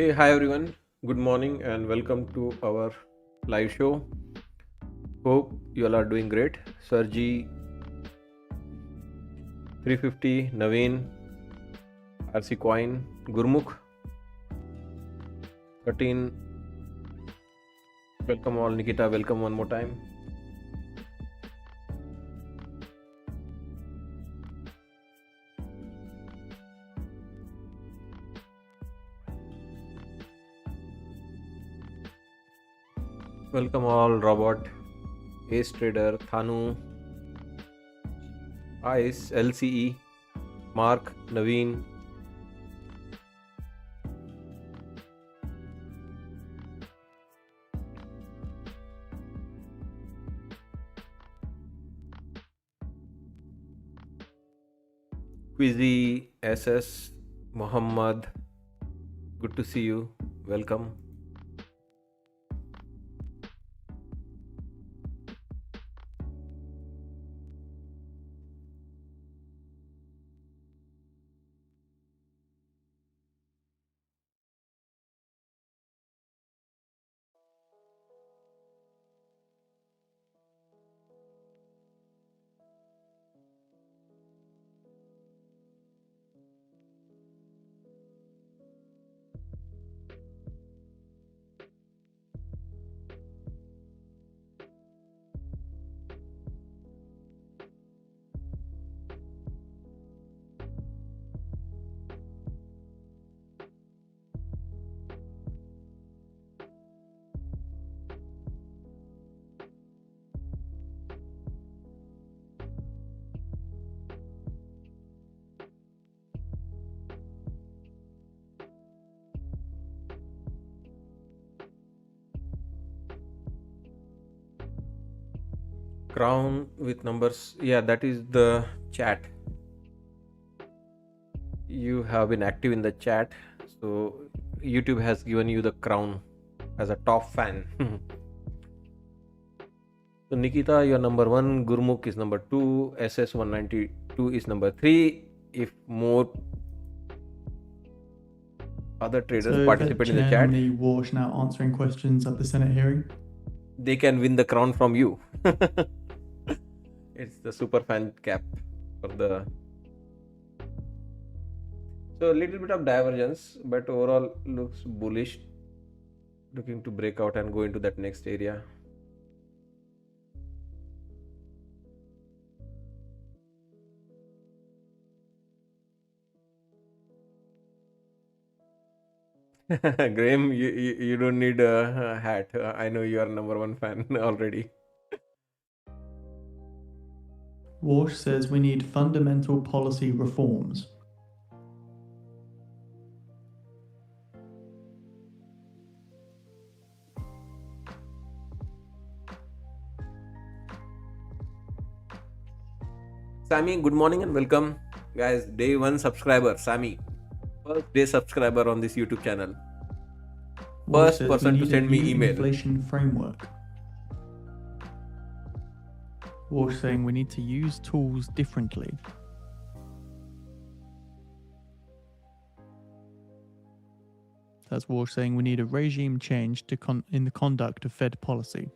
Hey, hi everyone. Good morning and welcome to our live show. Hope you all are doing great. Sarji 350, Naveen, RC Coin, Gurmukh, Katin, welcome all. Nikita, welcome one more time. Welcome all. Robot, Ace Trader, Thanu, Ice, LCE, Mark, Naveen. Quizzy, SS, Muhammad, good to see you. Welcome. Crown with numbers. Yeah, that is the chat. You have been active in the chat, so YouTube has given you the crown as a top fan. So Nikita, you're number one. Gurmukh is number two. SS192 is number three. If more other traders So that participate in the chair chat, nominee Walsh now answering questions at the Senate hearing. they can win the crown from you. It's the super fan cap for the. So a little bit of divergence, but overall looks bullish. Looking to break out and go into that next area. Graham, you don't need a hat. I know you are number one fan already. Walsh says we need fundamental policy reforms. Sammy, good morning and welcome. Guys, day one subscriber, Sammy. First day subscriber on this YouTube channel. Walsh First says we person to need a send me new email. inflation framework. Walsh saying we need to use tools differently. That's Walsh saying we need a regime change in the conduct of Fed policy.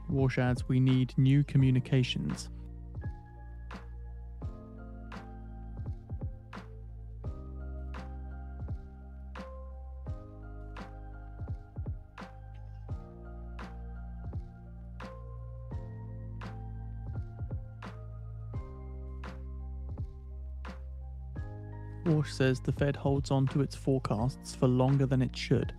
Walsh adds we need new communications. Walsh says the Fed holds on to its forecasts for longer than it should.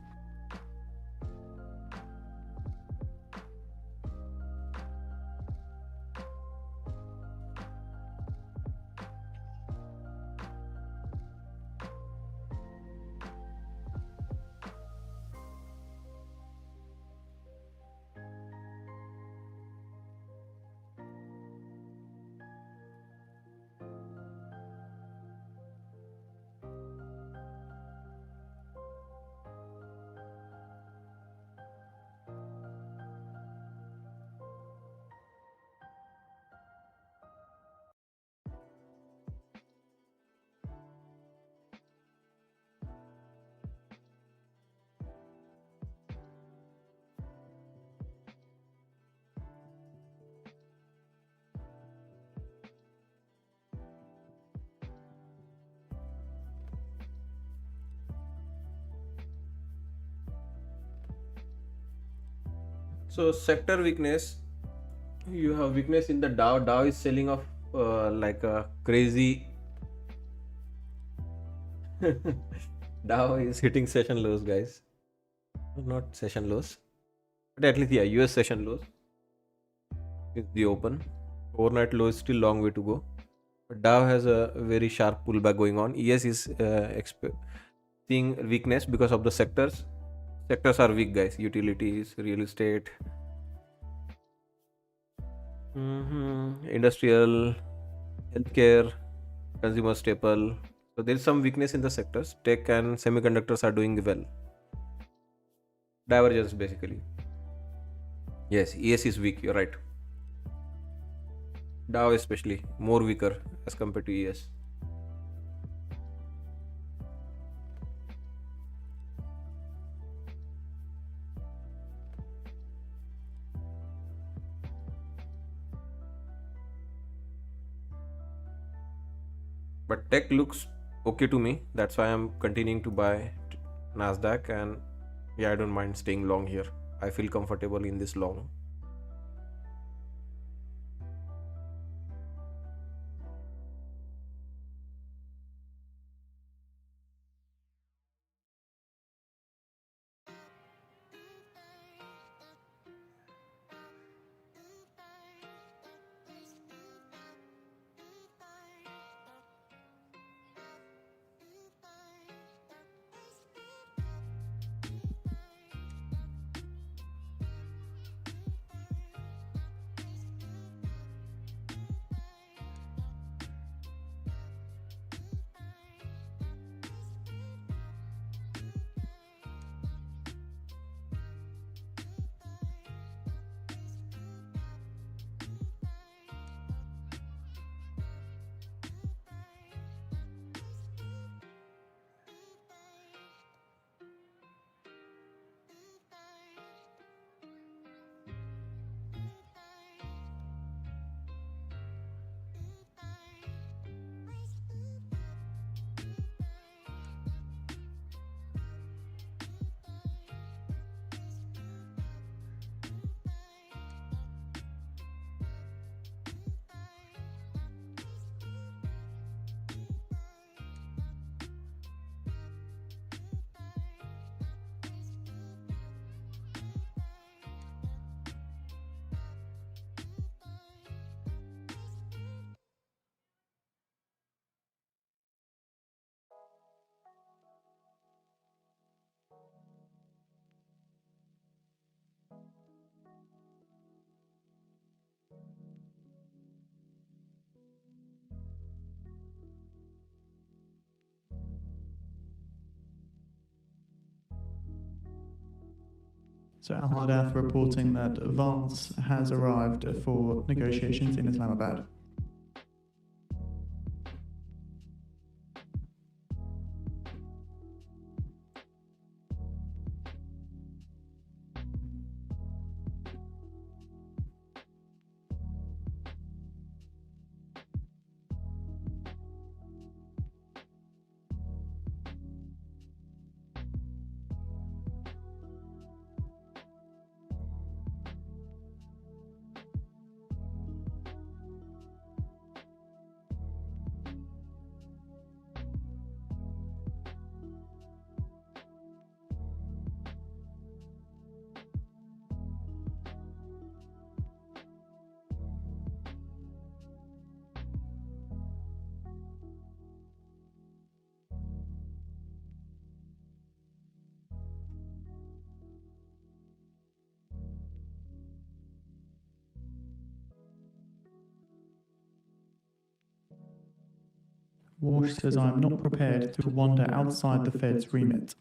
So sector weakness, you have weakness in the Dow. Dow is selling off like a crazy. Dow is hitting session lows, guys. Not session lows, but at least yeah, US session lows is the open. Overnight low is still long way to go. But Dow has a very sharp pullback going on. ES is seeing weakness because of the sectors. Sectors are weak, guys. Utilities, real estate, industrial, healthcare, consumer staple. So there is some weakness in the sectors. Tech and semiconductors are doing well. Divergence basically. Yes, ES is weak. You're right. Dow especially more weaker as compared to ES. But tech looks okay to me. That's why I'm continuing to buy Nasdaq, and yeah, I don't mind staying long here. I feel comfortable in this long. So Al Hadath reporting that Vance has arrived for negotiations in Islamabad. Walsh says, I'm not prepared to wander outside the Fed's remit.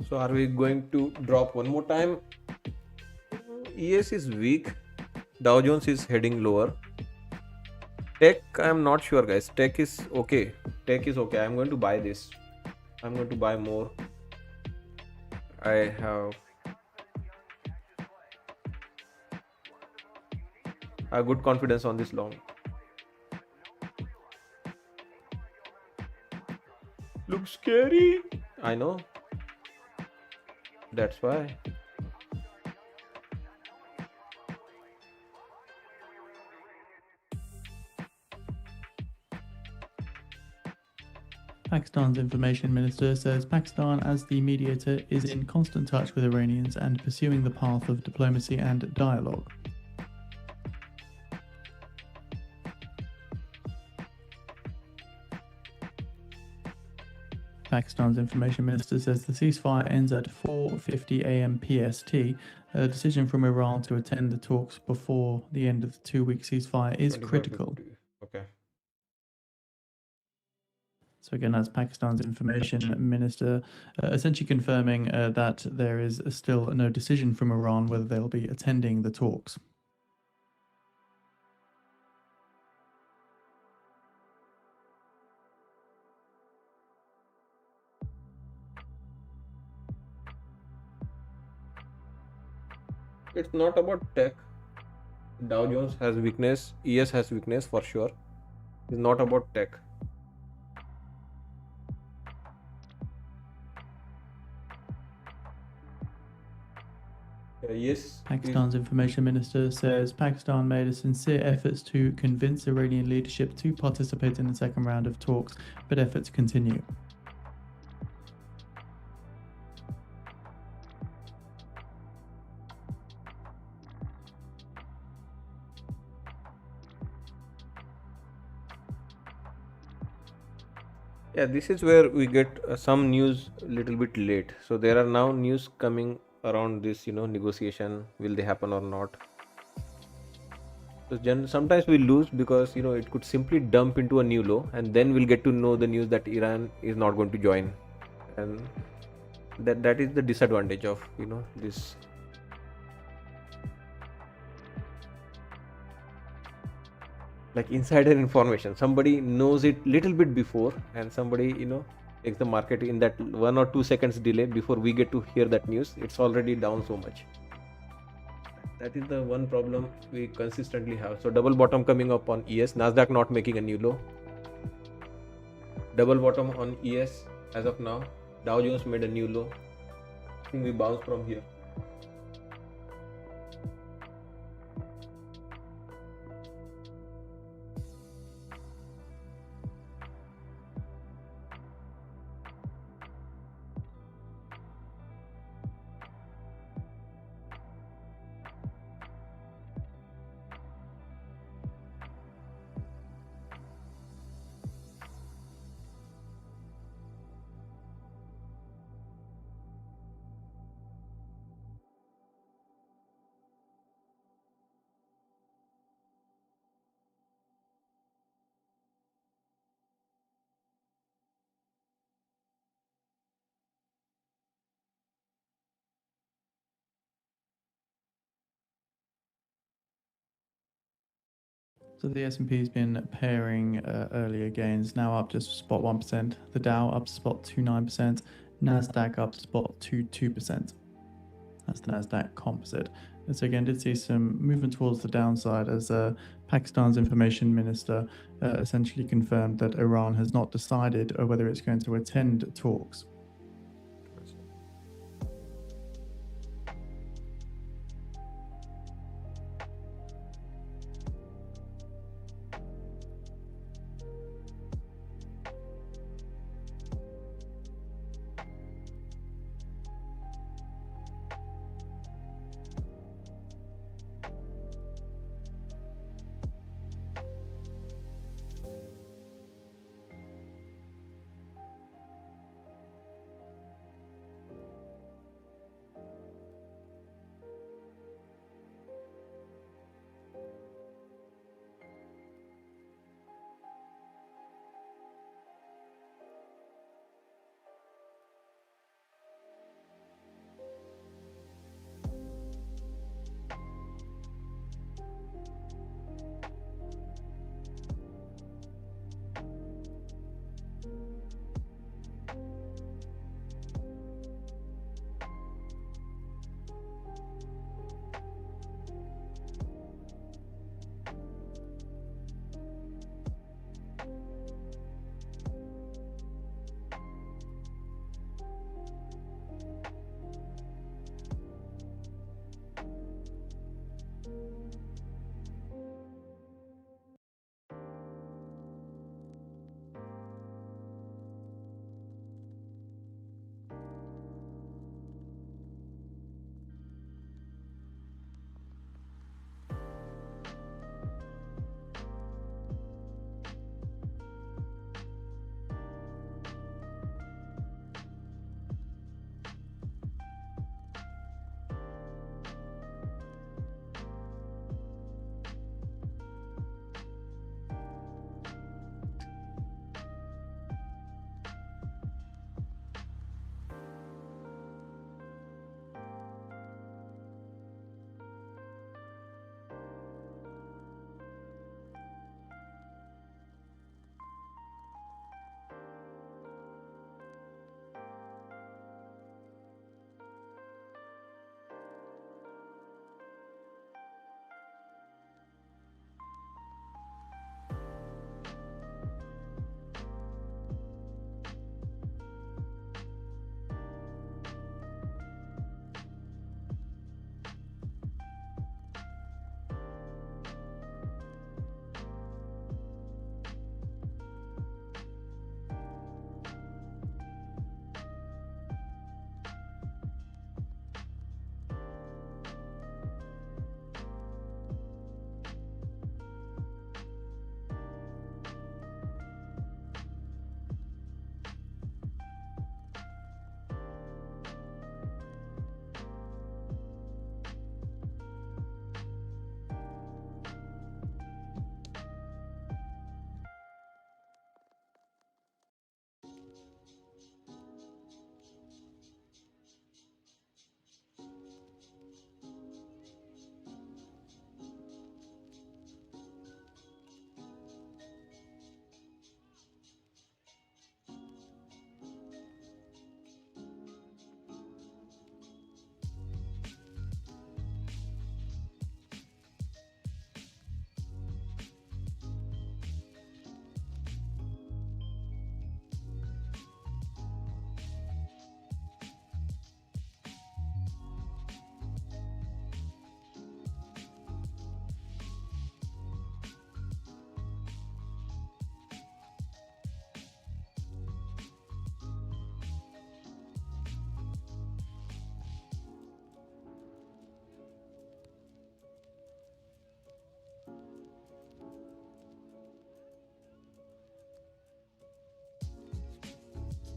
So are we going to drop one more time? ES is weak. Dow Jones is heading lower. Tech, I'm not sure, guys. Tech is okay. I'm going to buy this. I'm going to buy more. I have good confidence on this long. Looks scary. I know. That's why. Pakistan's information minister says Pakistan, as the mediator, is in constant touch with Iranians and pursuing the path of diplomacy and dialogue. Pakistan's information minister says the ceasefire ends at 4:50 a.m. PST. A decision from Iran to attend the talks before the end of the 2-week ceasefire is 25, critical. 50. Okay. So again, that's Pakistan's information minister essentially confirming that there is still no decision from Iran whether they'll be attending the talks. It's not about tech. Dow Jones has weakness. ES has weakness for sure. It's not about tech. Yes. Pakistan's information minister says Pakistan made a sincere efforts to convince Iranian leadership to participate in the second round of talks, but efforts continue. Yeah, this is where we get some news a little bit late. So there are now news coming around this, negotiation. Will they happen or not? So sometimes we lose because it could simply dump into a new low, and then we'll get to know the news that Iran is not going to join, and that is the disadvantage of this. Like insider information, somebody knows it little bit before, and somebody takes the market in that 1 or 2 seconds delay before we get to hear that news. It's already down so much. That is the one problem we consistently have. So double bottom coming up on ES. Nasdaq not making a new low. Double bottom on ES as of now. Dow Jones made a new low. I think we bounce from here. So the S&P has been pairing earlier gains, now up just spot 1%. The Dow up spot 2.9%. Nasdaq up spot 2.2%. That's the Nasdaq composite. And so again, did see some movement towards the downside as Pakistan's information minister essentially confirmed that Iran has not decided whether it's going to attend talks.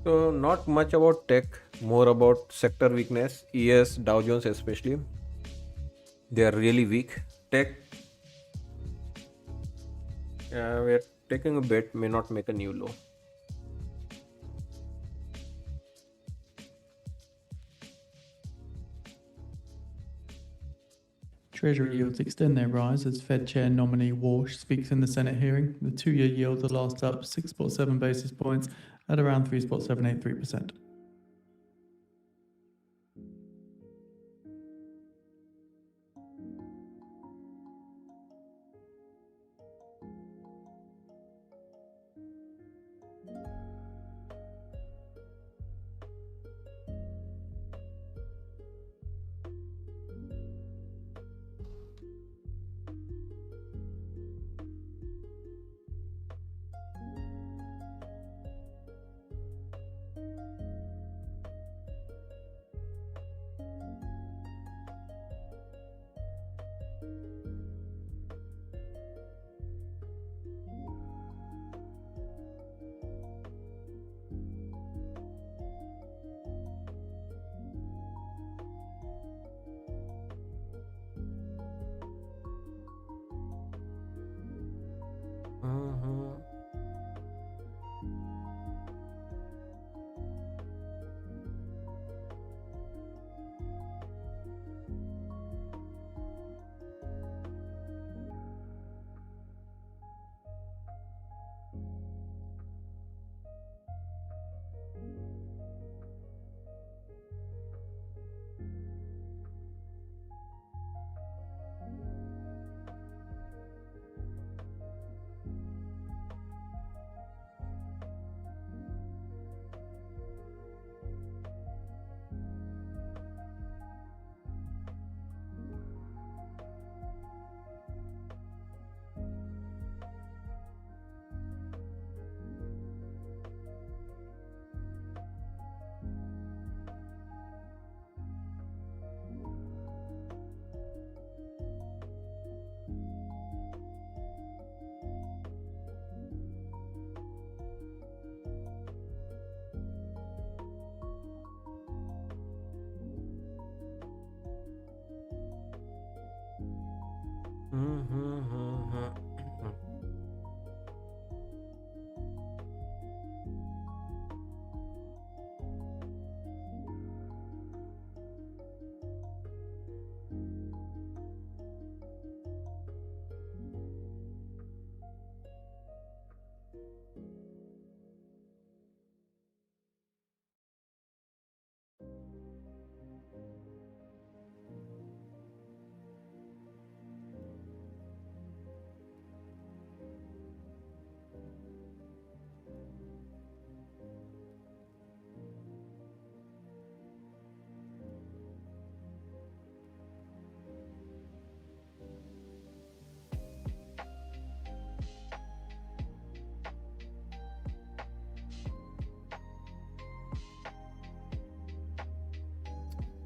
So not much about tech, more about sector weakness. ES, Dow Jones especially, they are really weak. Tech, we're taking a bet, may not make a new low. Treasury yields extend their rise as Fed Chair nominee Walsh speaks in the Senate hearing. The two-year yield the last up 6.7 basis points at around 3.783%.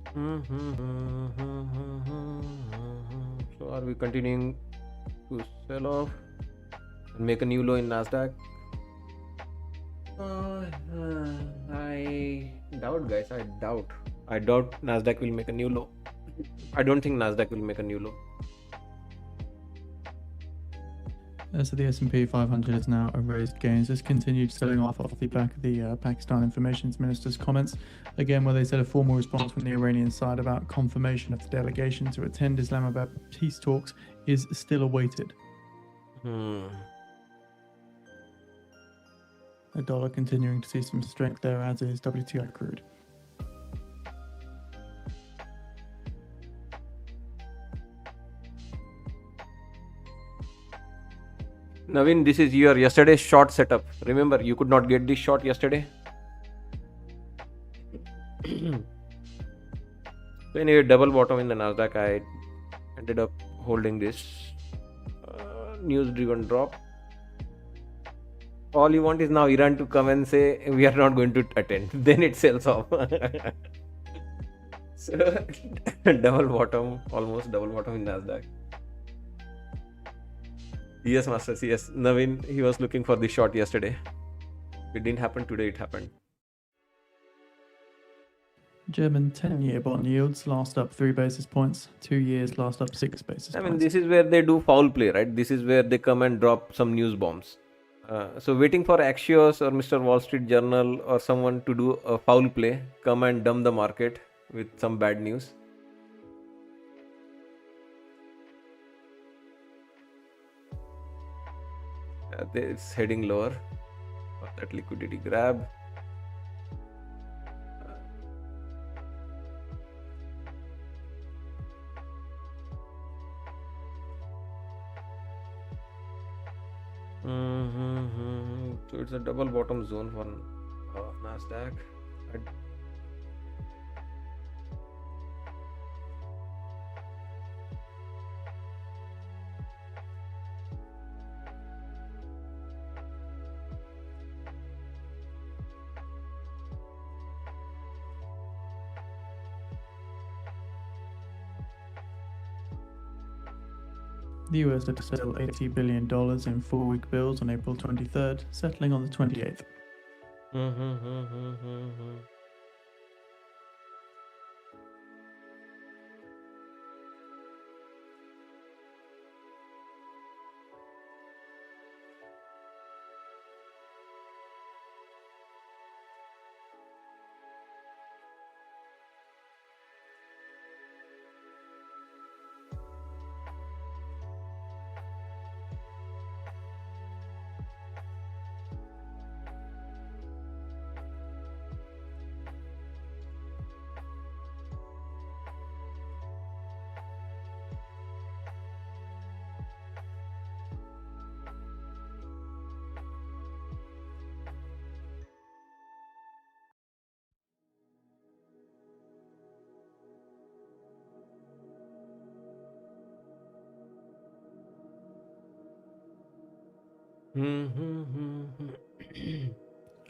Mhm. Mhm. So are we continuing to sell off and make a new low in Nasdaq? I doubt, guys. I doubt. I doubt Nasdaq will make a new low. I don't think Nasdaq will make a new low. So the S&P 500 has now erased gains. Just continued selling off the back of the Pakistan Information Minister's comments, again where they said a formal response from the Iranian side about confirmation of the delegation to attend Islamabad peace talks is still awaited. Hmm. The dollar continuing to see some strength there, as is WTI crude. Naveen, this is your yesterday's short setup. Remember, you could not get this short yesterday. So anyway, double bottom in the Nasdaq. I ended up holding this news-driven drop. All you want is now Iran to come and say we are not going to attend. Then it sells off. So double bottom, almost double bottom in Nasdaq. Yes, Masters. Yes, Naveen, he was looking for the short yesterday. It didn't happen today. It happened. German 10-year bond yields last up 3 basis points, 2 years last up 6 basis I points. mean, this is where they do foul play, right? This is where they come and drop some news bombs. So waiting for Axios or Mr. Wall Street Journal or someone to do a foul play, come and dump the market with some bad news. It's heading lower for that liquidity grab. So it's a double bottom zone for Nasdaq. The US had to settle $80 billion in 4-week bills on April 23rd, settling on the 28th.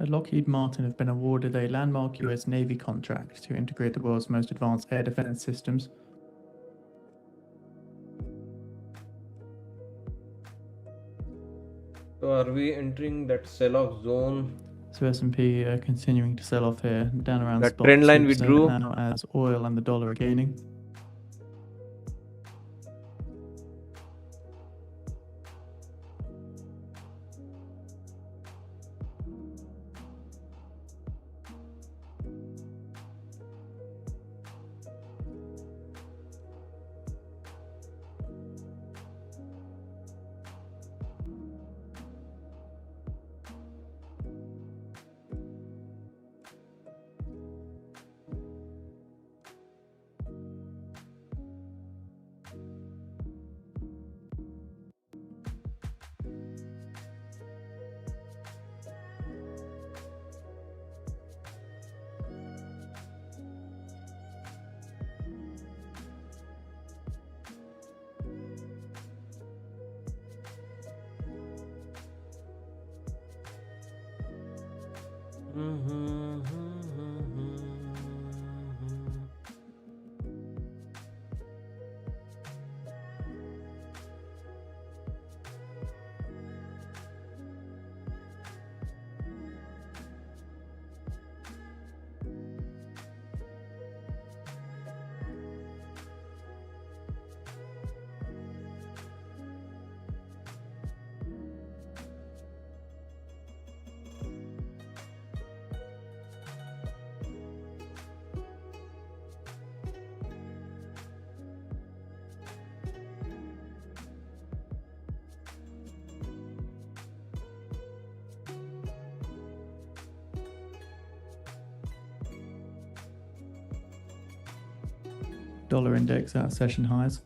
Lockheed Martin have been awarded a landmark US Navy contract to integrate the world's most advanced air defense systems. So are we entering that sell-off zone? So S&P continuing to sell off here, down around That spot trend line we 2% drew. now as oil and the dollar are gaining. Dollar index at session highs.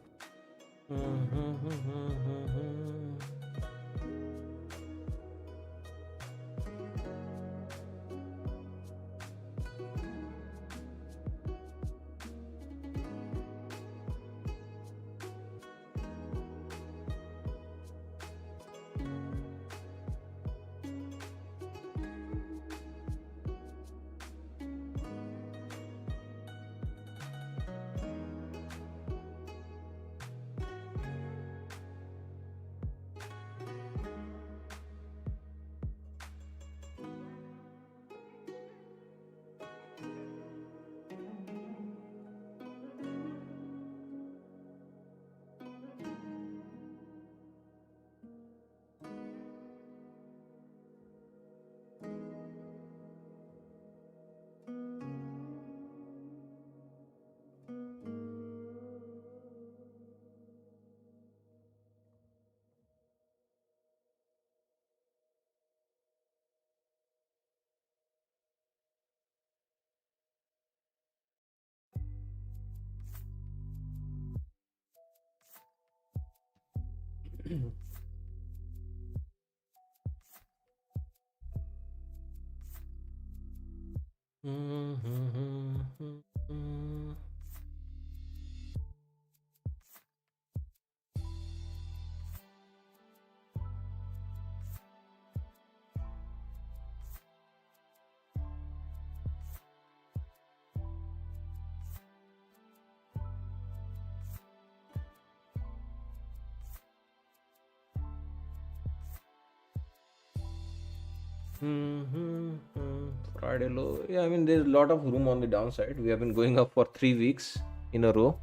Friday low. Yeah, I mean, there's a lot of room on the downside. We have been going up for 3 weeks in a row.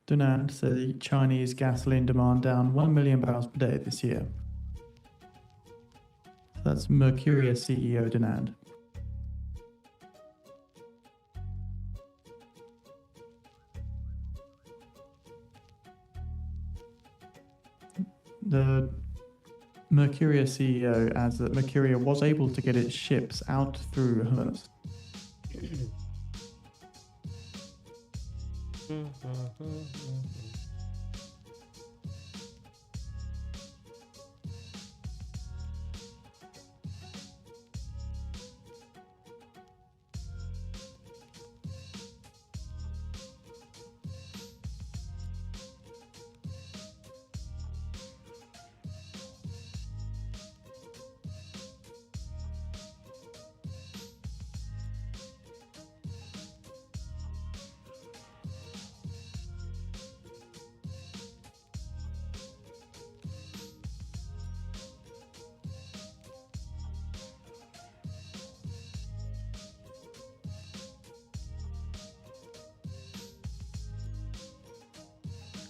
Dunant says Chinese gasoline demand down 1 million barrels per day this year. That's Mercuria CEO Dunant. The Mercuria CEO adds that Mercuria was able to get its ships out through Hormuz.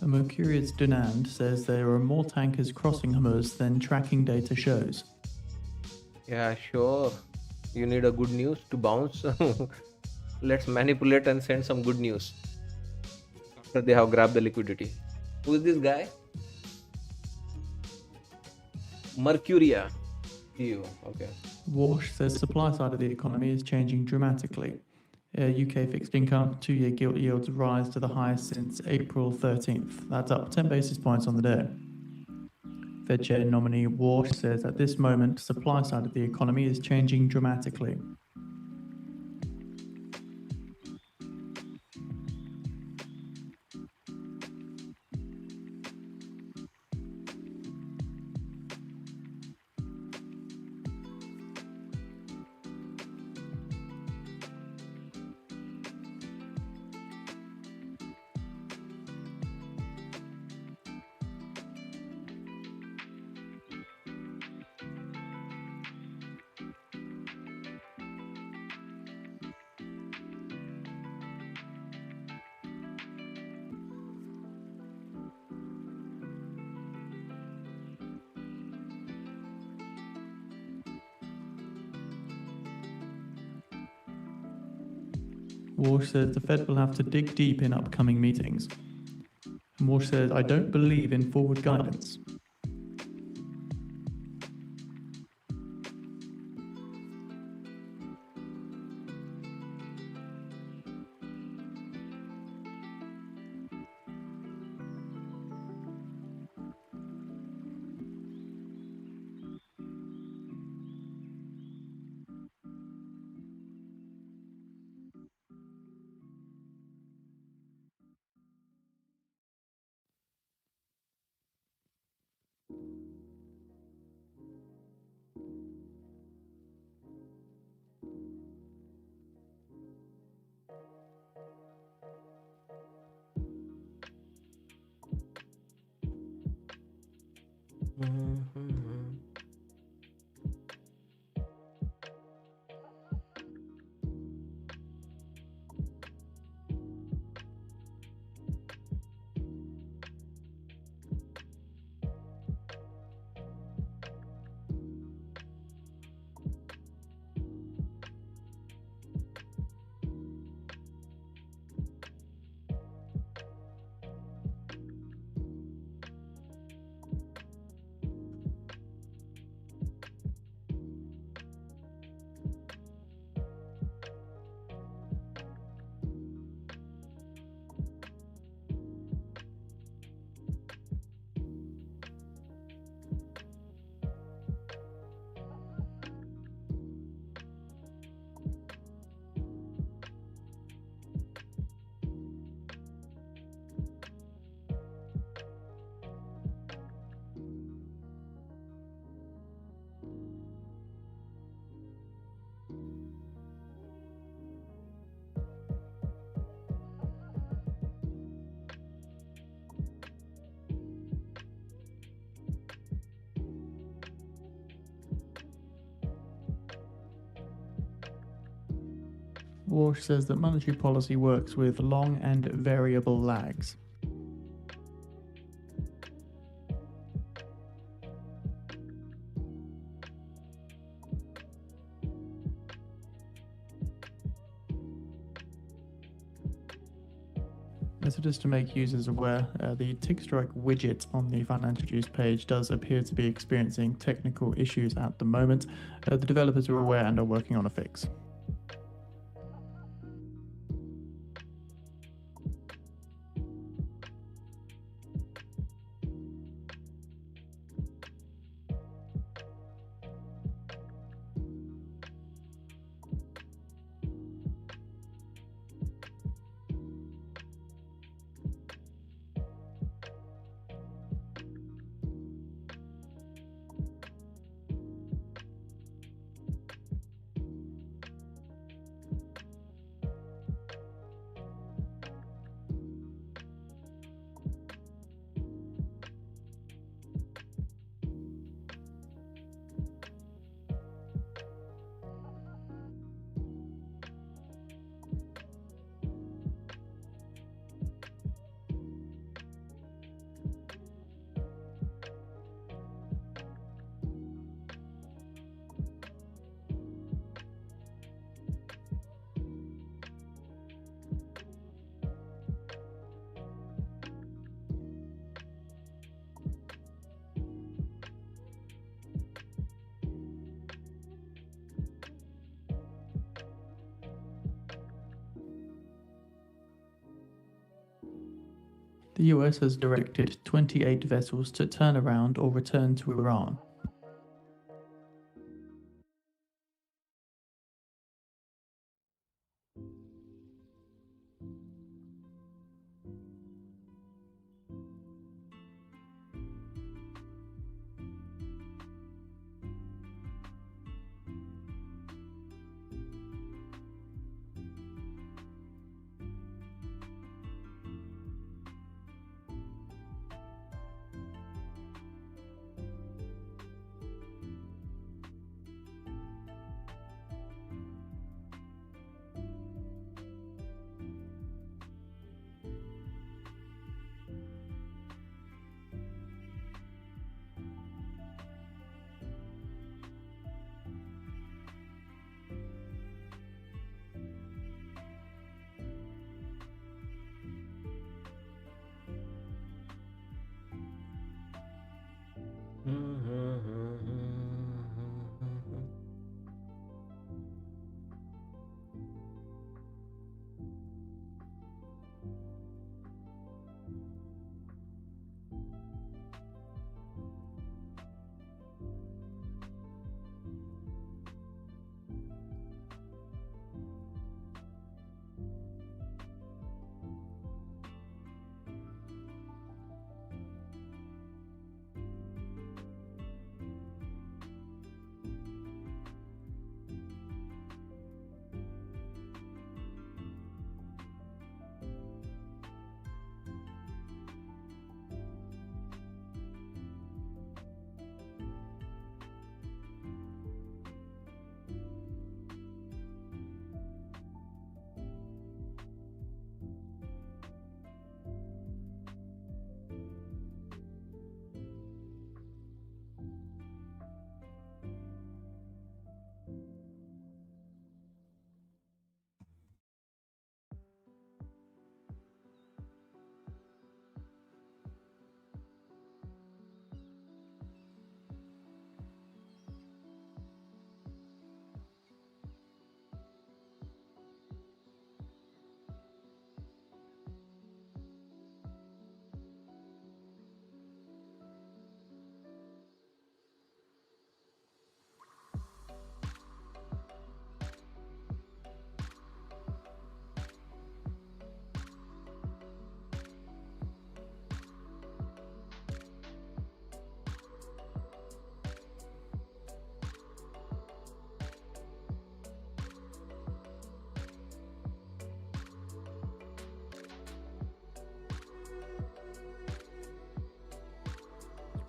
Mercurius Dunant says there are more tankers crossing Hormuz than tracking data shows. Yeah, sure. You need a good news to bounce. Let's manipulate and send some good news after they have grabbed the liquidity. Who is this guy? Mercuria CEO. Okay. Walsh says supply side of the economy is changing dramatically. UK fixed income 2-year gilt yields rise to the highest since April 13th. That's up 10 basis points on the day. Fed Chair nominee Walsh says at this moment, supply side of the economy is changing dramatically. Walsh says the Fed will have to dig deep in upcoming meetings. And Walsh says, I don't believe in forward guidance. Walsh says that monetary policy works with long and variable lags. So just to make users aware, the tick strike widget on the financial news page does appear to be experiencing technical issues at the moment. The developers are aware and are working on a fix. The US has directed 28 vessels to turn around or return to Iran.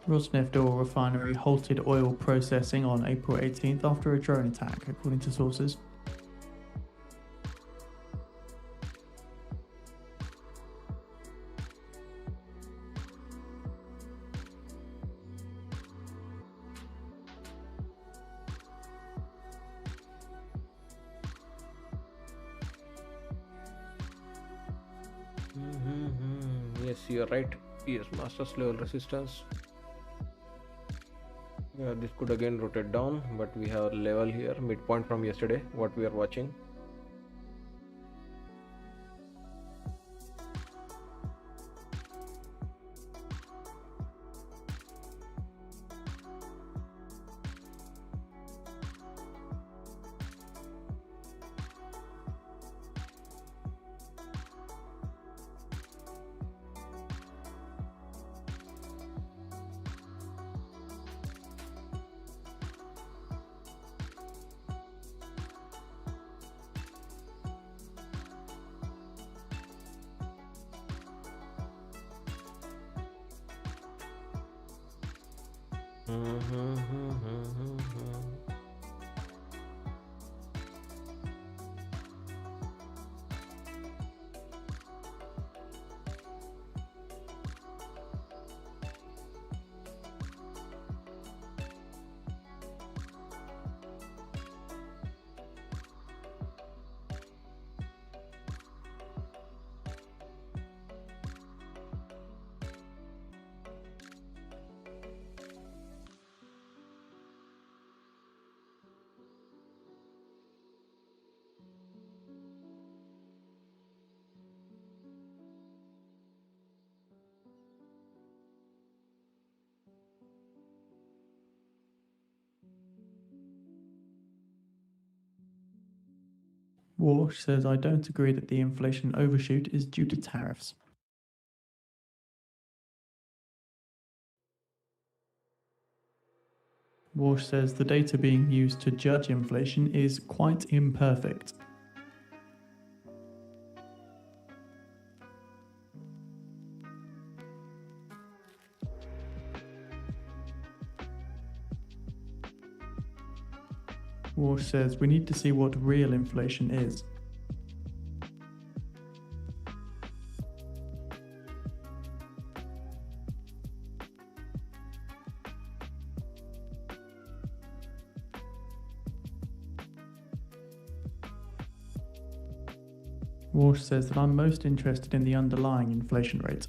Rosneft oil refinery halted oil processing on April 18th after a drone attack, according to sources. here, right? Yes, master's level resistance. Yeah, this could again rotate down, but we have a level here, midpoint from yesterday, what we are watching. Walsh says, I don't agree that the inflation overshoot is due to tariffs. Walsh says the data being used to judge inflation is quite imperfect. Walsh says we need to see what real inflation is. Walsh says that I'm most interested in the underlying inflation rate.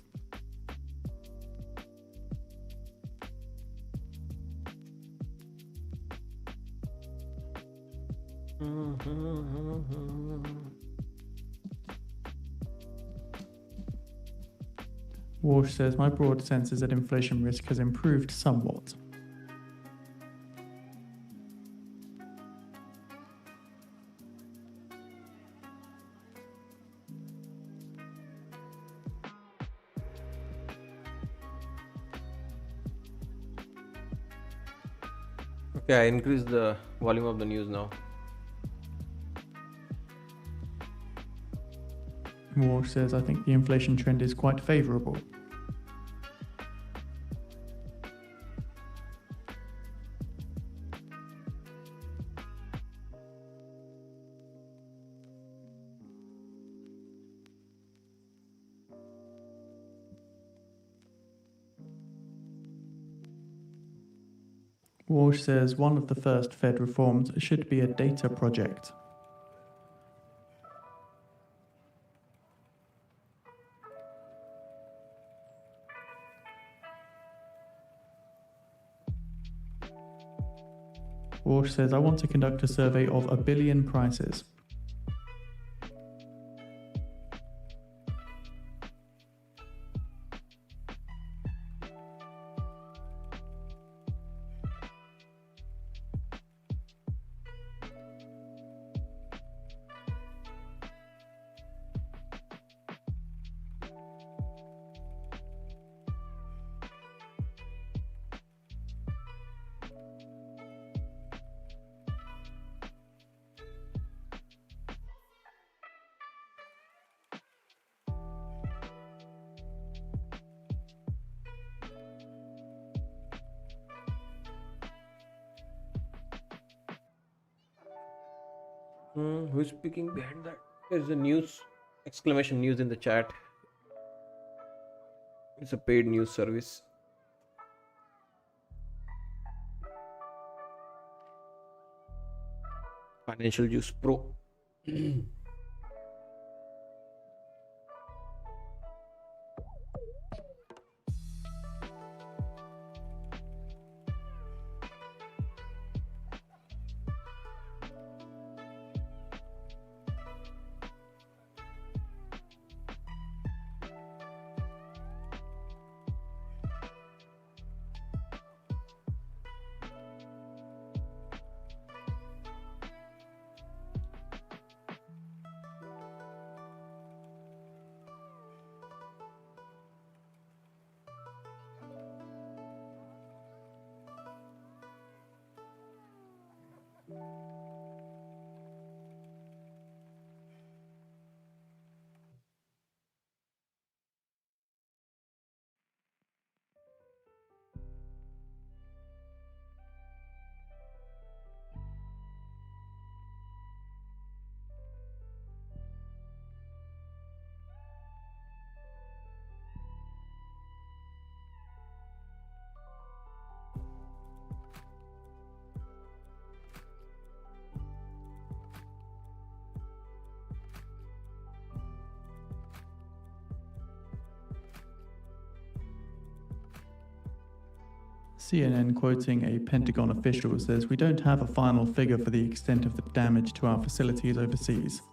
Walsh says my broad sense is that inflation risk has improved somewhat. Okay, I increase the volume of the news now. Walsh says I think the inflation trend is quite favourable. Walsh says one of the first Fed reforms should be a data project. Walsh says I want to conduct a survey of 1 billion prices. Who's speaking behind that? There's a news exclamation news in the chat. It's a paid news service. Financial Juice Pro. CNN, quoting a Pentagon official, says, "We don't have a final figure for the extent of the damage to our facilities overseas."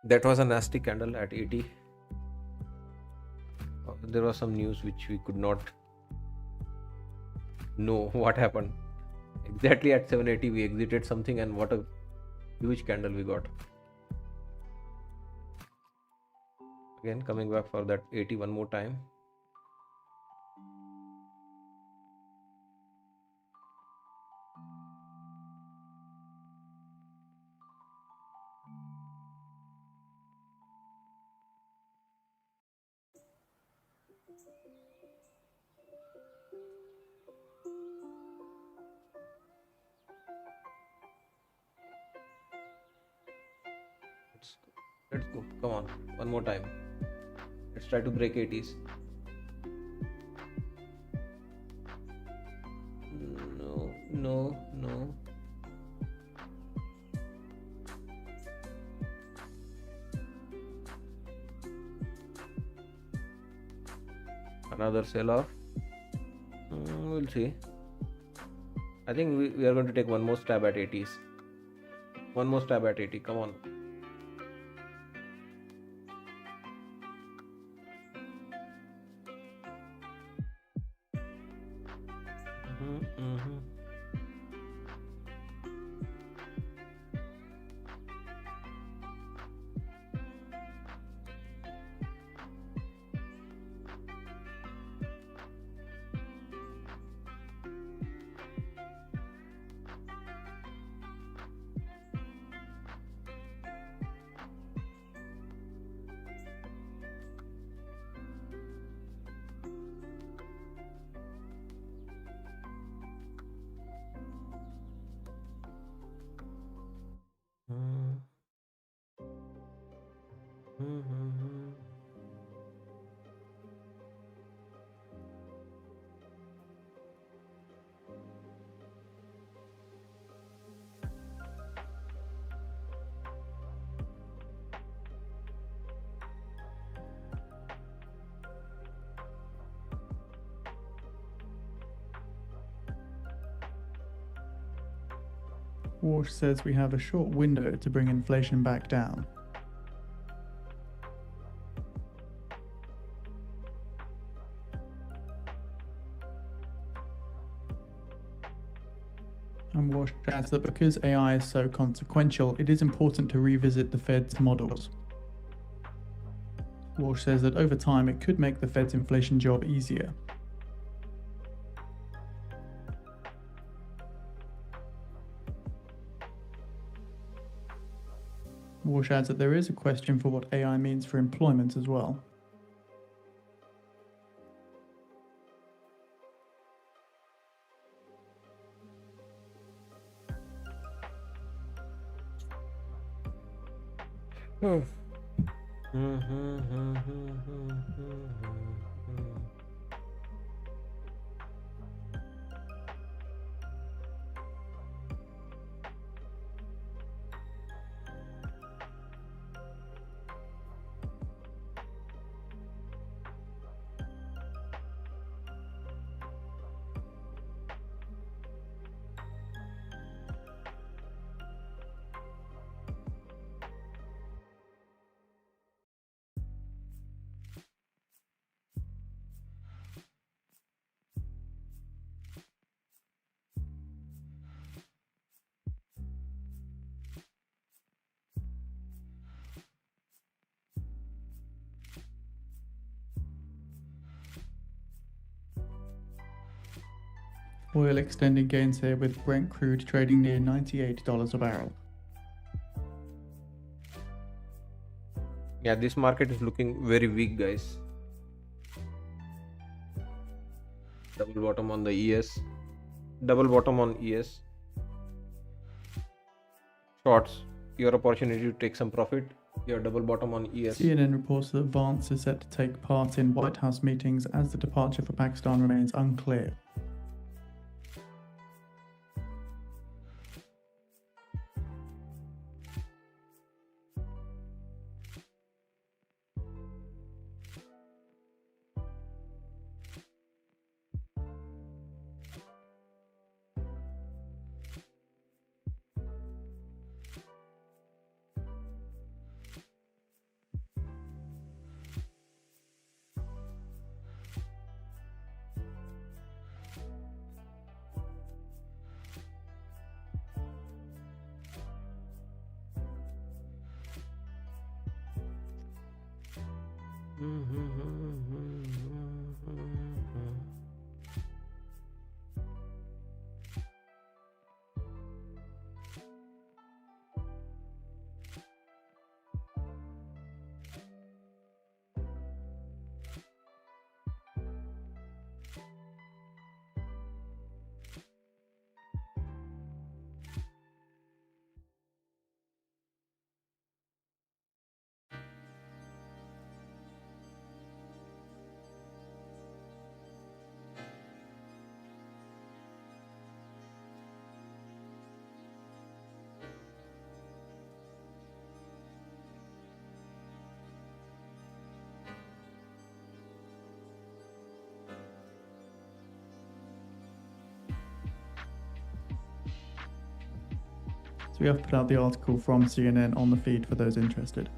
That was a nasty candle at 80. There was some news which we could not know what happened. Exactly at 780 we exited something, and what a huge candle we got. Again coming back for that 80 one more time. Let's go. Come on, one more time. Let's try to break 80s. No. Another sell off. We'll see. I think we are going to take one more stab at 80s. One more stab at 80. Come on. Mm-hmm. Mm-hmm. Walsh says we have a short window to bring inflation back down. And Walsh adds that because AI is so consequential, it is important to revisit the Fed's models. Walsh says that over time it could make the Fed's inflation job easier. Walsh adds that there is a question for what AI means for employment as well. Oil extending gains here with Brent crude trading near $98 a barrel. Yeah, this market is looking very weak, guys. Double bottom on the ES. Double bottom on ES. Shorts, your opportunity to take some profit. Your double bottom on ES. CNN reports that Vance is set to take part in White House meetings as the departure for Pakistan remains unclear. So we have put out the article from CNN on the feed for those interested.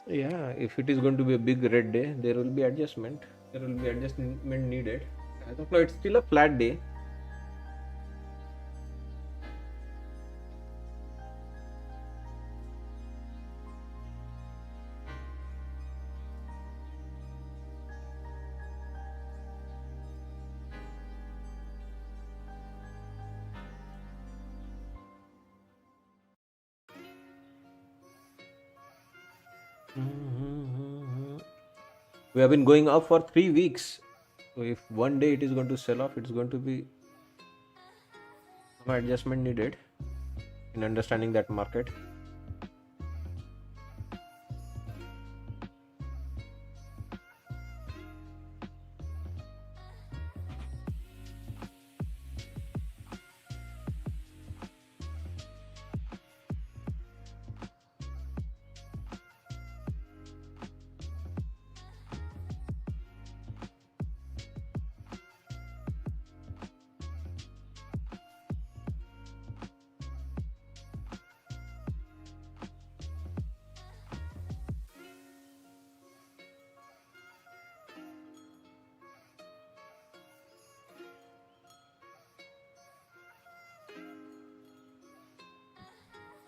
Yeah, if it is going to be a big red day, there will be adjustment. There will be adjustment needed. As of now, it's still a flat day. We have been going up for 3 weeks. So if one day it is going to sell off, it's going to be some adjustment needed in understanding that market.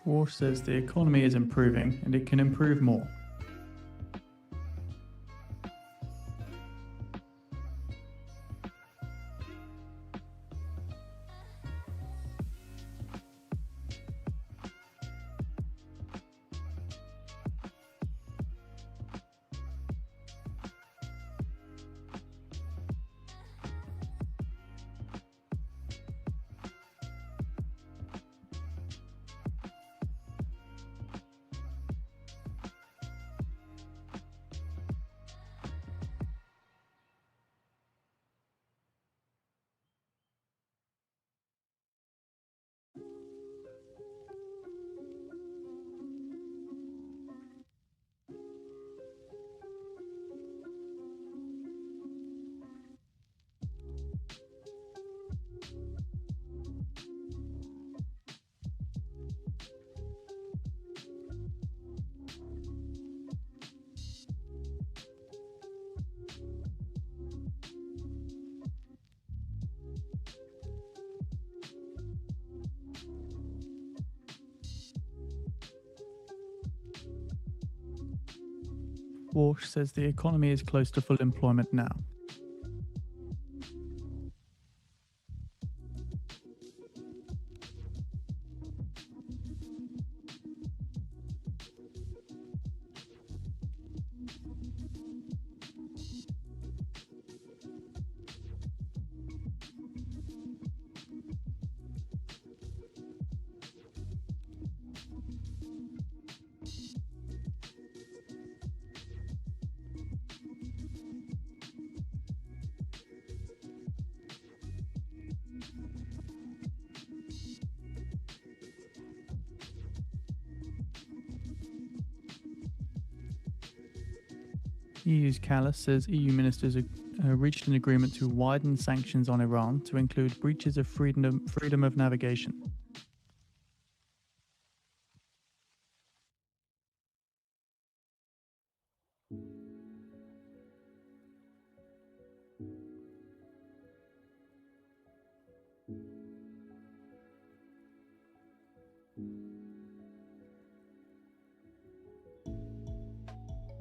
Walsh says the economy is improving and it can improve more. Walsh says the economy is close to full employment now. EU's Callas says EU ministers reached an agreement to widen sanctions on Iran to include breaches of freedom of navigation.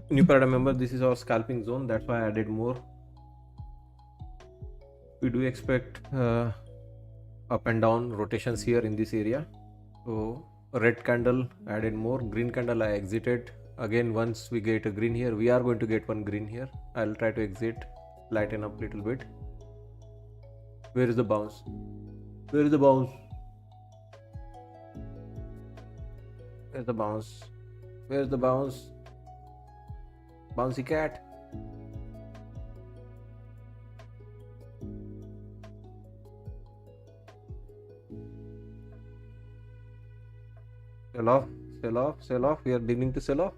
New paradigm, remember this is our scalping zone, that's why I added more. We do expect up and down rotations here in this area. So red candle added more, green candle I exited. Again, once we get a green here, we are going to get one green here. I'll try to exit, lighten up a little bit. Where is the bounce? Where is the bounce? Where's the bounce? Where's the bounce? Bouncy cat. Sell off, sell off, sell off. We are beginning to sell off.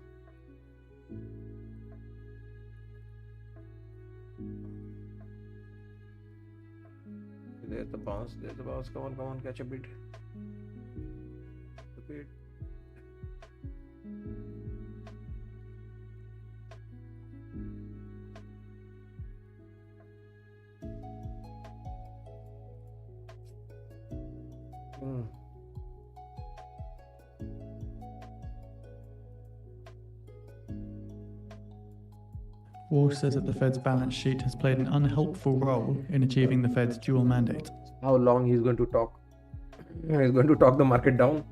There's the bounce. There's the bounce. Come on, come on, catch a bit. A bit. Walsh says that the Fed's balance sheet has played an unhelpful role in achieving the Fed's dual mandate. How long he's going to talk? He's going to talk the market down.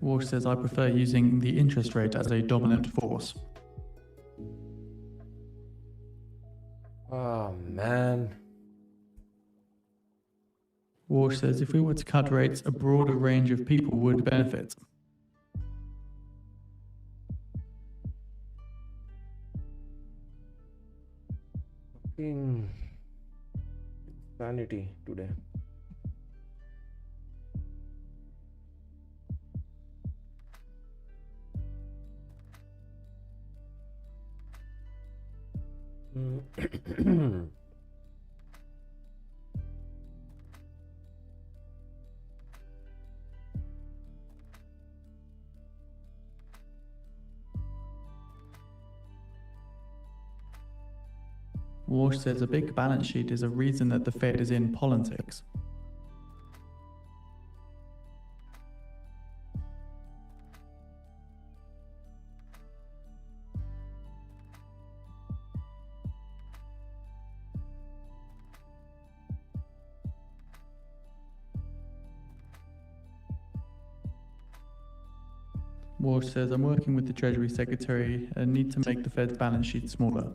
Walsh says, I prefer using the interest rate as a dominant force. Oh man. Walsh says, if we were to cut rates, a broader range of people would benefit. Insanity today. Walsh says a big balance sheet is a reason that the Fed is in politics. Walsh says, I'm working with the Treasury Secretary and need to make the Fed's balance sheet smaller.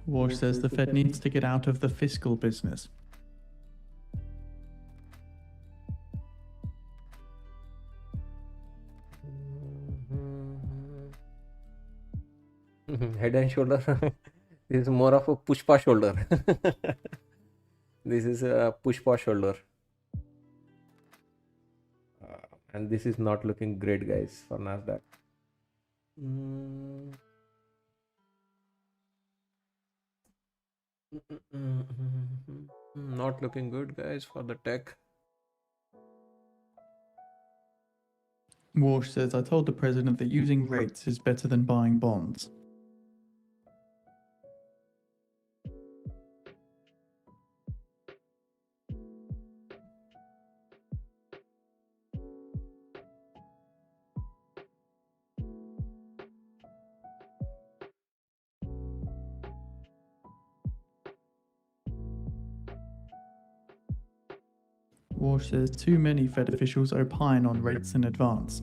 Walsh says the Fed needs to get out of the fiscal business. Head and shoulder. This is more of a push-paw shoulder. This is a push-paw shoulder. And this is not looking great, guys, for Nasdaq. Not looking good, guys, for the tech. Walsh says, I told the president that using rates is better than buying bonds. Walsh says, too many Fed officials opine on rates in advance.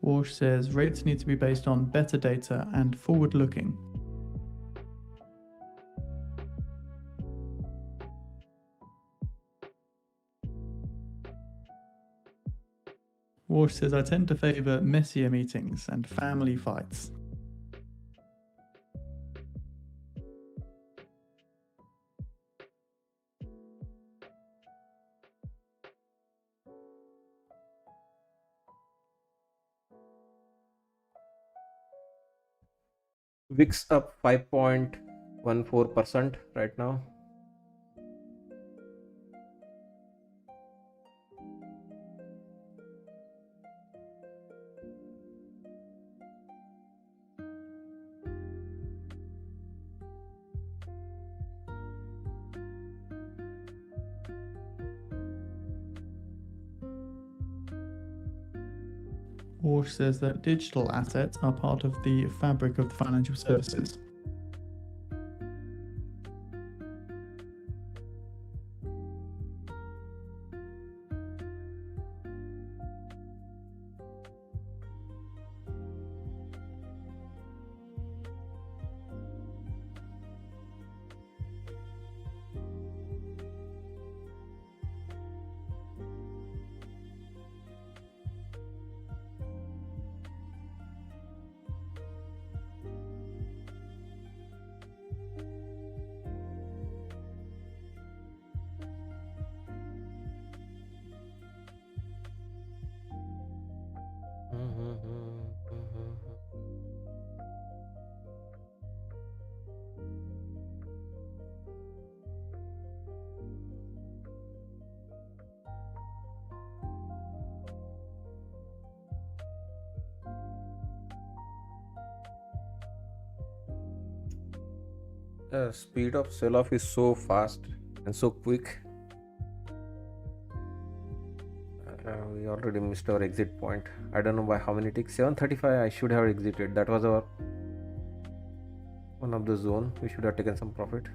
Walsh says, rates need to be based on better data and forward-looking. Walsh says, I tend to favour messier meetings and family fights. VIX up 5.14% right now. Walsh says that digital assets are part of the fabric of the financial services. The speed of sell-off is so fast and so quick. We already missed our exit point. I don't know by how many ticks. 735 I should have exited. That was our one of the zone. We should have taken some profit.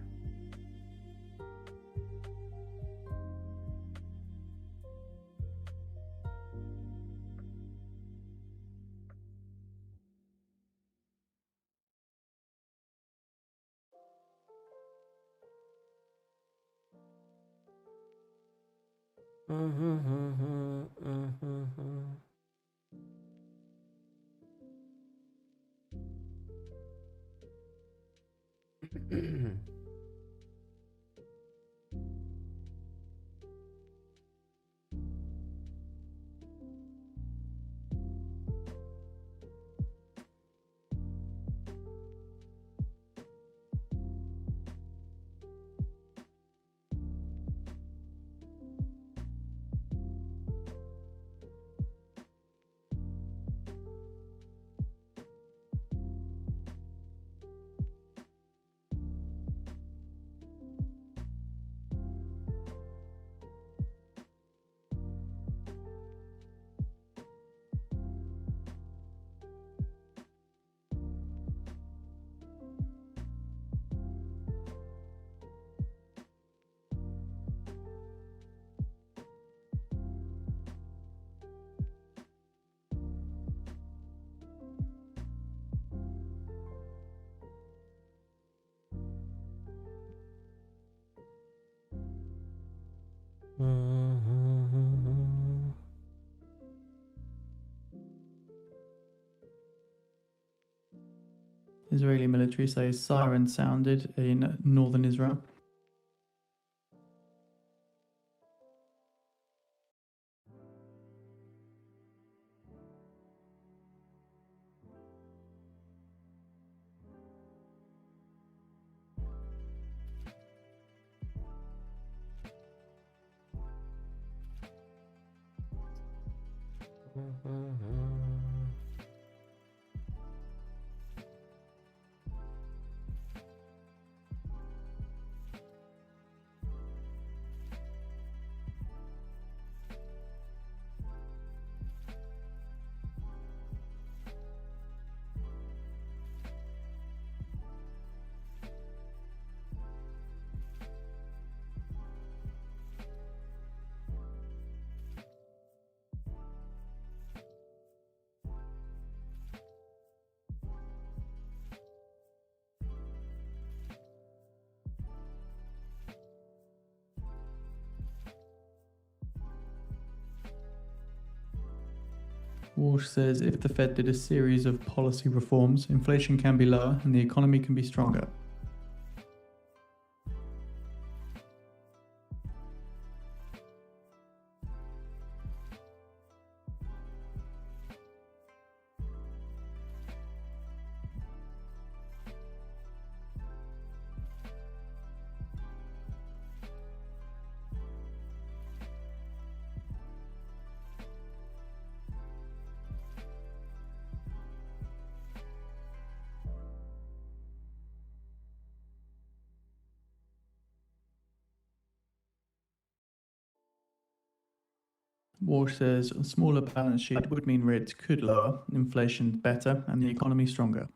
Israeli military say sirens sounded in northern Israel. Walsh says if the Fed did a series of policy reforms, inflation can be lower and the economy can be stronger. Walsh says a smaller balance sheet would mean rates could lower, inflation better, and the economy stronger.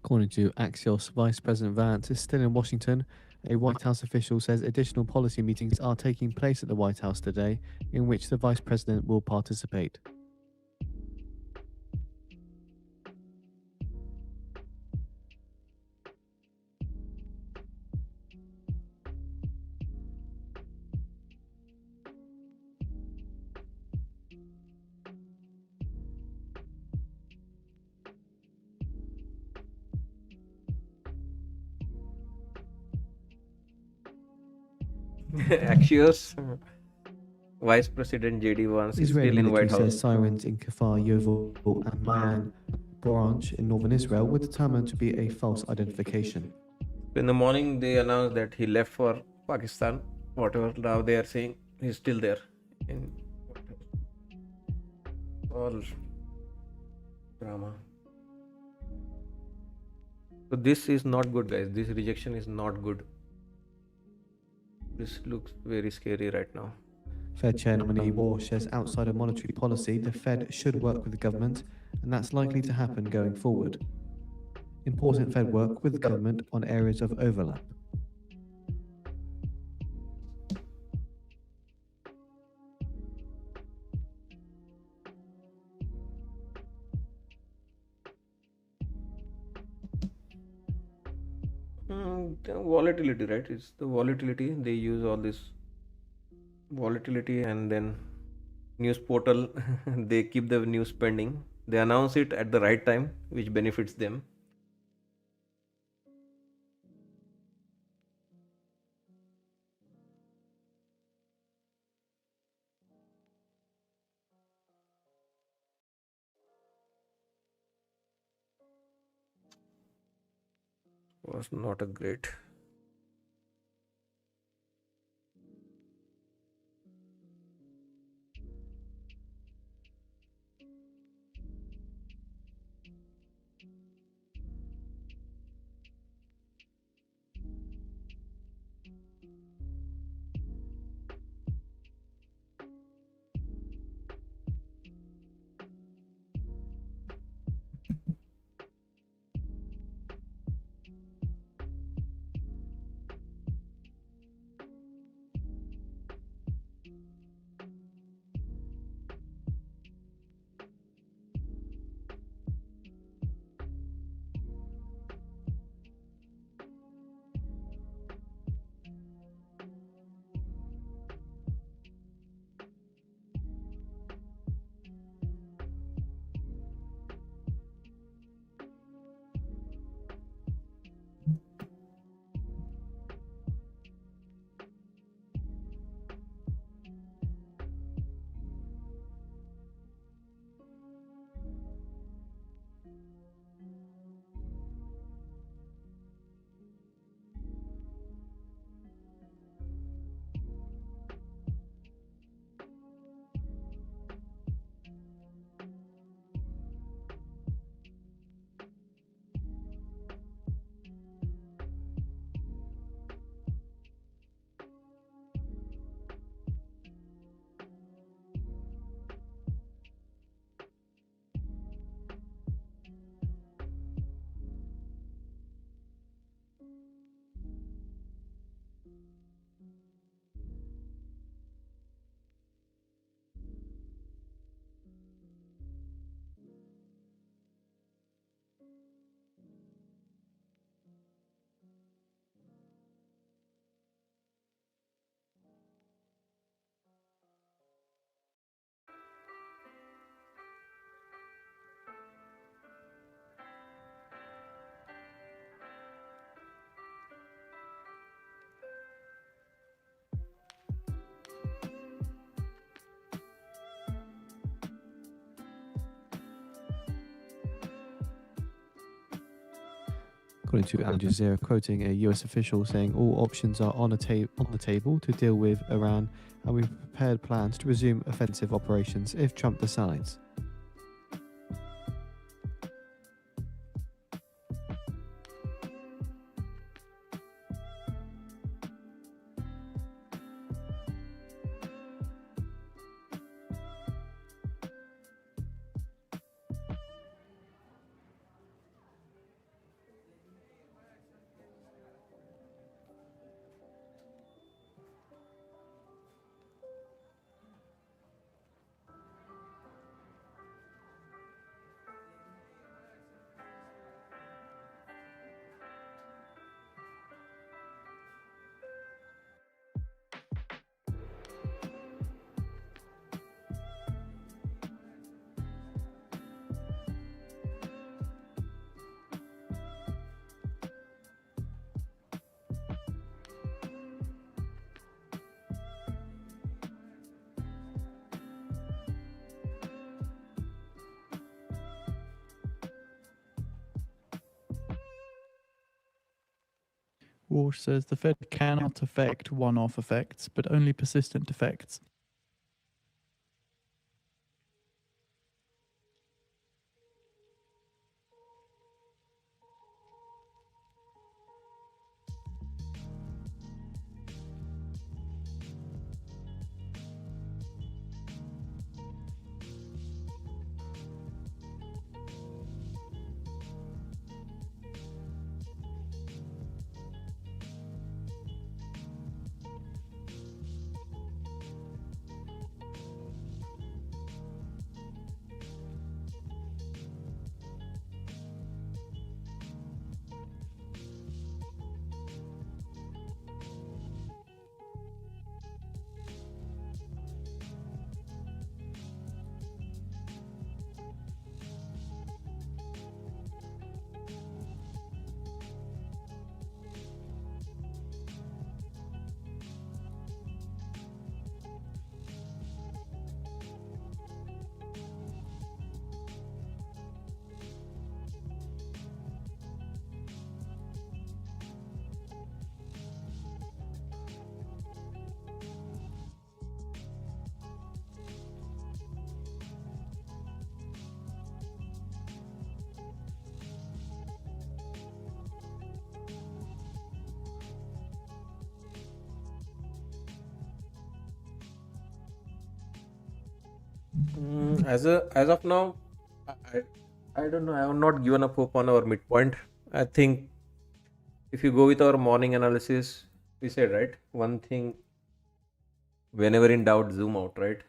According to Axios, Vice President Vance is still in Washington. A White House official says additional policy meetings are taking place at the White House today, in which the Vice President will participate. Axios, Vice President JD Vance is Israeli still in military White House. says sirens in Kfar Yovel and Mayan branch in northern Israel were determined to be a false identification. In the morning, they announced that he left for Pakistan. Whatever now they are saying, he's still there in White House. All drama. So this is not good, guys. This rejection is not good. This looks very scary right now. Fed Chair nominee Walsh says outside of monetary policy, the Fed should work with the government, and that's likely to happen going forward. Important Fed work with the government on areas of overlap. The volatility, right? It's the volatility. They use all this volatility and then news portal. They keep the news pending. They announce it at the right time, which benefits them. Was not a great. According to Al Jazeera, quoting a US official saying all options are on the table to deal with Iran, and we've prepared plans to resume offensive operations if Trump decides. Walsh says the Fed cannot affect one-off effects, but only persistent effects. As of now, I, I don't know. I have not given up hope on our midpoint. I think if you go with our morning analysis, we said right one thing. Whenever in doubt, zoom out. Right.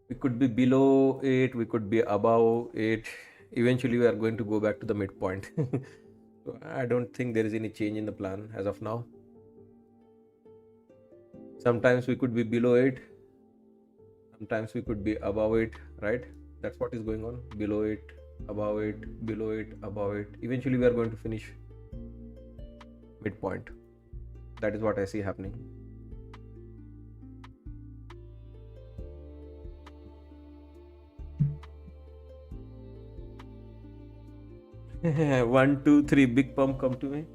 We could be below 8. We could be above 8. Eventually, we are going to go back to the midpoint. So I don't think there is any change in the plan as of now. Sometimes we could be below 8. Sometimes we could be above it, right? That's what is going on. Below it, above it, below it, above it. Eventually we are going to finish midpoint. That is what I see happening. One, two, three, big pump, come to me.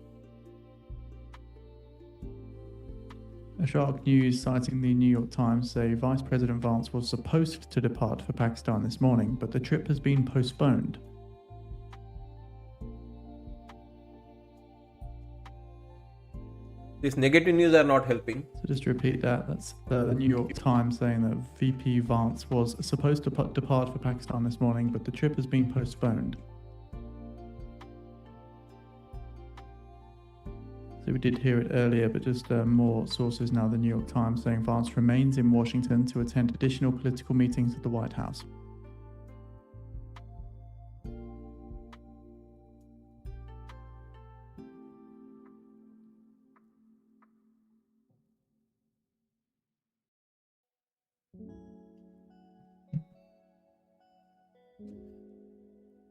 A sharp news citing the New York Times say Vice President Vance was supposed to depart for Pakistan this morning, but the trip has been postponed. These negative news are not helping. So just to repeat that, that's the New York Times saying that VP Vance was supposed to depart for Pakistan this morning, but the trip has been postponed. So we did hear it earlier, but just more sources now. The New York Times saying Vance remains in Washington to attend additional political meetings at the White House.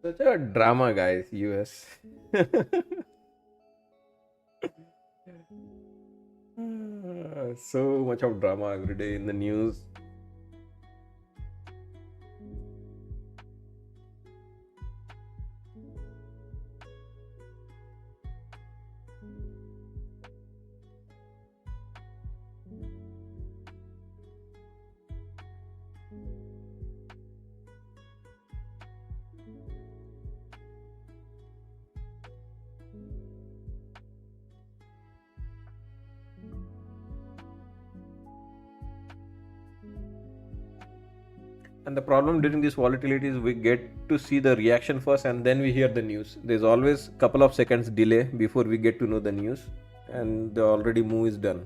Such a drama, guys, US. So much of drama every day in the news. And the problem during this volatility is we get to see the reaction first and then we hear the news. There's always a couple of seconds delay before we get to know the news, and the already move is done.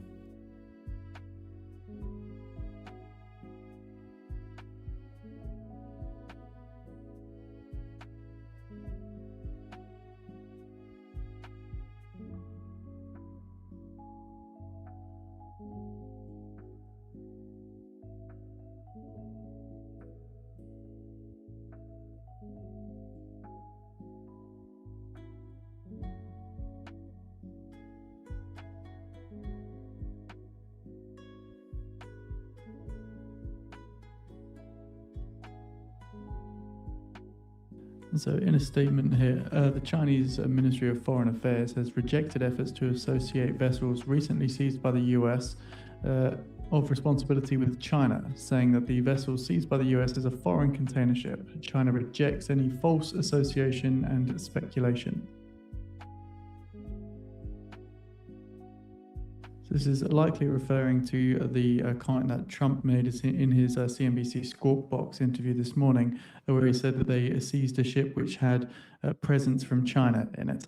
So, in a statement here, the Chinese Ministry of Foreign Affairs has rejected efforts to associate vessels recently seized by the US of responsibility with China, saying that the vessel seized by the US is a foreign container ship. China rejects any false association and speculation. So this is likely referring to the comment that Trump made in his CNBC Squawk Box interview this morning, where he said that they seized a ship which had presence from China in it.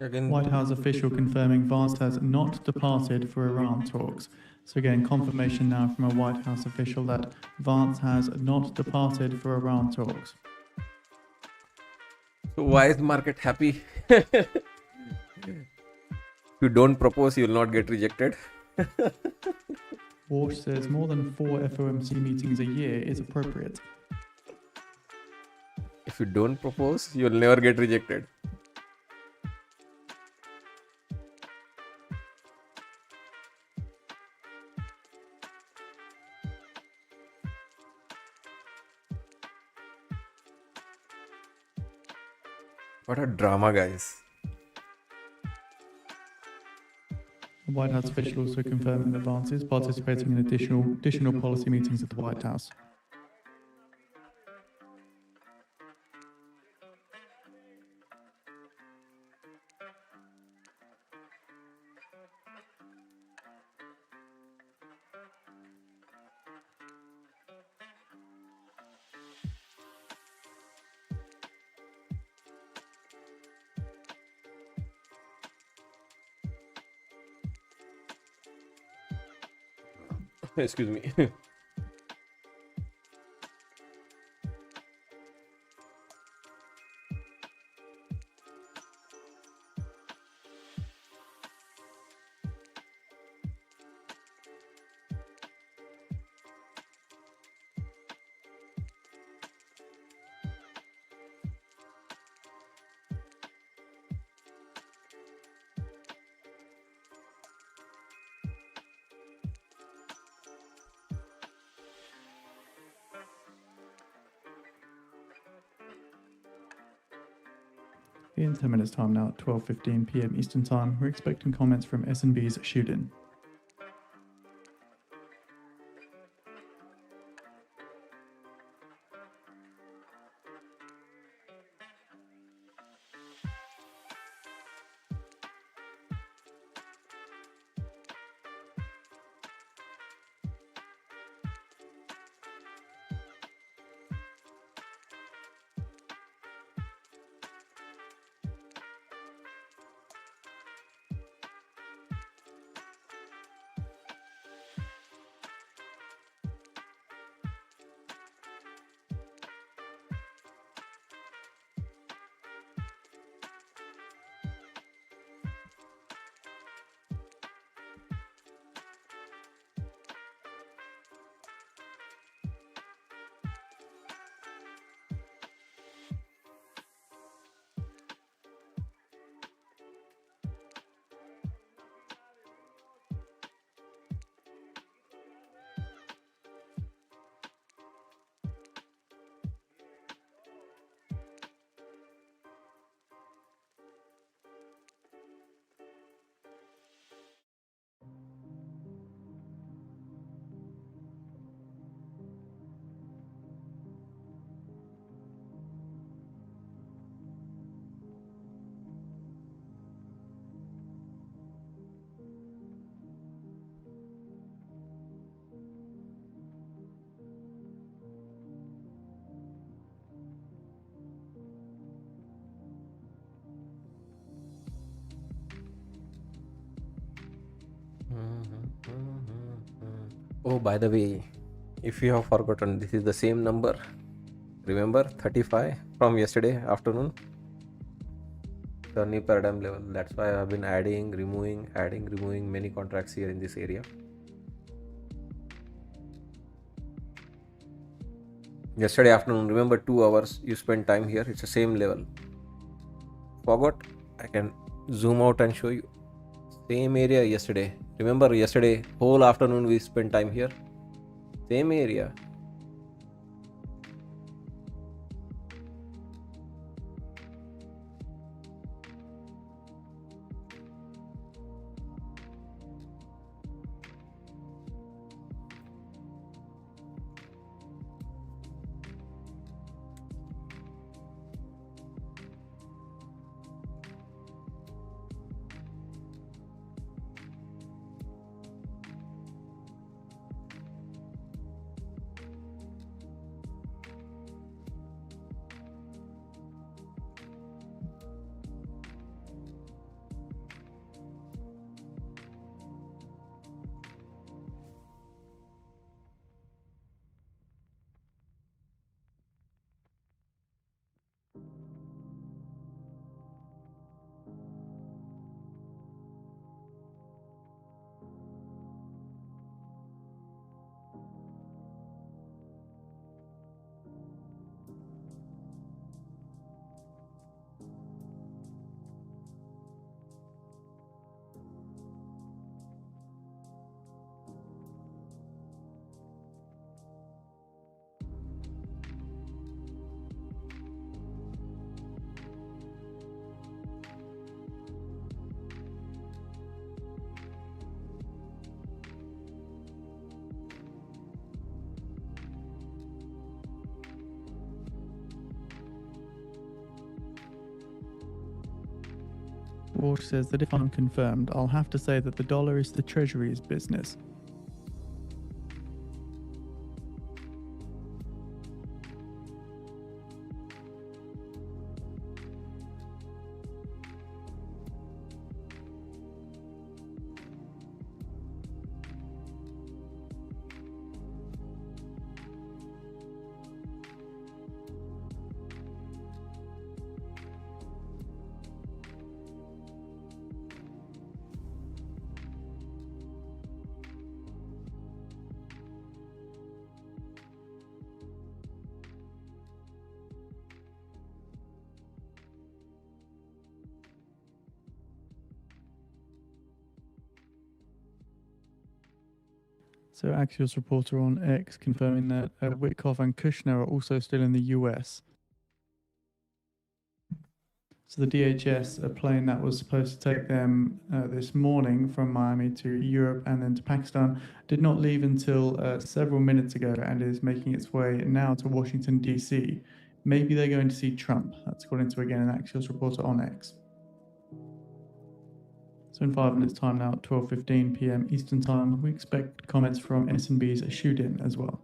White House official confirming Vance has not departed for Iran talks. So again, confirmation now from a White House official that Vance has not departed for Iran talks. So why is the market happy? If you don't propose, you will not get rejected. Walsh says more than 4 FOMC meetings a year is appropriate. If you don't propose, you will never get rejected. What a drama, guys. The White House official also confirming that Vance is participating in additional policy meetings at the White House. Excuse me. In 10 minutes time now at 12:15 p.m. Eastern Time, we're expecting comments from S&B's Shudin. Oh, by the way, if you have forgotten, this is the same number. Remember 35 from yesterday afternoon? The new paradigm level. That's why I've been adding, removing many contracts here in this area. Yesterday afternoon, remember 2 hours you spent time here. It's the same level. Forgot? I can zoom out and show you. Same area yesterday. Remember yesterday, whole afternoon we spent time here. Same area. Walsh says that if I'm confirmed, I'll have to say that the dollar is the Treasury's business. So Axios reporter on X confirming that Witkoff and Kushner are also still in the US. So the DHS, a plane that was supposed to take them this morning from Miami to Europe and then to Pakistan, did not leave until several minutes ago and is making its way now to Washington, D.C. Maybe they're going to see Trump. That's according to, again, an Axios reporter on X. So in 5 minutes' time now, at 12:15 p.m. Eastern Time, we expect comments from S&B's shoot-in as well.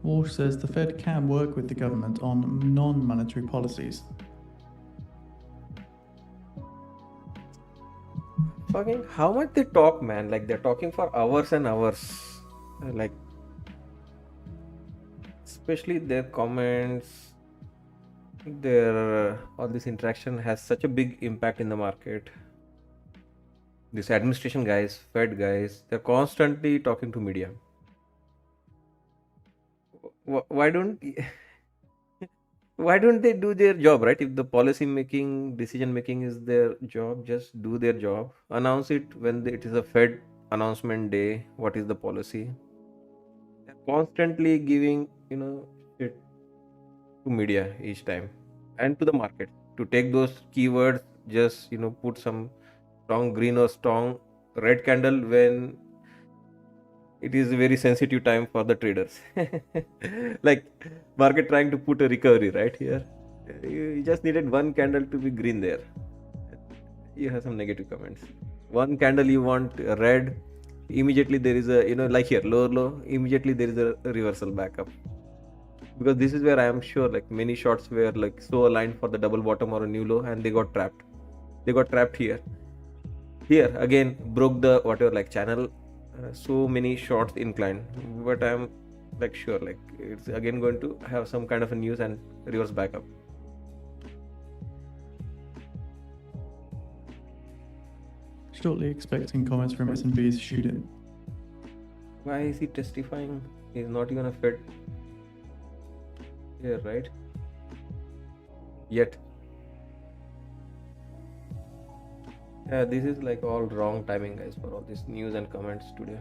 Walsh says the Fed can work with the government on non-monetary policies. Fucking how much they talk, man. Like they're talking for hours and hours. Like especially their comments, their all this interaction has such a big impact in the market. This administration guys, Fed guys, they're constantly talking to media. Why don't why don't they do their job, right? If the policy making, decision making is their job, just do their job. Announce it when it is a Fed announcement day. What is the policy? They're constantly giving, shit to media each time and to the market to take those keywords. Just put some strong green or strong red candle when it is a very sensitive time for the traders. Like market trying to put a recovery right here. You just needed one candle to be green there. You have some negative comments. One candle you want red, immediately there is a like here low, immediately there is a reversal back up. Because this is where I am sure like many shots were like so aligned for the double bottom or a new low and they got trapped. They got trapped here. Here again broke the whatever like channel. So many shots inclined, but I'm like sure like it's again going to have some kind of a news and reverse back up. Shortly expecting comments from S&P's shooting. Why is he testifying? He's not even a Fed here, right? Yet. Yeah, this is like all wrong timing, guys, for all this news and comments today.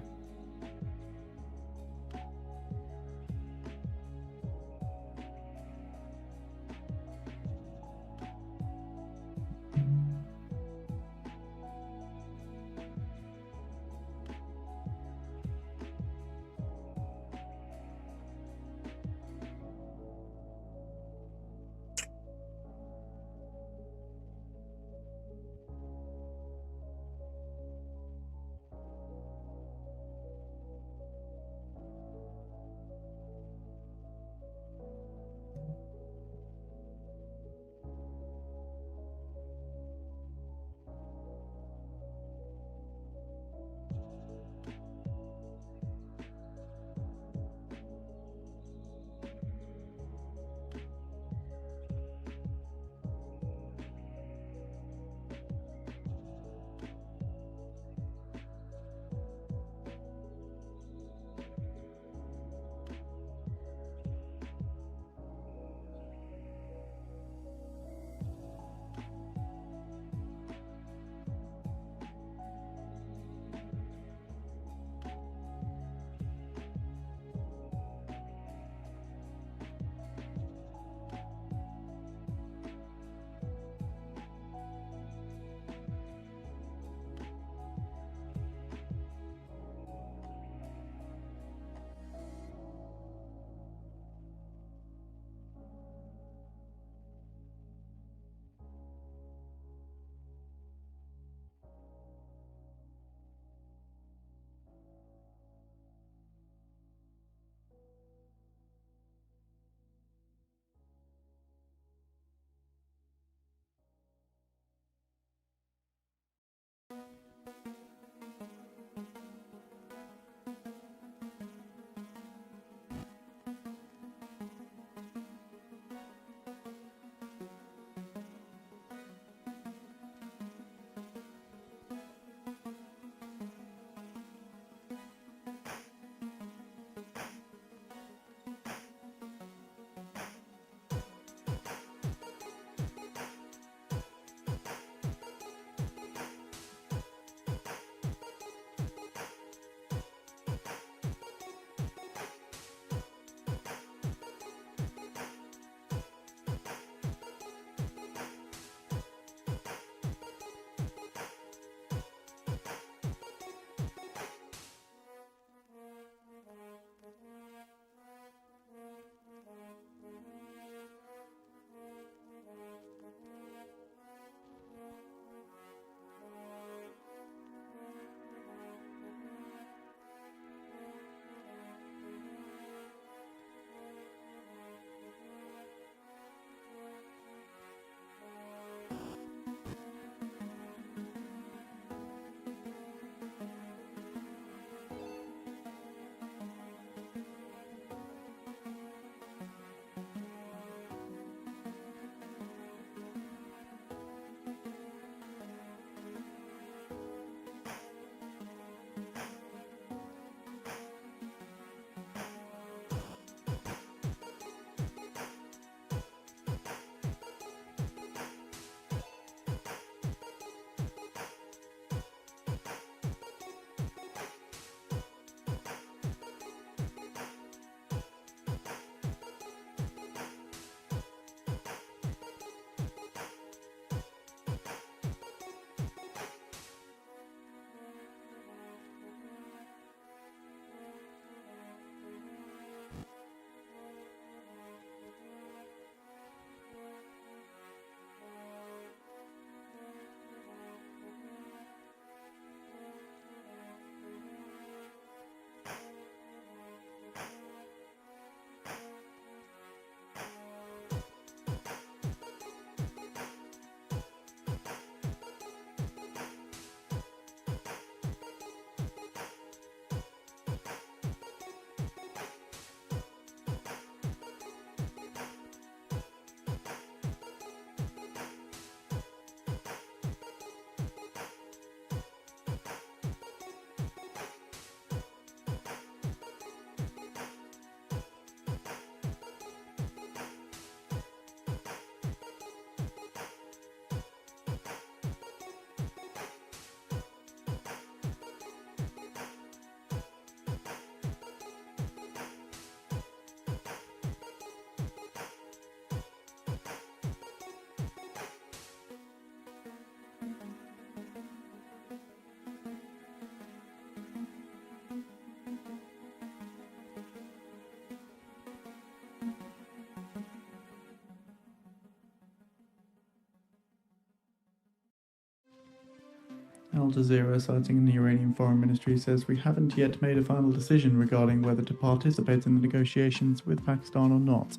Al Jazeera, citing the Iranian Foreign Ministry, says we haven't yet made a final decision regarding whether to participate in the negotiations with Pakistan or not.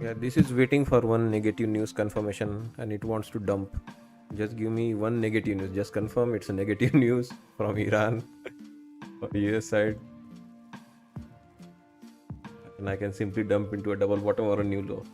Yeah, this is waiting for one negative news confirmation and it wants to dump. Just give me one negative news. Just confirm it's a negative news from Iran or US side. And I can simply dump into a double bottom or a new low.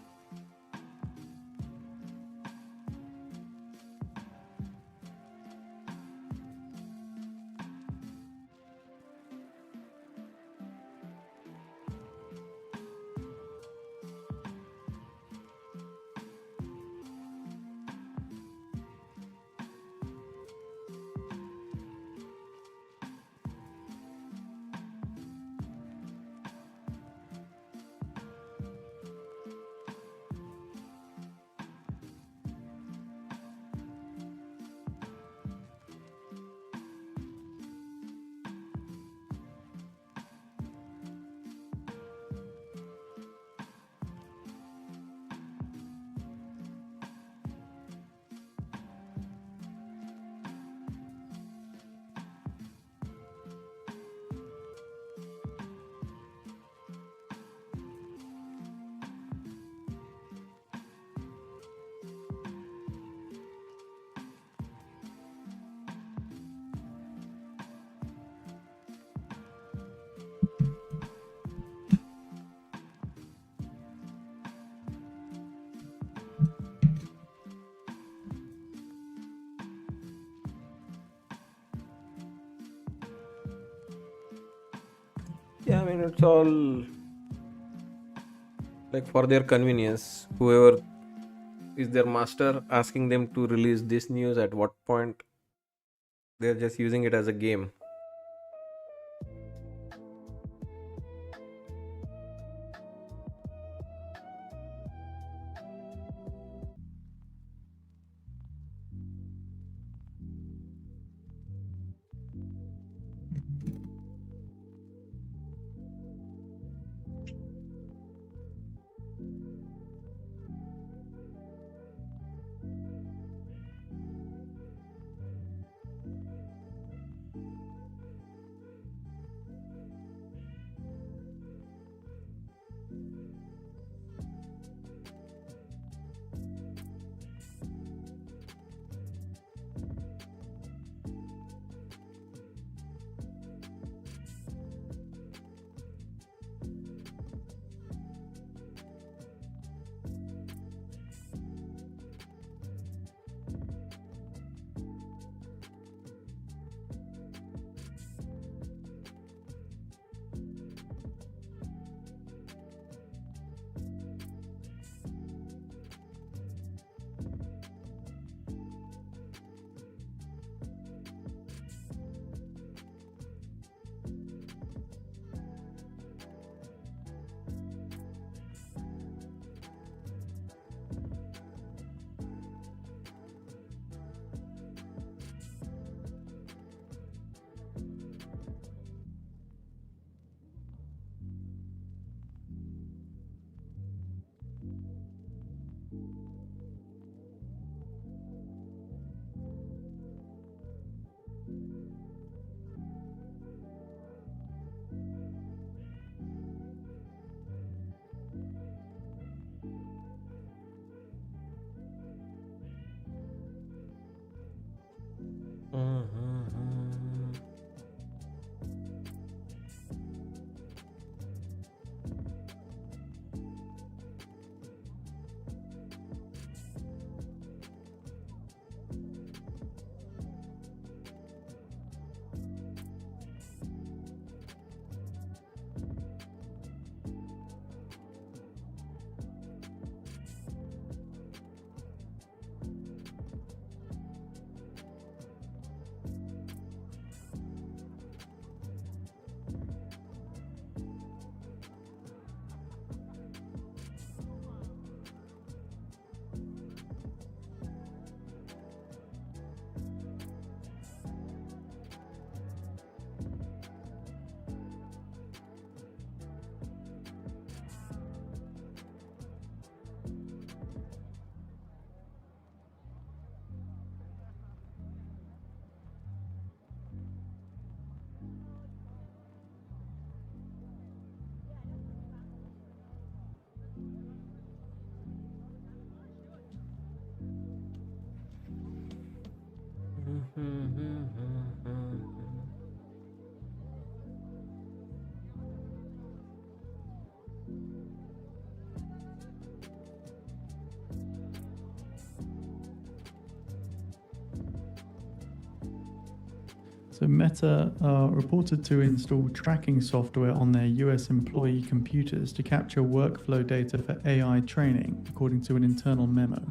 Yeah, I mean, it's all like for their convenience. Whoever is their master asking them to release this news at what point, they're just using it as a game. Mhm. So Meta are reported to install tracking software on their US employee computers to capture workflow data for AI training, according to an internal memo.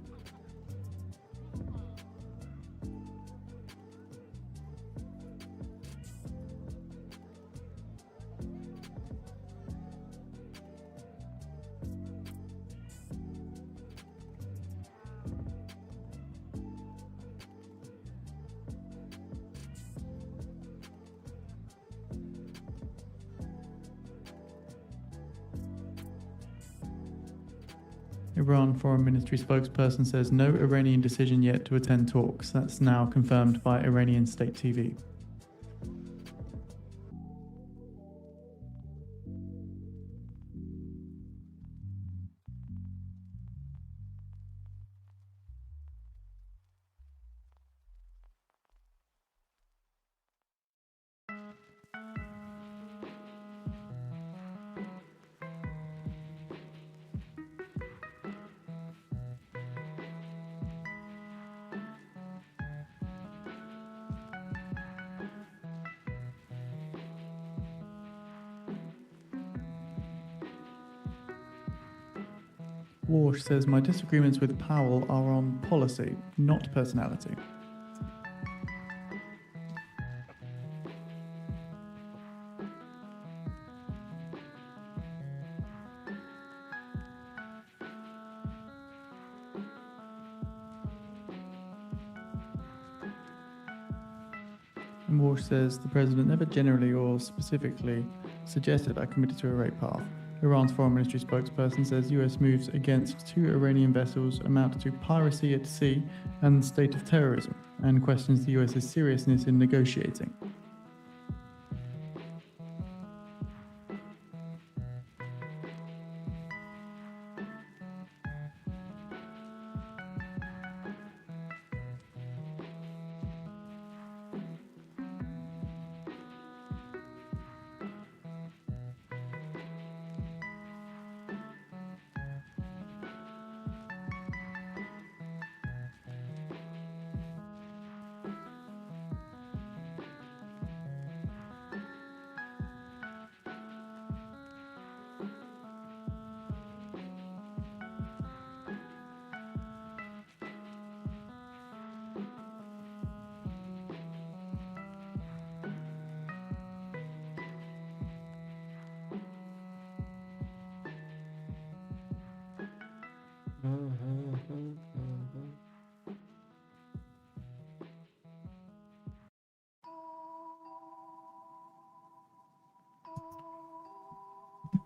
Iran Foreign Ministry spokesperson says no Iranian decision yet to attend talks. That's now confirmed by Iranian state TV. Walsh says my disagreements with Powell are on policy, not personality. And Walsh says the president never generally or specifically suggested I committed to a rape path. Iran's foreign ministry spokesperson says US moves against 2 Iranian vessels amount to piracy at sea and the state of terrorism, and questions the US's seriousness in negotiating.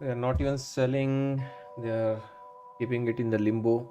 They are not even selling, they are keeping it in the limbo.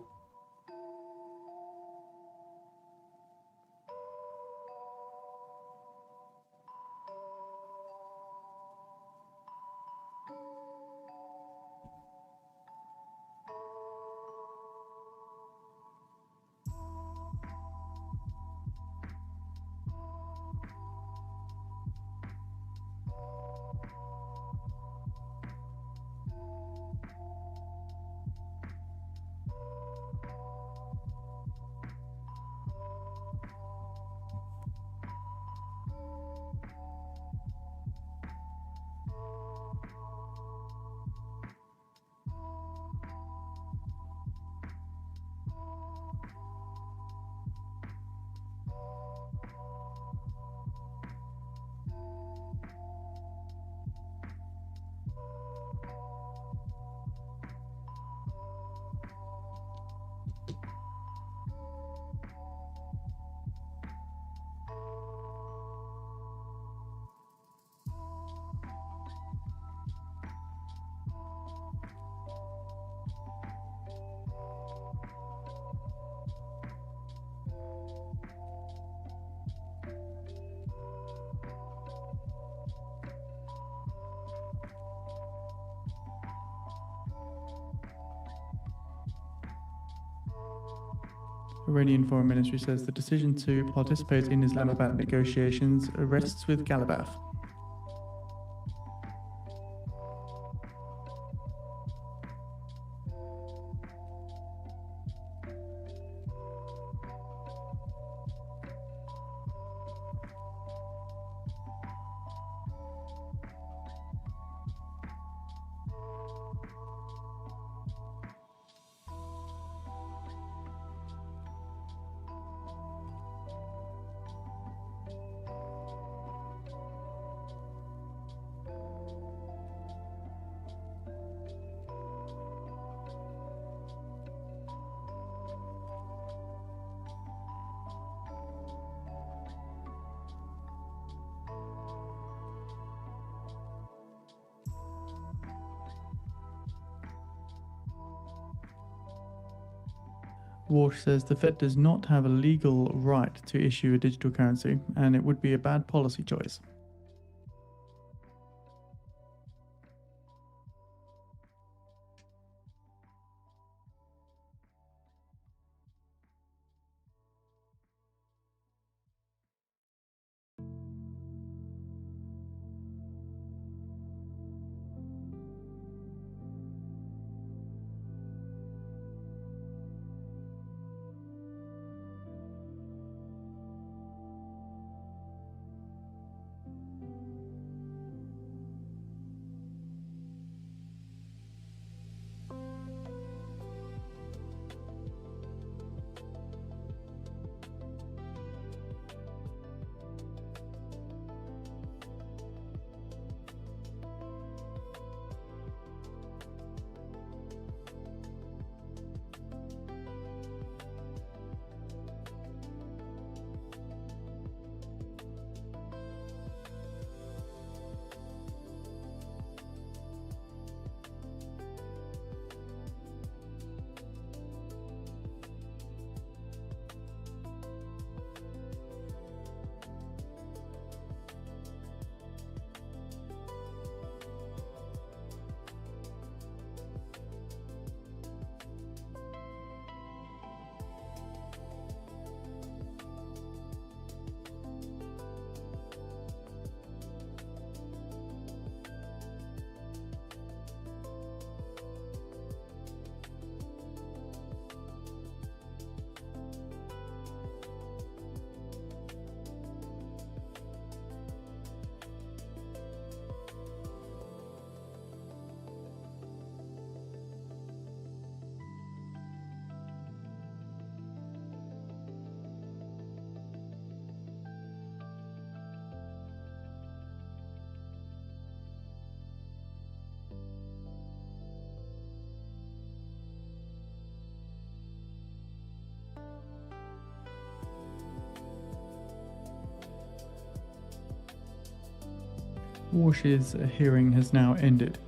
Iranian Foreign Ministry says the decision to participate in Islamabad negotiations rests with Galibaf. Walsh says the Fed does not have a legal right to issue a digital currency, and it would be a bad policy choice. Walsh's hearing has now ended.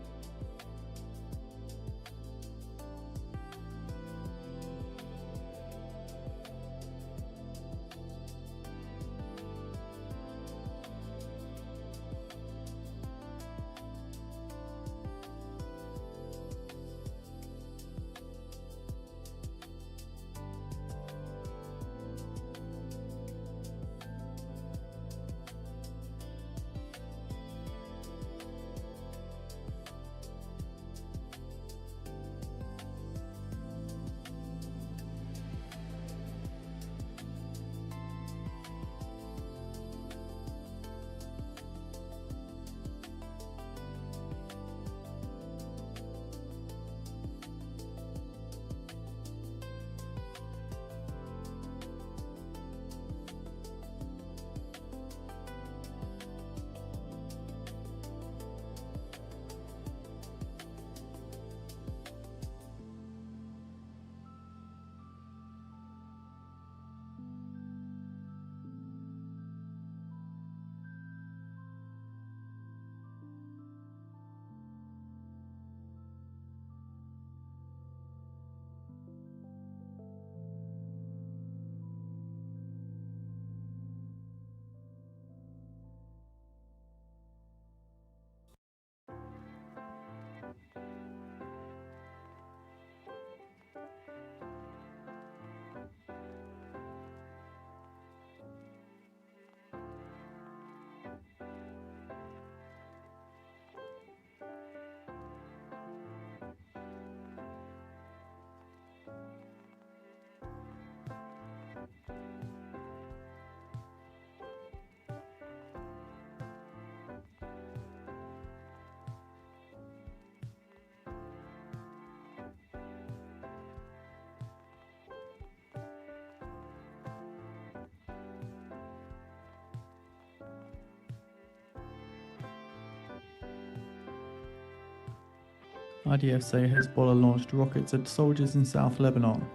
IDF say Hezbollah launched rockets at soldiers in South Lebanon.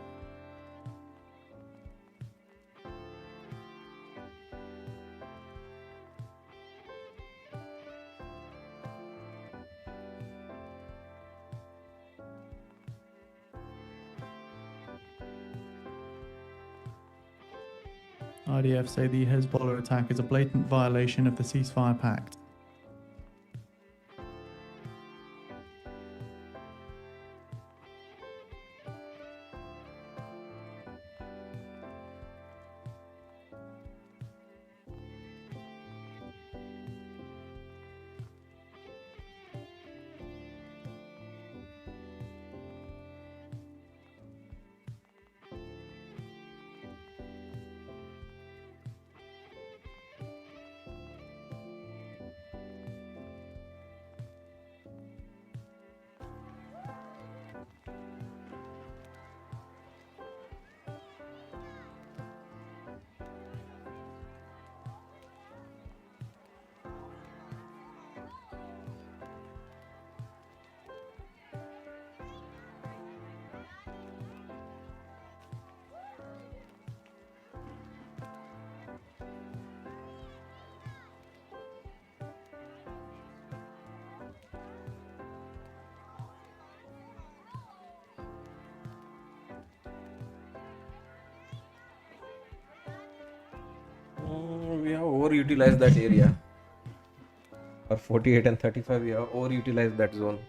IDF say the Hezbollah attack is a blatant violation of the ceasefire pact. We have overutilized that area. Or 48 and 35, we have overutilized that zone.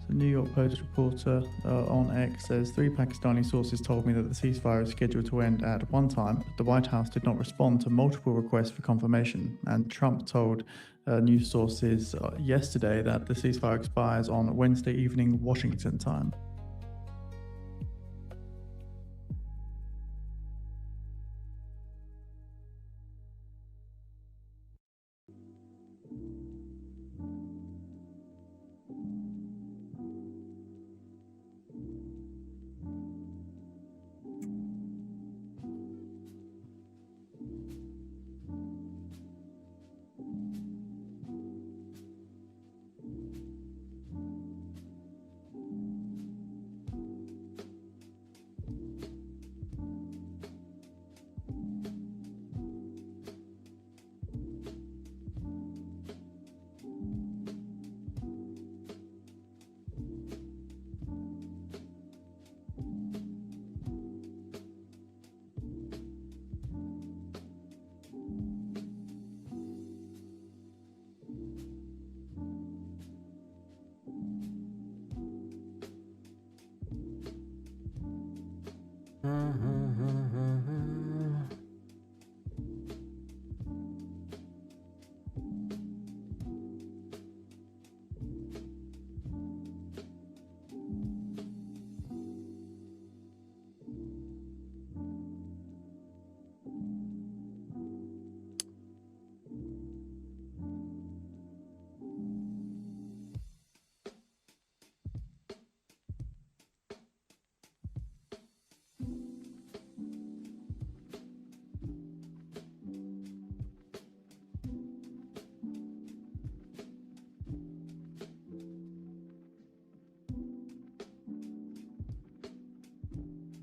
The New York Post reporter on X says 3 Pakistani sources told me that the ceasefire is scheduled to end at one time, but the White House did not respond to multiple requests for confirmation. And Trump told news sources yesterday that the ceasefire expires on Wednesday evening Washington time.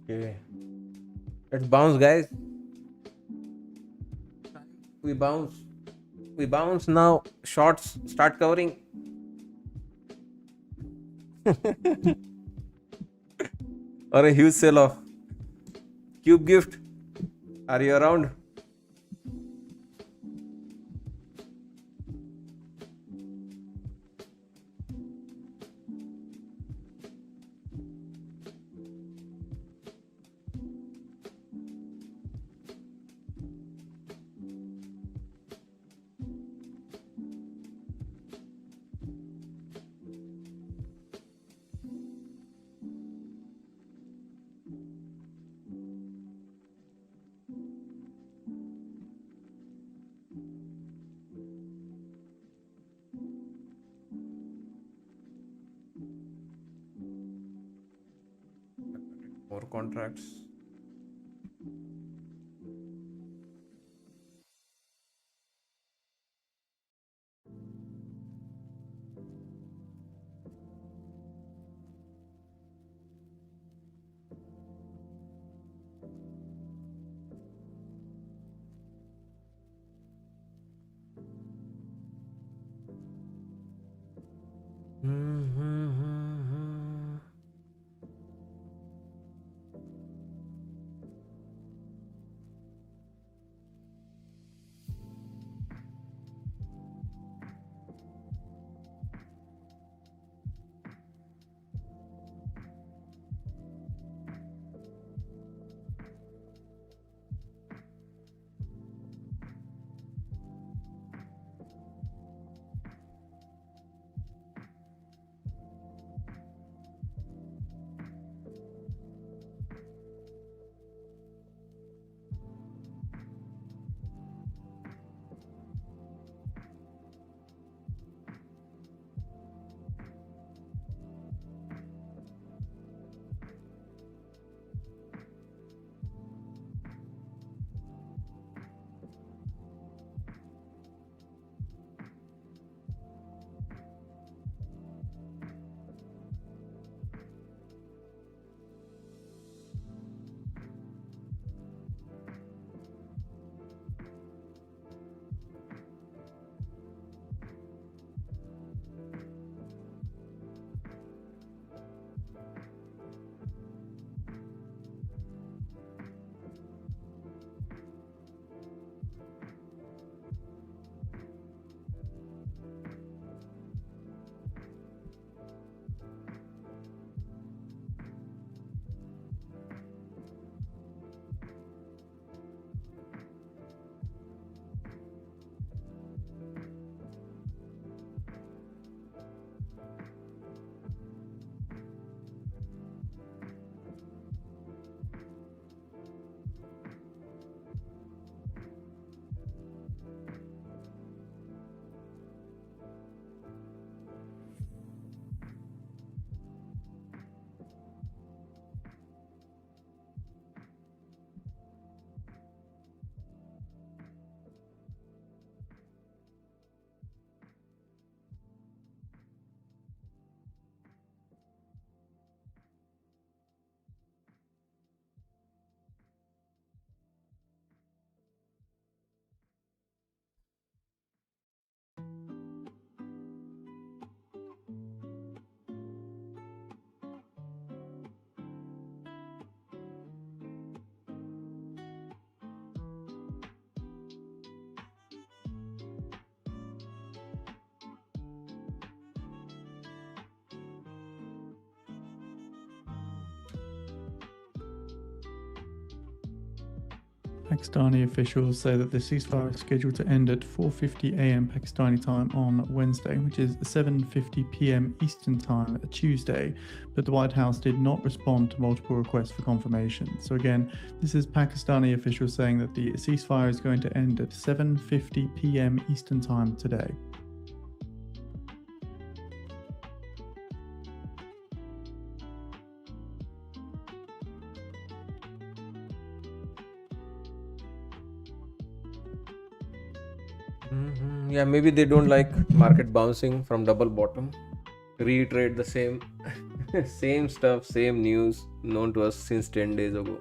Okay. Let's bounce, guys. We bounce. We bounce now. Shorts start covering. Or a huge sell off. Cube gift. Are you around? More contracts. Pakistani officials say that the ceasefire is scheduled to end at 4:50 a.m. Pakistani time on Wednesday, which is 7:50 p.m. Eastern time Tuesday, but the White House did not respond to multiple requests for confirmation. So again, this is Pakistani officials saying that the ceasefire is going to end at 7:50 p.m. Eastern time today. Yeah, maybe they don't like market bouncing from double bottom. Reiterate the same same stuff, same news known to us since 10 days ago.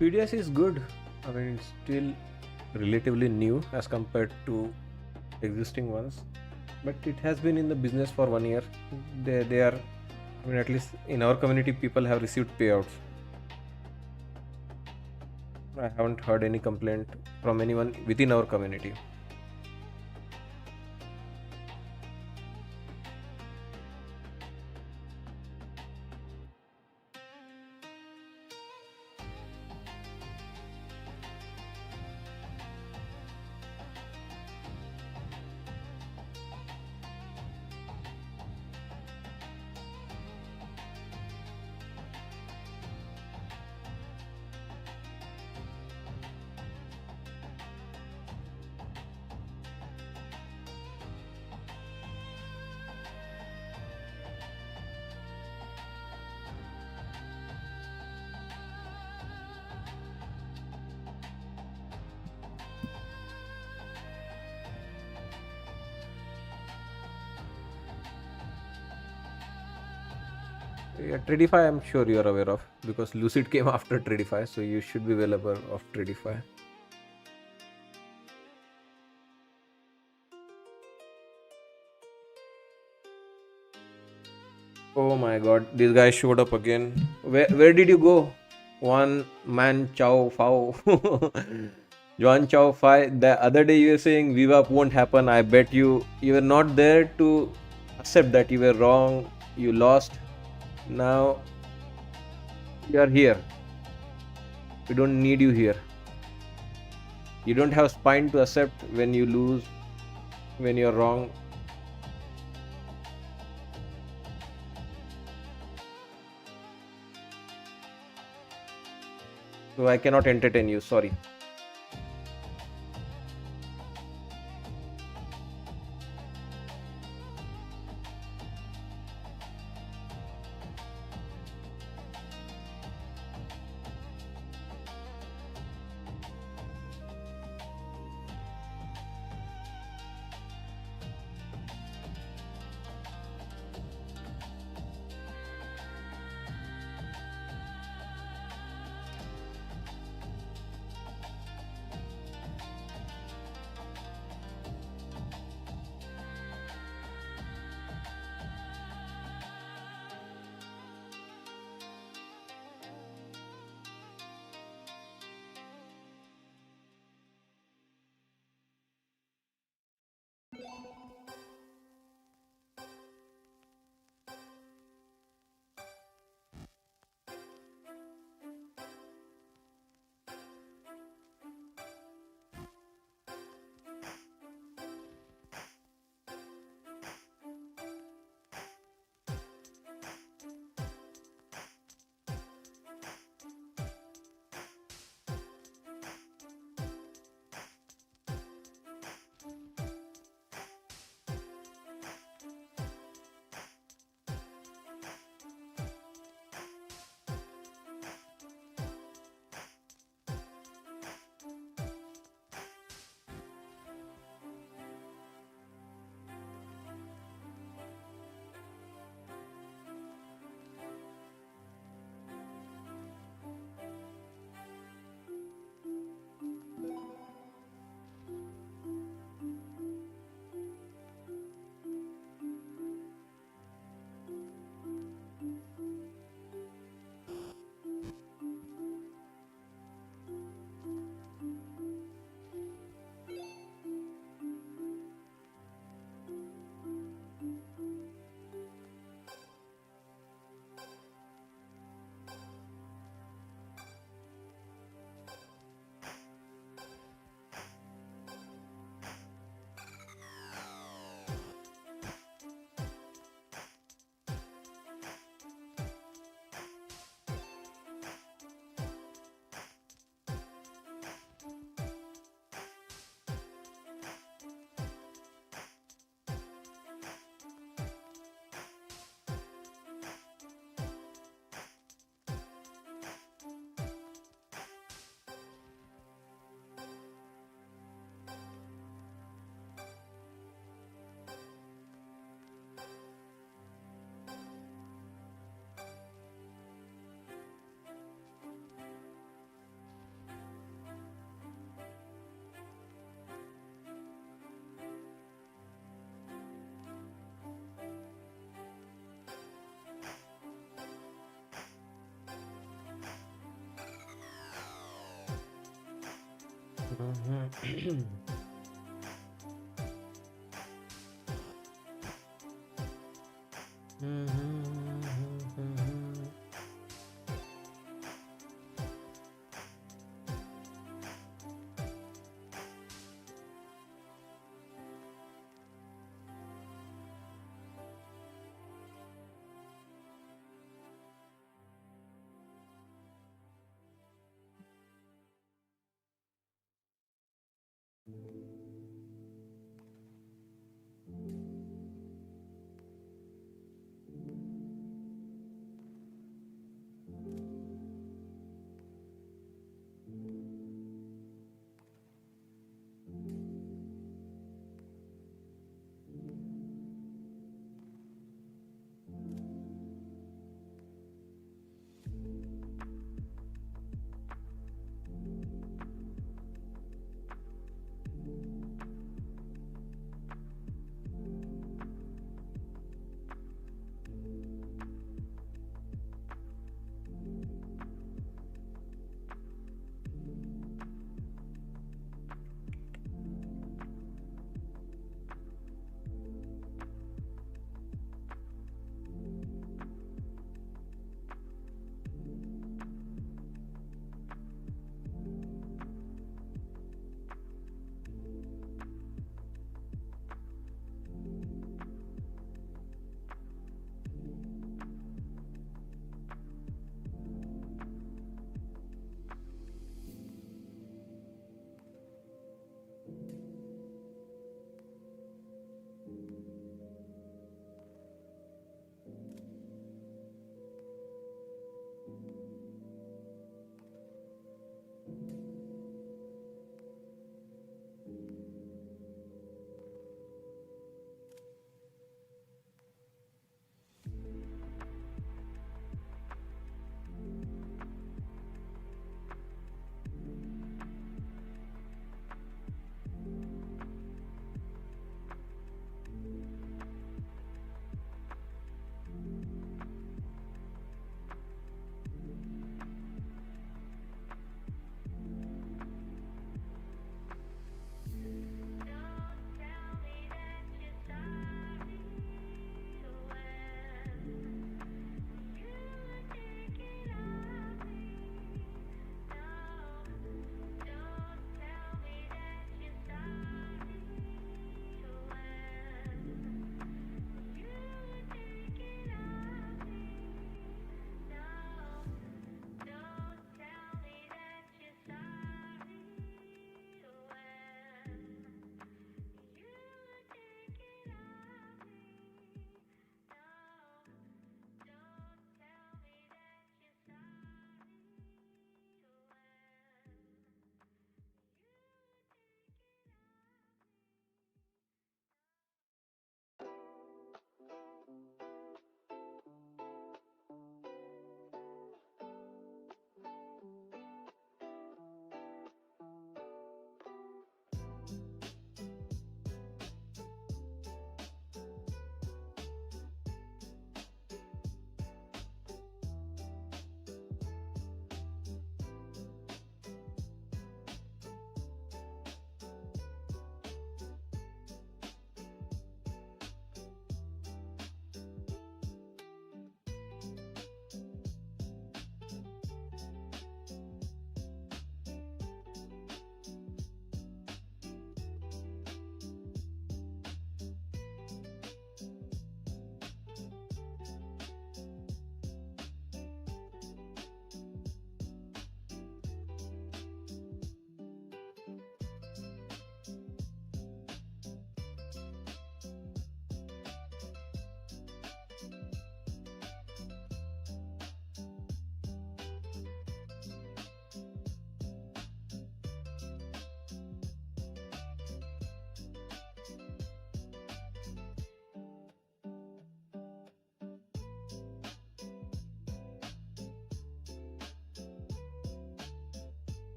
PDS is good. I mean, it's still relatively new as compared to existing ones, but it has been in the business for 1 year. They are, I mean, at least in our community, people have received payouts. I haven't heard any complaint from anyone within our community. Yeah, Tradify, I'm sure you are aware of because Lucid came after Tradify, so you should be well aware of Tradify. Oh my god, this guy showed up again. Where did you go? One man Chow Fao. Juan Chow Fai. The other day you were saying VWAP won't happen. I bet you were not there to accept that you were wrong. You lost. Now you are here. We don't need you here. You don't have spine to accept when you lose, when you're wrong. So I cannot entertain you. Sorry.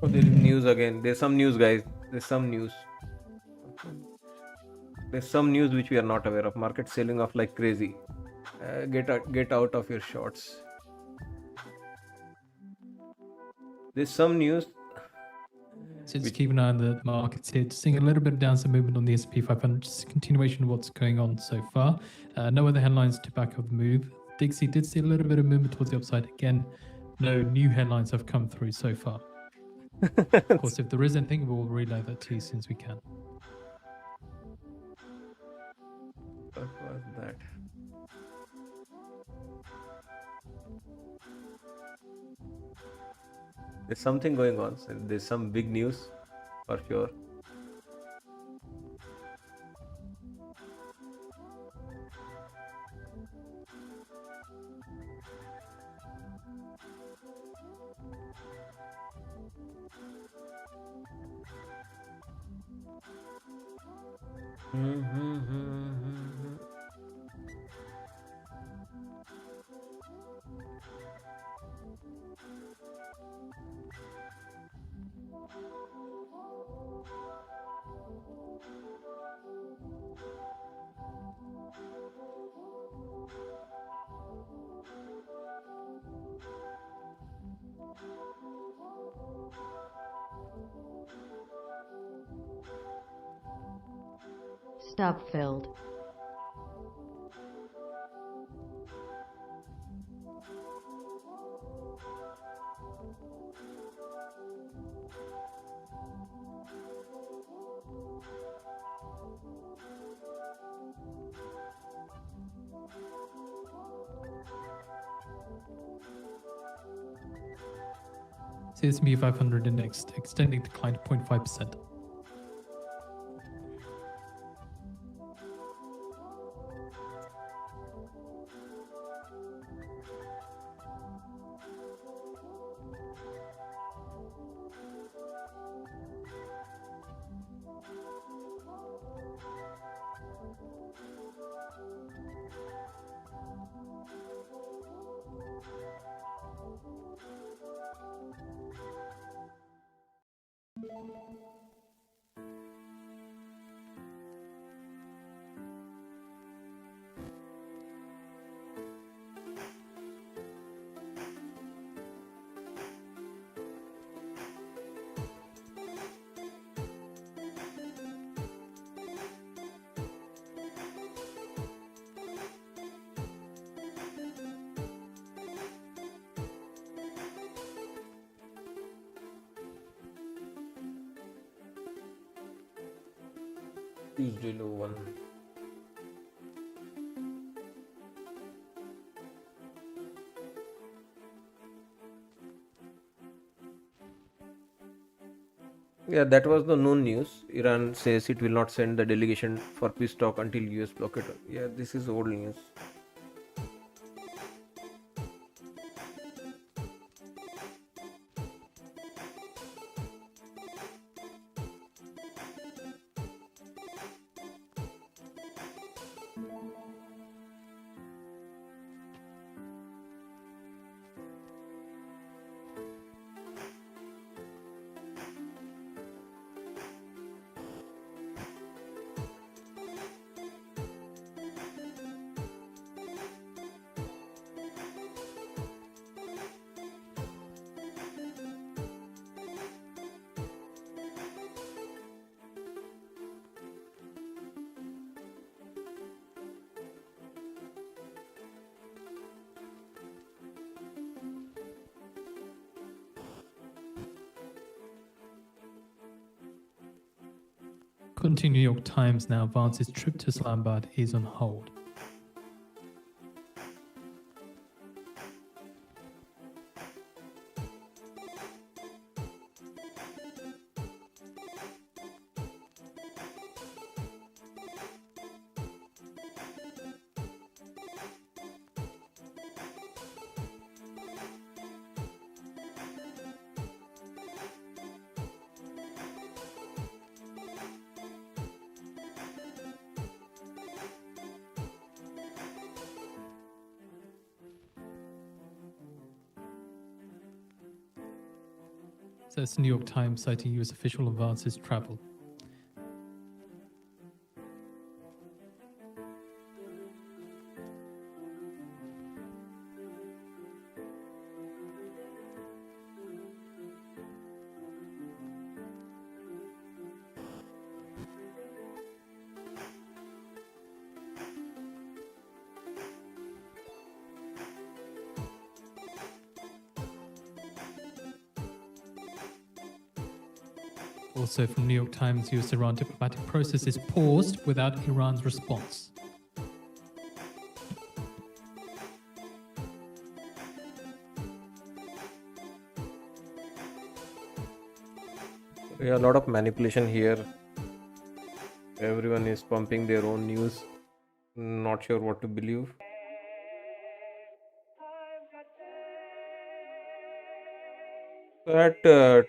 Oh, there is news again. There's some news, guys. There's some news. There's some news which we are not aware of. Market selling off like crazy. Get out of your shorts. There's some news. So just Which- keep an eye on the markets here. Just seeing a little bit of downside movement on the S&P 500. Just a continuation of what's going on so far. No other headlines to back up the move. Dixie did see a little bit of movement towards the upside. Again, no new headlines have come through so far. Of course, if there is anything, we'll relay that to you as soon as we can. What was that? There's something going on. So there's some big news for sure. Stop filled. So the S&P 500 index extending decline to 0.5%. Tuesday low one. Yeah, that was the known news. Iran says it will not send the delegation for peace talk until US blockade. Yeah, this is old news. According to New York Times now, Vance's trip to Islamabad is on hold. So that's the New York Times citing US official on Vance's travel. Also from New York Times, US-Iran diplomatic process is paused without Iran's response. Yeah, a lot of manipulation here. Everyone is pumping their own news. Not sure what to believe. So I had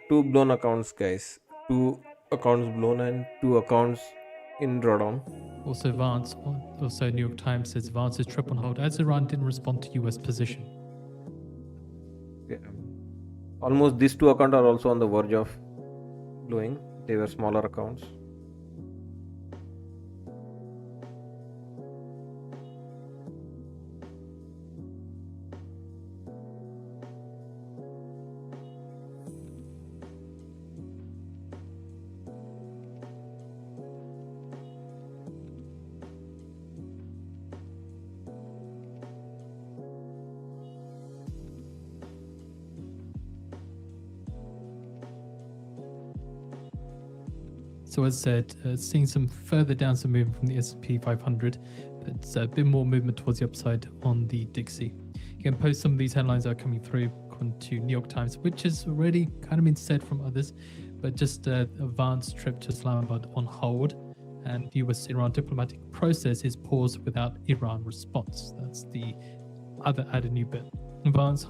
two blown accounts, guys. Two accounts blown and two accounts in drawdown. Also New York Times says Vance's trip on hold as Iran didn't respond to US position. Yeah. Almost these two accounts are also on the verge of blowing. They were smaller accounts. So as said, seeing some further downward movement from the S&P 500, but a bit more movement towards the upside on the Dixie. You can post some of these headlines that are coming through according to New York Times, which has already kind of been said from others, but just a Vance trip to Islamabad on hold, and US-Iran diplomatic process is paused without Iran response. That's the other added new bit. Vance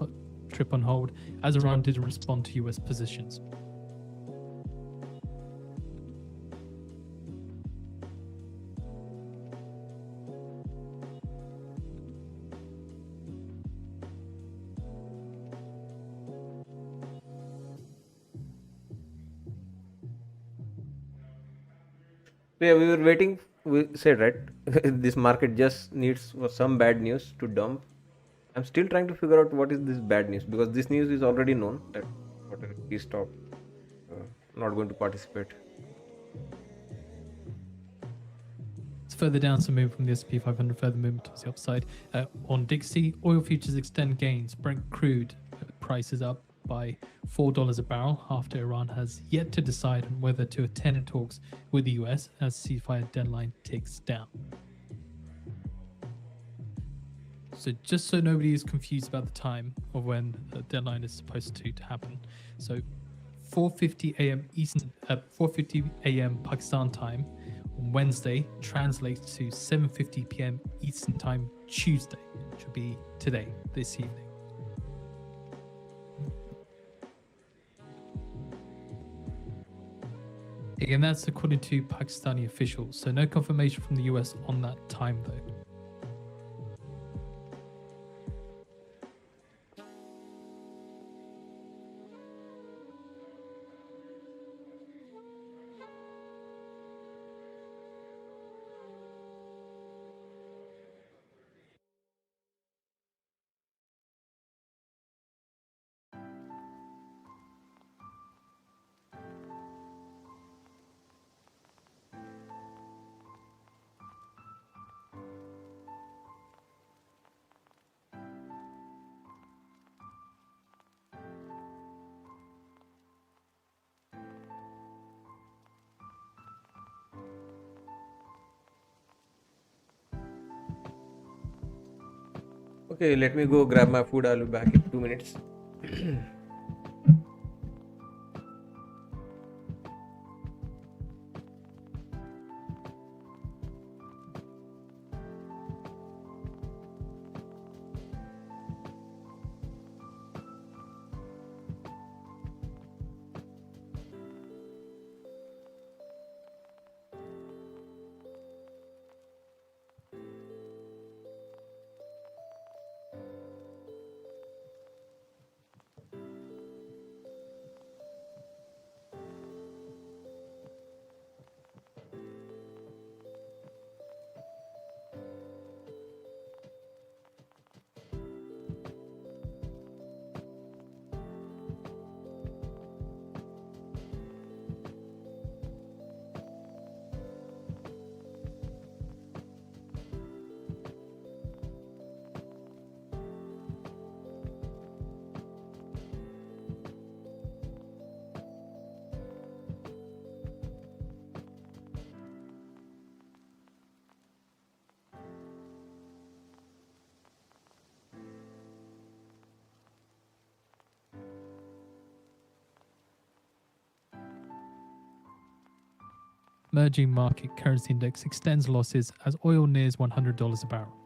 trip on hold as Iran didn't respond to US positions. So yeah, we were waiting. We said right, this market just needs for some bad news to dump. I'm still trying to figure out what is this bad news, because this news is already known that whatever we stop, not going to participate. It's further down, some move from the S&P 500, further movement towards the upside. On Dixie, oil futures extend gains. Brent crude prices up by $4 a barrel after Iran has yet to decide on whether to attend talks with the US as ceasefire deadline ticks down. So just so nobody is confused about the time of when the deadline is supposed to happen. So 4:50 a.m. Eastern, 4:50 a.m. Pakistan time on Wednesday translates to 7:50 p.m. Eastern time Tuesday, which will be today, this evening. Again, that's according to Pakistani officials, so no confirmation from the US on that time though. Okay, let me go grab my food. I'll be back in 2 minutes. emerging market currency index extends losses as oil nears $100 a barrel.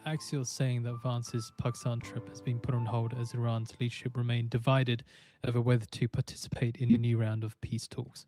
Axios saying that Vance's Pakistan trip has been put on hold as Iran's leadership remain divided over whether to participate in a new round of peace talks.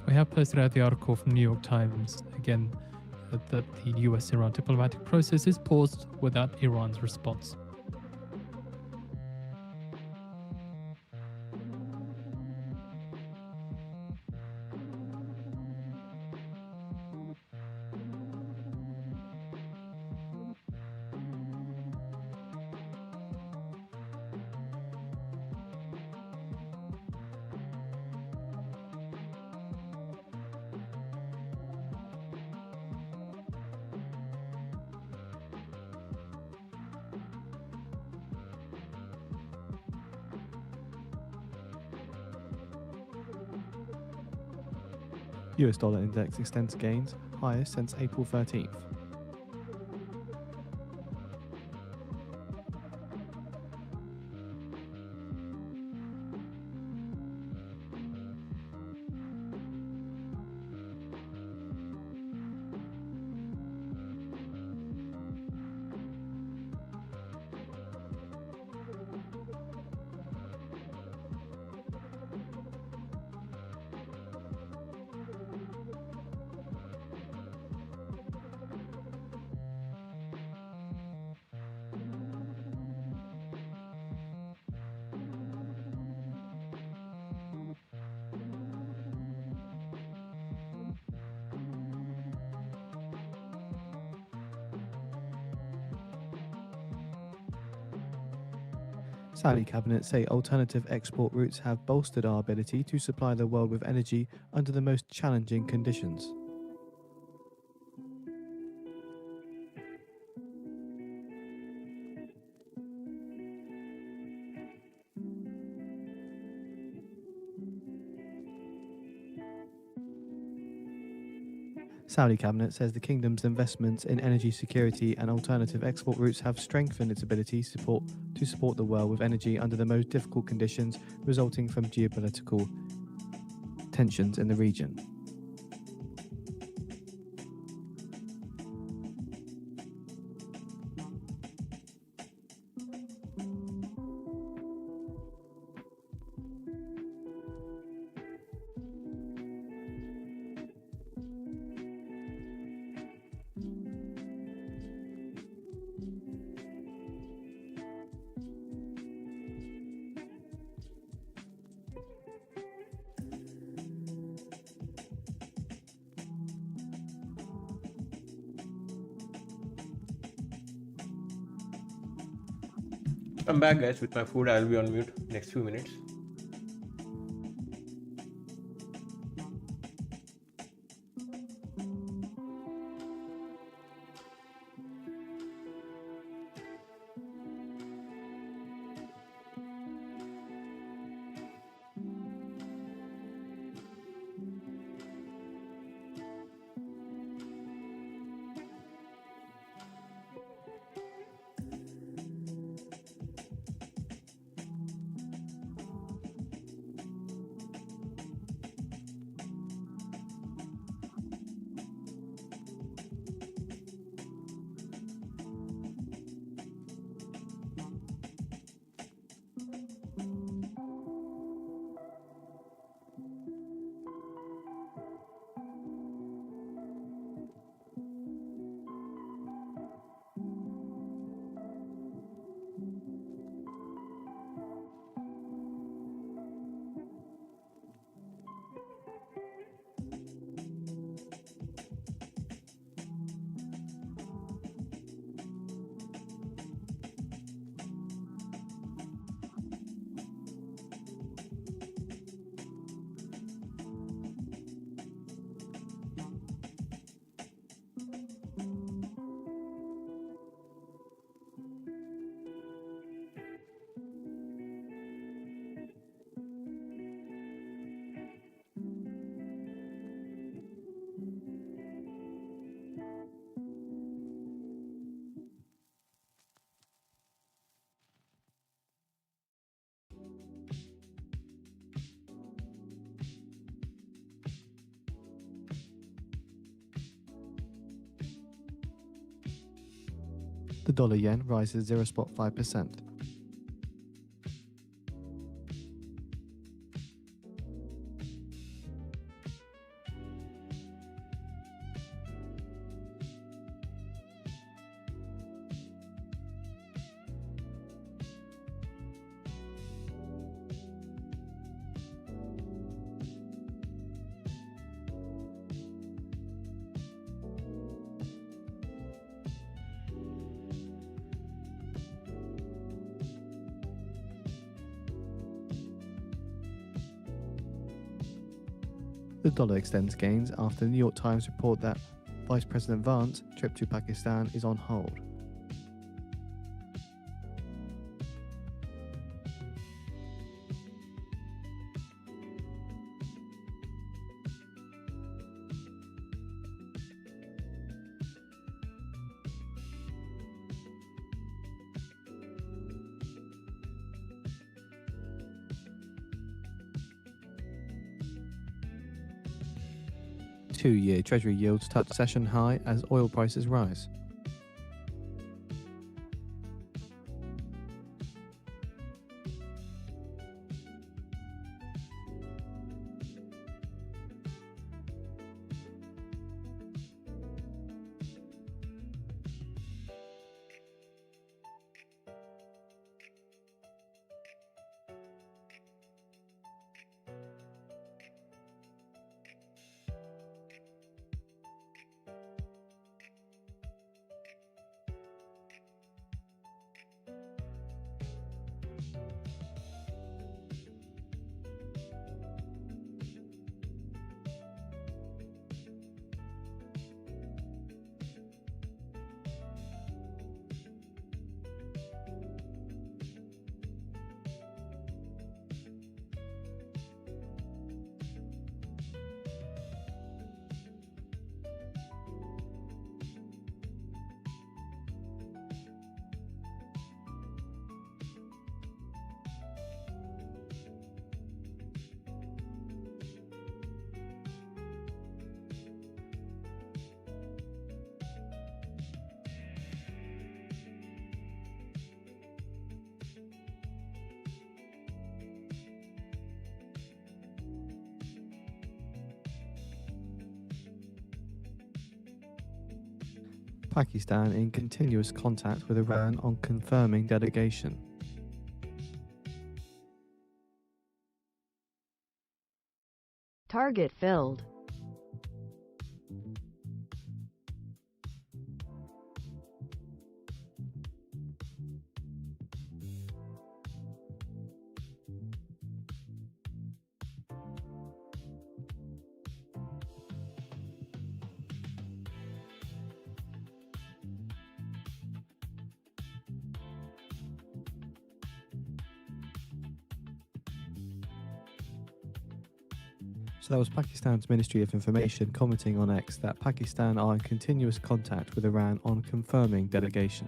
We have posted out the article from New York Times, again, that the US-Iran diplomatic process is paused without Iran's response. US dollar index extends gains, highest since April 13th. Saudi cabinet say alternative export routes have bolstered our ability to supply the world with energy under the most challenging conditions. Saudi cabinet says the kingdom's investments in energy security and alternative export routes have strengthened its ability to support the world with energy under the most difficult conditions resulting from geopolitical tensions in the region. I'm back, guys, with my food. I'll be on mute next few minutes. The dollar yen rises 0.5%. The dollar extends gains after the New York Times report that Vice President Vance's trip to Pakistan is on hold. Two-year Treasury yields touch session high as oil prices rise. Pakistan in continuous contact with Iran on confirming delegation. Target filled. So that was Pakistan's Ministry of Information commenting on X that Pakistan are in continuous contact with Iran on confirming delegation.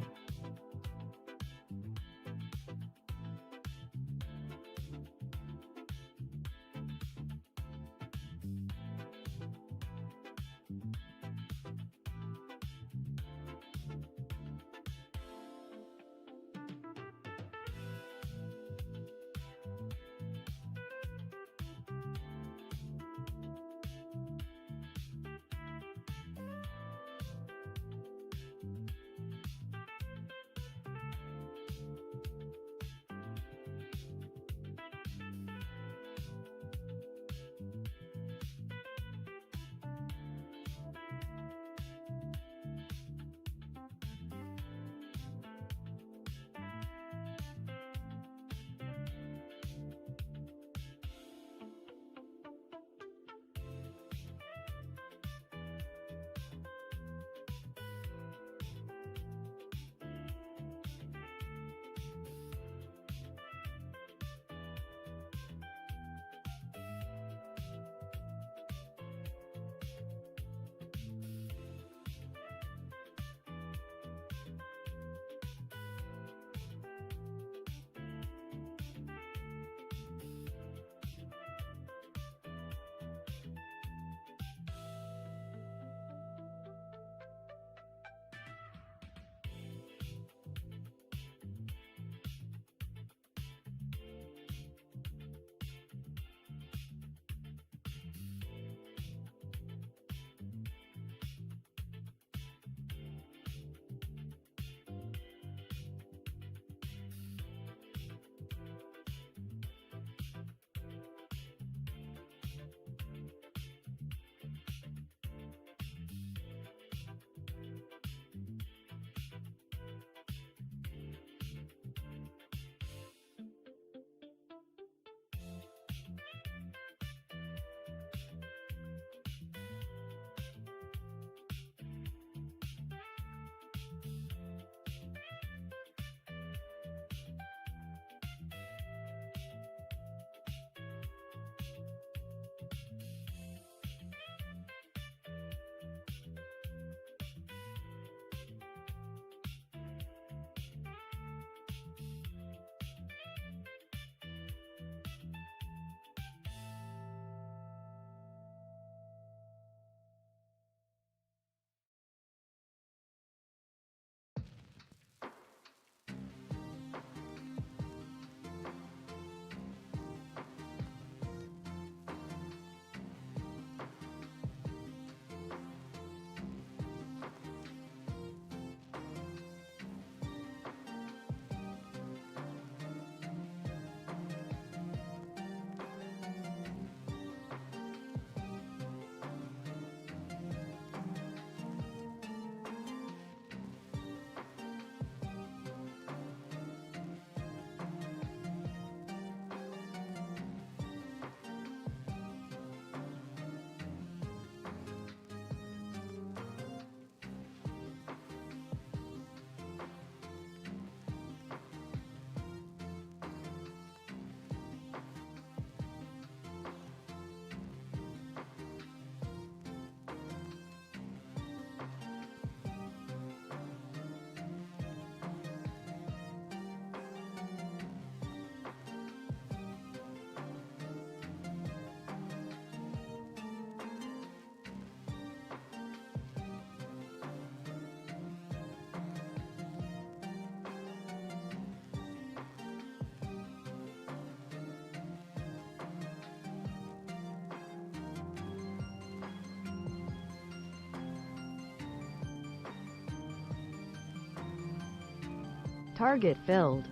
Target filled.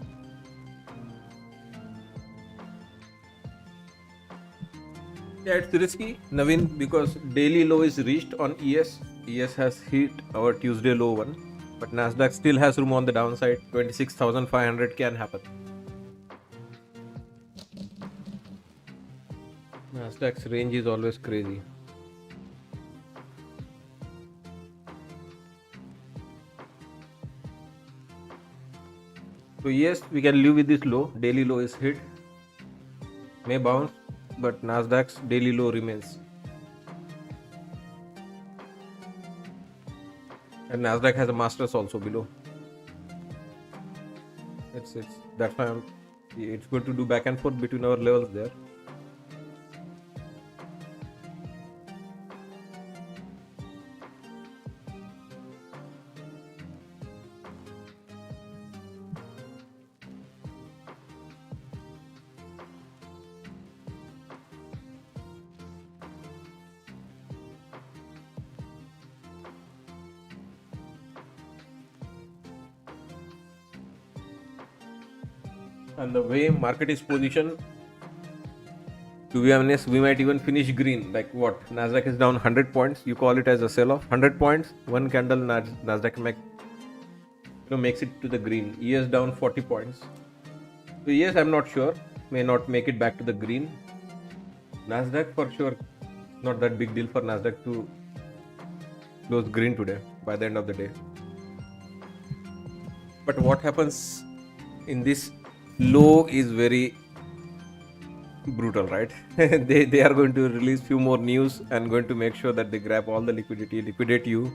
Yeah, it's risky, Naveen, because daily low is reached on ES. ES has hit our Tuesday low one, but Nasdaq still has room on the downside. 26,500 can happen. Nasdaq's range is always crazy. So yes, we can live with this low. Daily low is hit. May bounce, but Nasdaq's daily low remains. And Nasdaq has a masters also below. It's that's why it's going to do back and forth between our levels there. And the way market is positioned, to be honest, we might even finish green. Like what? Nasdaq is down 100 points. You call it as a sell-off. 100 points, one candle. Nasdaq makes it to the green. ES down 40 points. So yes, I'm not sure. May not make it back to the green. Nasdaq for sure. Not that big deal for Nasdaq to close green today by the end of the day. But what happens in this low is very brutal, right? they are going to release few more news and going to make sure that they grab all the liquidity, liquidate you.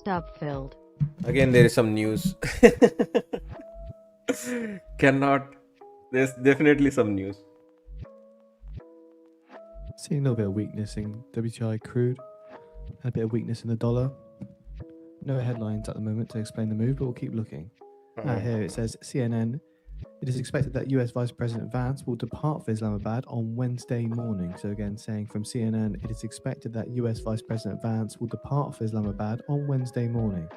Stop filled. Again, there is some news. Cannot. There's definitely some news. Seeing a little bit of weakness in WTI crude and a bit of weakness in the dollar. No headlines at the moment to explain the move, but we'll keep looking. Here it says CNN. It is expected that US Vice President Vance will depart for Islamabad on Wednesday morning. So again, saying from CNN, it is expected that US Vice President Vance will depart for Islamabad on Wednesday morning.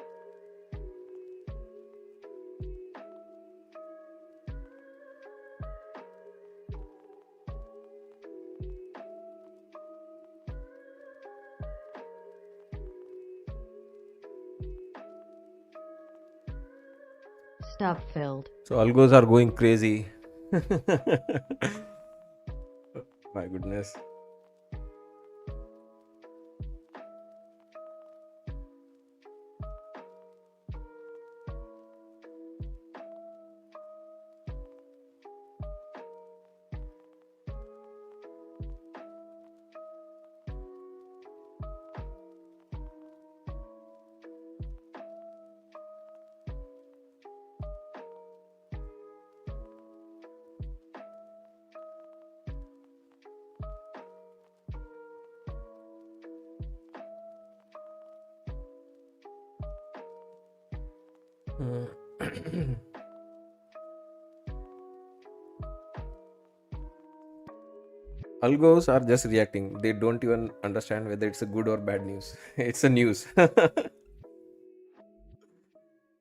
Stop filled. So algos are going crazy. My goodness. Algos are just reacting. They don't even understand whether it's a good or bad news. It's a news.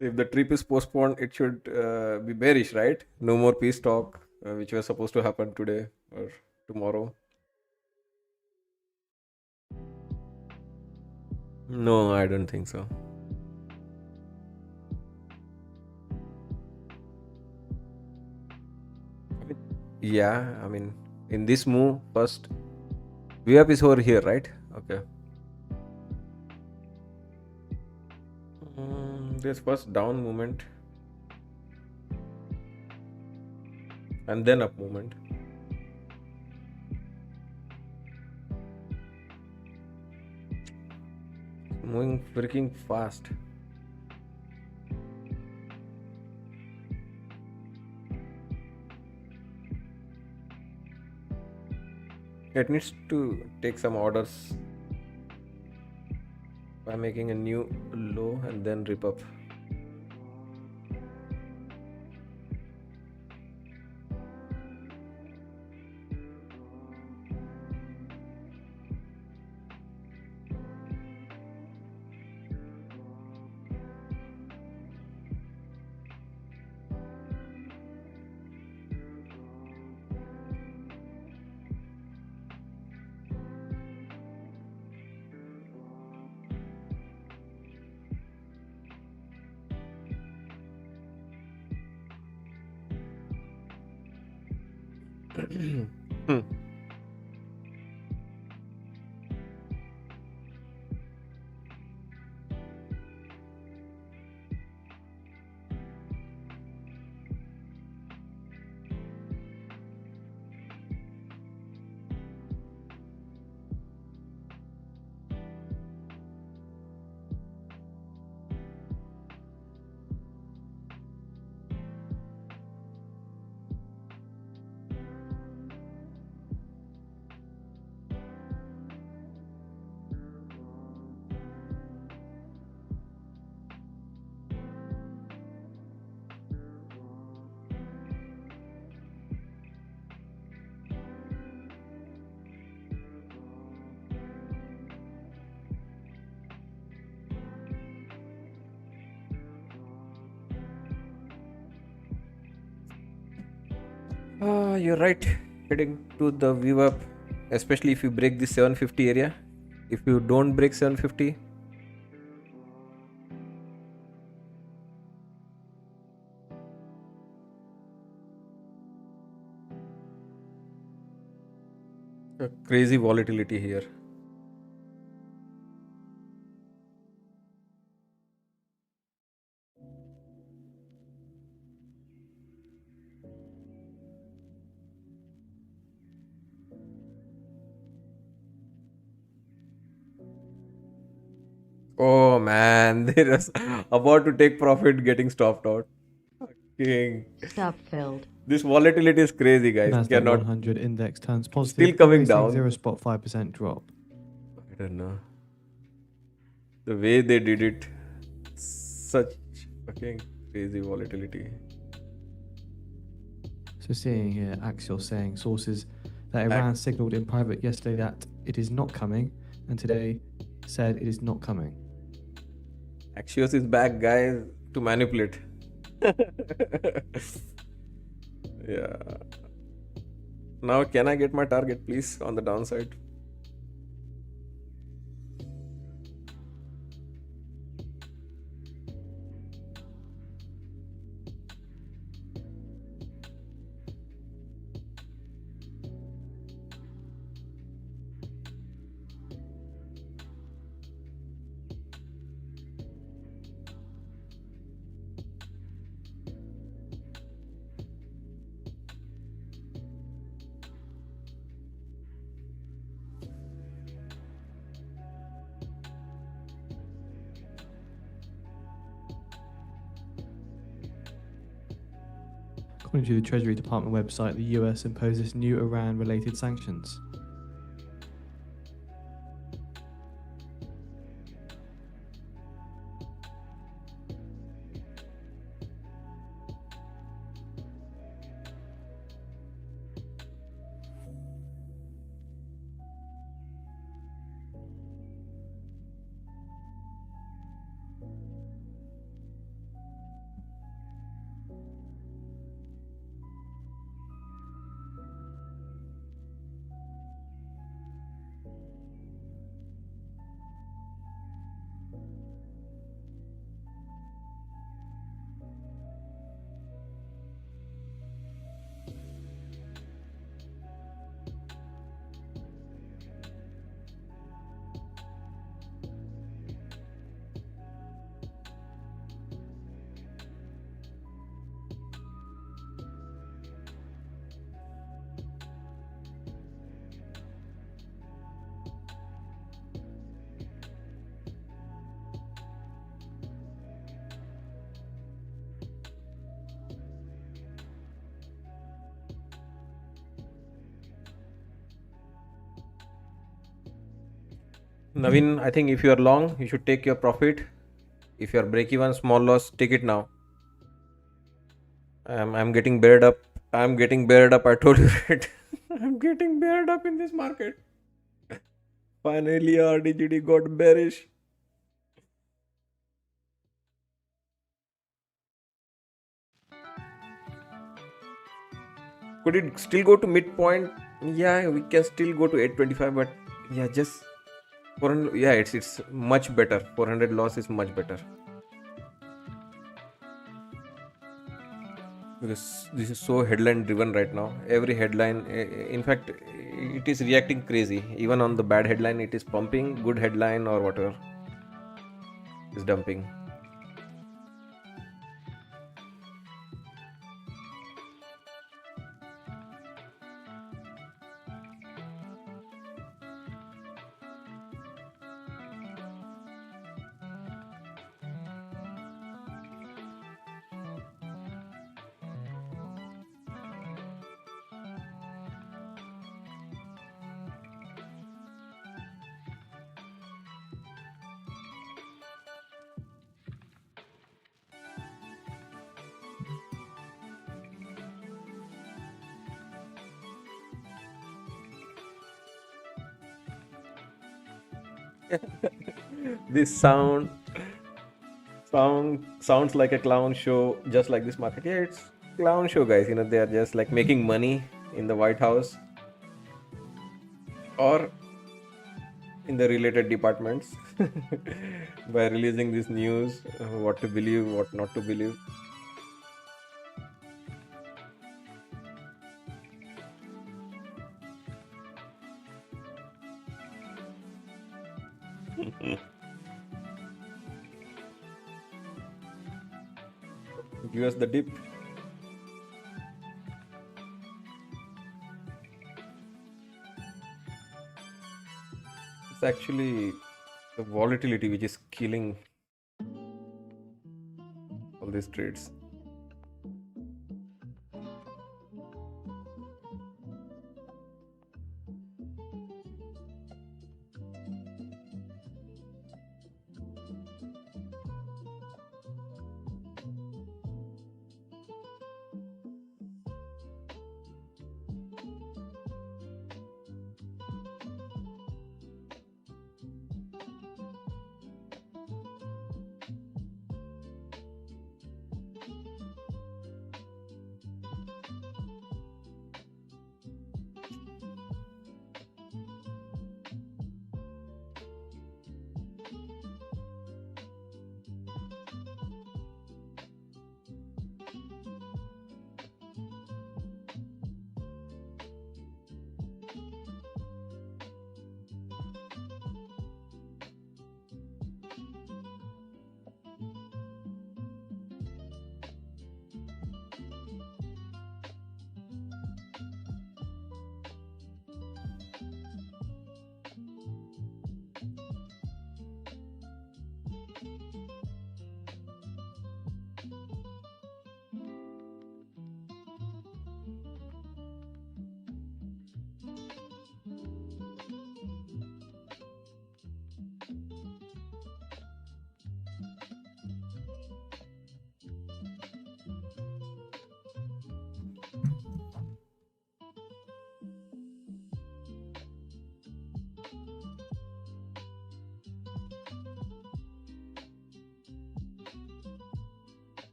If the trip is postponed, it should be bearish, right? No more peace talk, which was supposed to happen today or tomorrow. No, I don't think so. Yeah, I mean, in this move, first, VWAP is over here, right? Okay. There's first down movement and then up movement. Moving freaking fast. It needs to take some orders by making a new low and then rip up. Hmm. You're right. Heading to the VWAP, especially if you break the 750 area. If you don't break 750, crazy volatility here. Oh man, they're just about to take profit, getting stopped out. Fucking. Stop filled. This volatility is crazy, guys. Nasdaq Cannot. 100 index turns Still positive, coming erasing down. 0.5% drop. I don't know. The way they did it, such fucking crazy volatility. So seeing here, Axios saying sources that Iran signaled in private yesterday that it is not coming, and today said it is not coming. Axios is back, guys, to manipulate. Yeah. Now, can I get my target, please, on the downside? According to the Treasury Department website, the US imposes new Iran-related sanctions. Naveen, I think if you are long, you should take your profit. If you are break even, small loss, take it now. I'm getting bared up. I'm getting bared up. I told you it. I'm getting bared up in this market. Finally, RDGD got bearish. Could it still go to midpoint? Yeah, we can still go to 825, but yeah, just 400. Yeah, it's much better. 400 loss is much better. Because this is so headline driven right now. Every headline, in fact, it is reacting crazy. Even on the bad headline, it is pumping. Good headline or whatever is dumping. This sounds like a clown show, just like this market. Yeah, it's clown show, guys. They are just like making money in the White House or in the related departments by releasing this news, what to believe, what not to believe. Give us the dip. It's actually The volatility which is killing all these trades.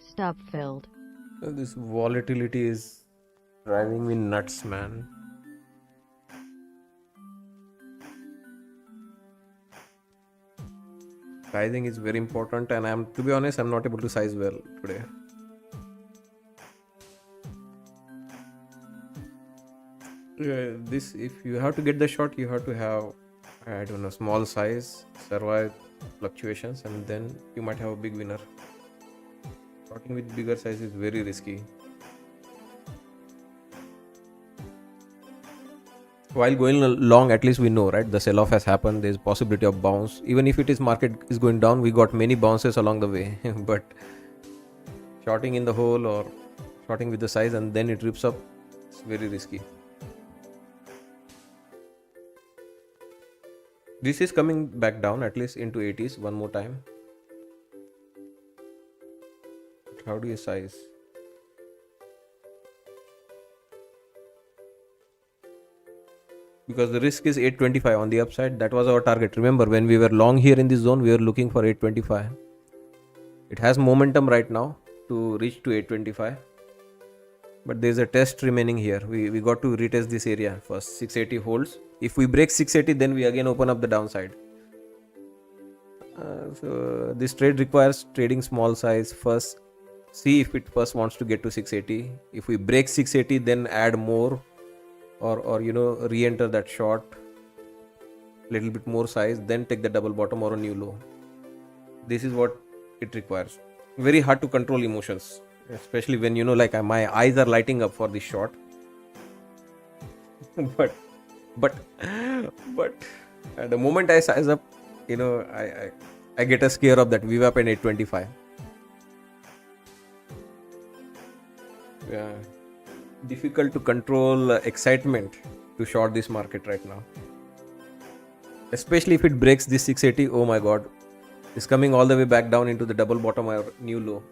Stop filled. This volatility is driving me nuts, man. Sizing is very important, and to be honest, I'm not able to size well today. This, if you have to get the shot, you have to have, I don't know, small size, survive fluctuations, and then you might have a big winner. Shorting with bigger size is very risky. While going long, at least we know, right? The sell-off has happened. There's possibility of bounce. Even if it is market is going down, we got many bounces along the way. But shorting in the hole or shorting with the size and then it rips up, it's very risky. This is coming back down at least into 80s one more time. How do you size? Because the risk is 825 on the upside. That was our target. Remember, when we were long here in this zone, we were looking for 825. It has momentum right now to reach to 825. But there's a test remaining here. We got to retest this area first. 680 holds. If we break 680, then we again open up the downside. So this trade requires trading small size first. See if it first wants to get to 680. If we break 680, then add more. Or re-enter that short, little bit more size, then take the double bottom or a new low. This is what it requires. Very hard to control emotions, especially when like my eyes are lighting up for this short. but the moment I size up, I I get a scare of that VWAP and 825. Yeah, difficult to control excitement to short this market right now. Especially if it breaks this 680. Oh my god, it's coming all the way back down into the double bottom or new low.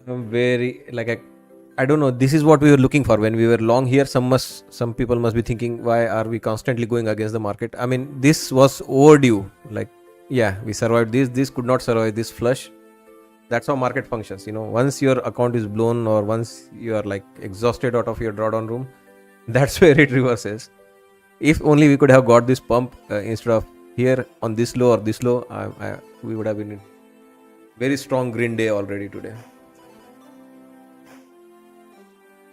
I'm very like I don't know. This is what we were looking for when we were long here. Some people must be thinking, why are we constantly going against the market? I mean, this was overdue. Like, yeah, we survived this. This could not survive this flush. That's how market functions. Once your account is blown or once you are like exhausted out of your drawdown room, that's where it reverses. If only we could have got this pump instead of here on this low or this low, we would have been in very strong green day already today.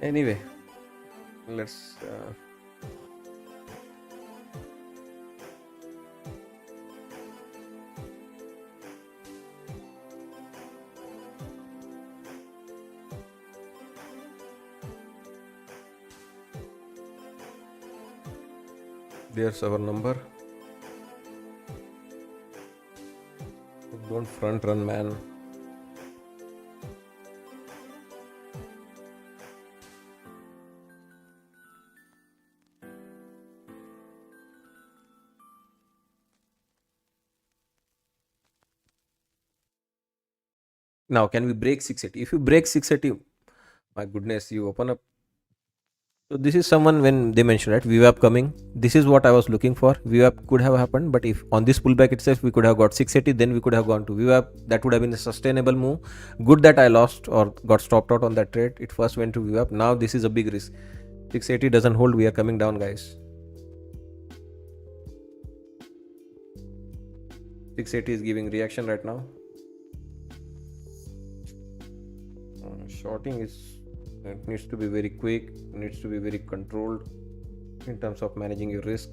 Anyway, let's there's our number. Don't front run, man. Now, can we break 680? If you break 680, my goodness, you open up. So this is someone when they mentioned, right, VWAP coming. This is what I was looking for. VWAP could have happened, but if on this pullback itself we could have got 680, then we could have gone to VWAP. That would have been a sustainable move. Good that I lost or got stopped out on that trade. It first went to VWAP. Now this is a big risk. 680 doesn't hold. We are coming down, guys. 680 is giving reaction right now. Shorting it needs to be very quick, needs to be very controlled in terms of managing your risk.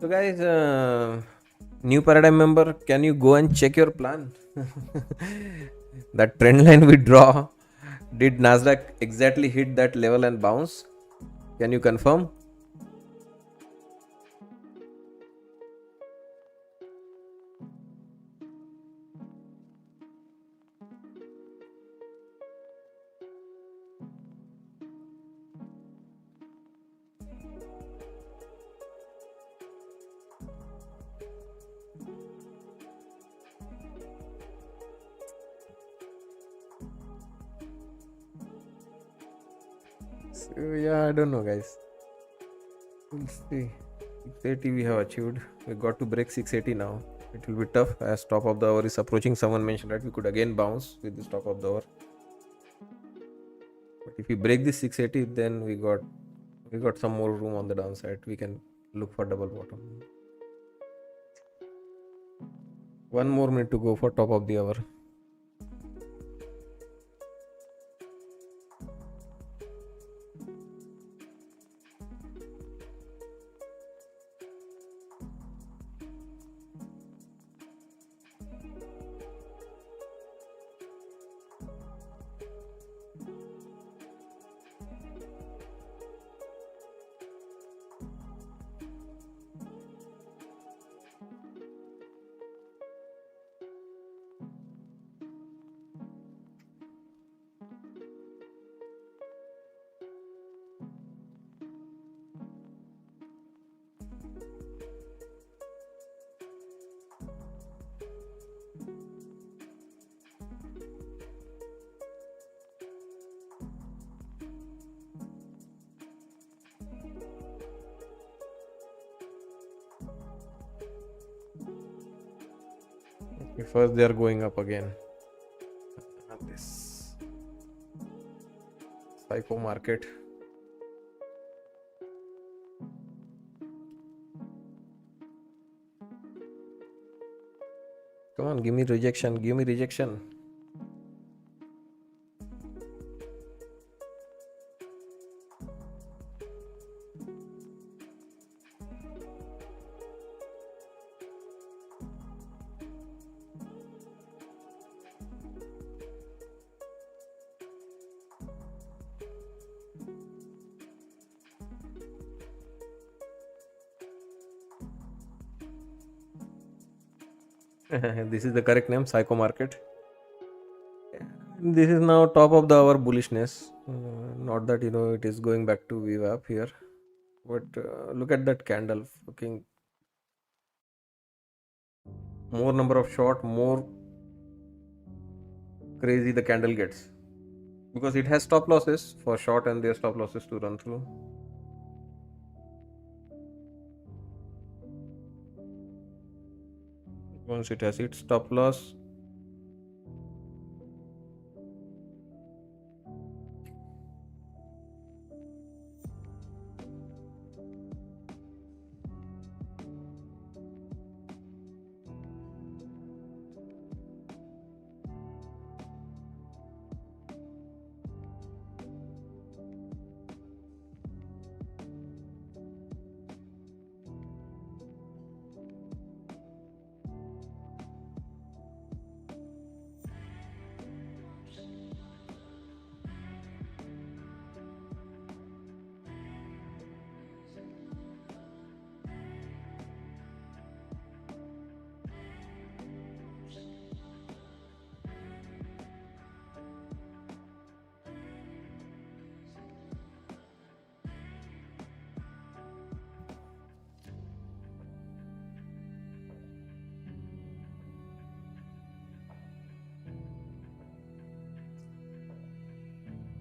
So guys, new paradigm member, can you go and check your plan? That trend line we draw, did Nasdaq exactly hit that level and bounce? Can you confirm? So, yeah, I don't know, guys. We'll see. 680 we have achieved. We got to break 680 now. It will be tough as top of the hour is approaching. Someone mentioned that we could again bounce with this top of the hour. But if we break this 680, then we got some more room on the downside. We can look for double bottom. 1 more minute to go for top of the hour. First they are going up again. This psycho market. Come on, give me rejection. Give me rejection. This is the correct name, psycho market. This is now top of the hour bullishness. Not that it is going back to VWAP here, but look at that candle. Fucking more number of short, more crazy the candle gets because it has stop losses for short and their stop losses to run through. Once it has its stop loss,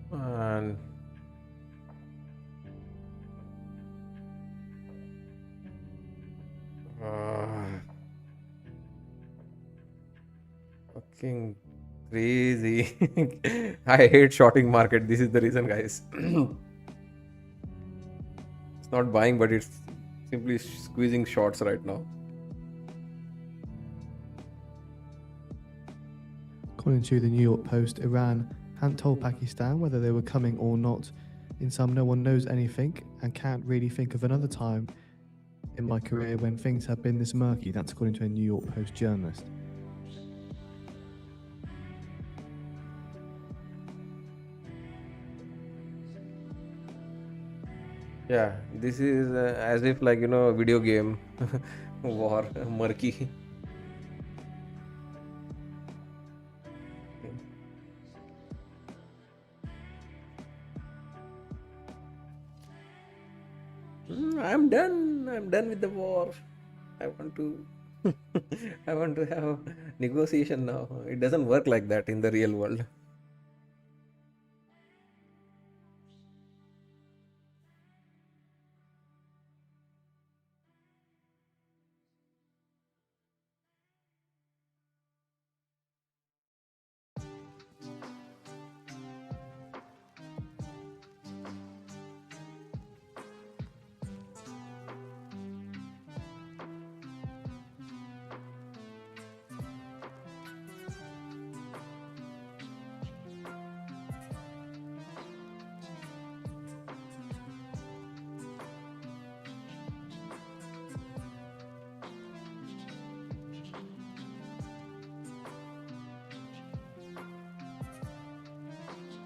and fucking crazy. I hate shorting market. This is the reason, guys. It's not buying, but it's simply squeezing shorts right now. According to the New York Post, Iran hadn't told Pakistan whether they were coming or not. In sum, no one knows anything and can't really think of another time in my career when things have been this murky. That's according to a New York Post journalist. Yeah, this is as if like a video game war murky. I'm done. I'm done with the war. I want to I want to have negotiation now. It doesn't work like that in the real world.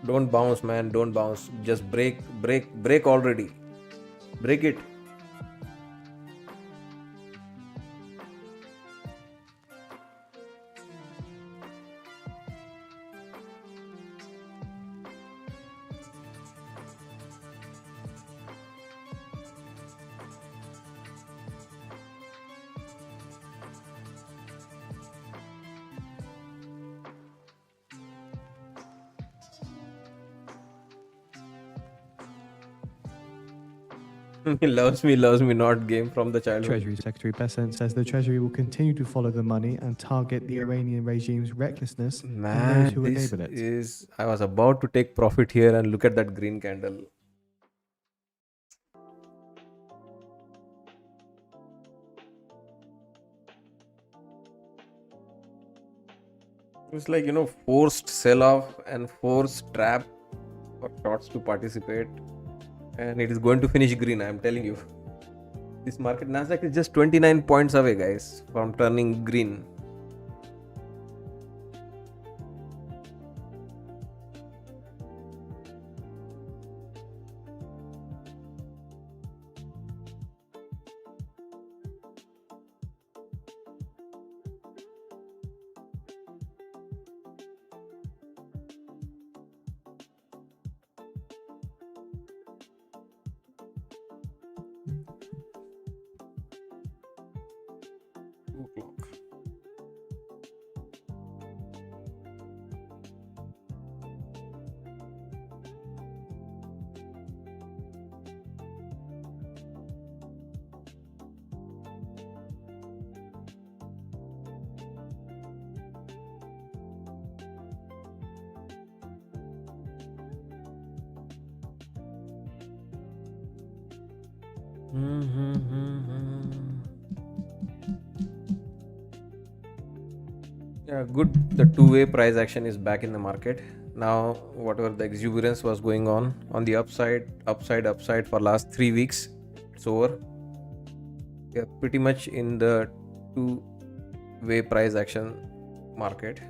Don't bounce, man. Don't bounce. Just break already. Break it. He loves me, not game from the childhood. Treasury Secretary Bessent says the Treasury will continue to follow the money and target the Iranian regime's recklessness and Man, those who this enable it. is. I was about to take profit here and look at that green candle. It's like, forced sell off and forced trap for shorts to participate. And it is going to finish green, I'm telling you. This market, Nasdaq is just 29 points away, guys, from turning green. Yeah, good. The two-way price action is back in the market. Now, whatever the exuberance was going on the upside for last 3 weeks, it's over. We are pretty much in the two-way price action market.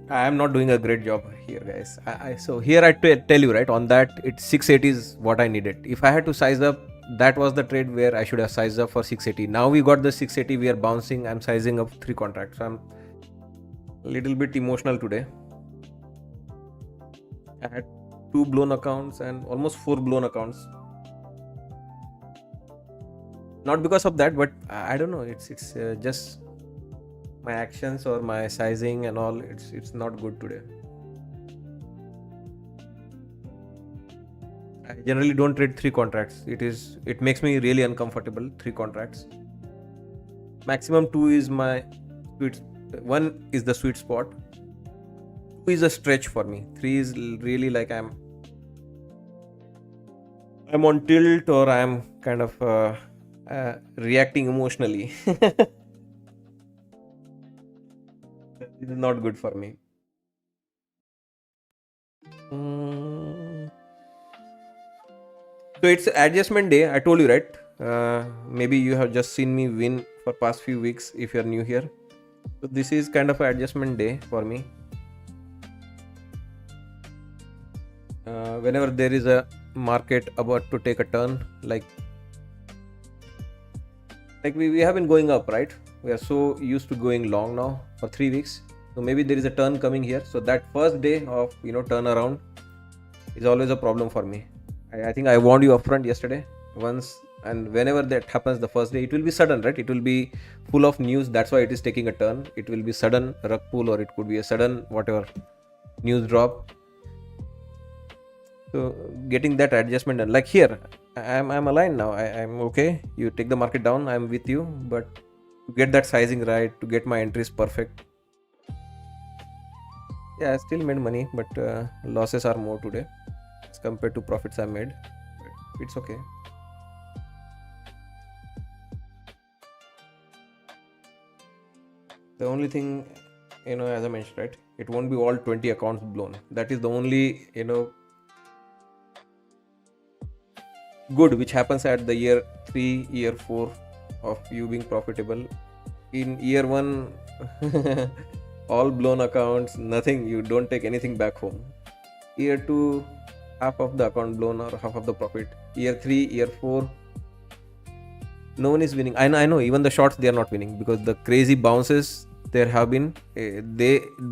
I am not doing a great job here, guys. So here I tell you, right, on that it's 680 is what I needed. If I had to size up, that was the trade where I should have sized up for 680. Now we got the 680, we are bouncing. I'm sizing up 3 contracts. So I'm a little bit emotional today. I had 2 blown accounts and almost 4 blown accounts. Not because of that, but I don't know. It's just my actions or my sizing and all. It's not good today. I generally don't trade 3 contracts. It makes me really uncomfortable. 3 contracts. Maximum 2 is my sweet. 1 is the sweet spot. 2 is a stretch for me. 3 is really like I'm on tilt, or I'm kind of reacting emotionally. This is not good for me. So it's adjustment day. I told you, right? Maybe you have just seen me win for past few weeks if you're new here. So this is kind of an adjustment day for me. Whenever there is a market about to take a turn, like we have been going up, right? We are so used to going long now for 3 weeks. So maybe there is a turn coming here. So that first day of turnaround is always a problem for me. I think I warned you upfront yesterday. Once and whenever that happens, the first day, it will be sudden, right? It will be full of news. That's why it is taking a turn. It will be sudden rug pull, or it could be a sudden whatever news drop. So getting that adjustment done, like here, I'm aligned now. I'm okay. You take the market down, I'm with you. But to get that sizing right, to get my entries perfect. Yeah, I still made money, but losses are more today as compared to profits I made. But it's okay. The only thing, as I mentioned, right, it won't be all 20 accounts blown. That is the only, good, which happens at the year 3, year 4 of you being profitable. In year 1, all blown accounts, nothing, you don't take anything back home. Year 2, half of the account blown or half of the profit. Year 3, year 4, no one is winning. I know even the shorts, they are not winning because the crazy bounces there have been,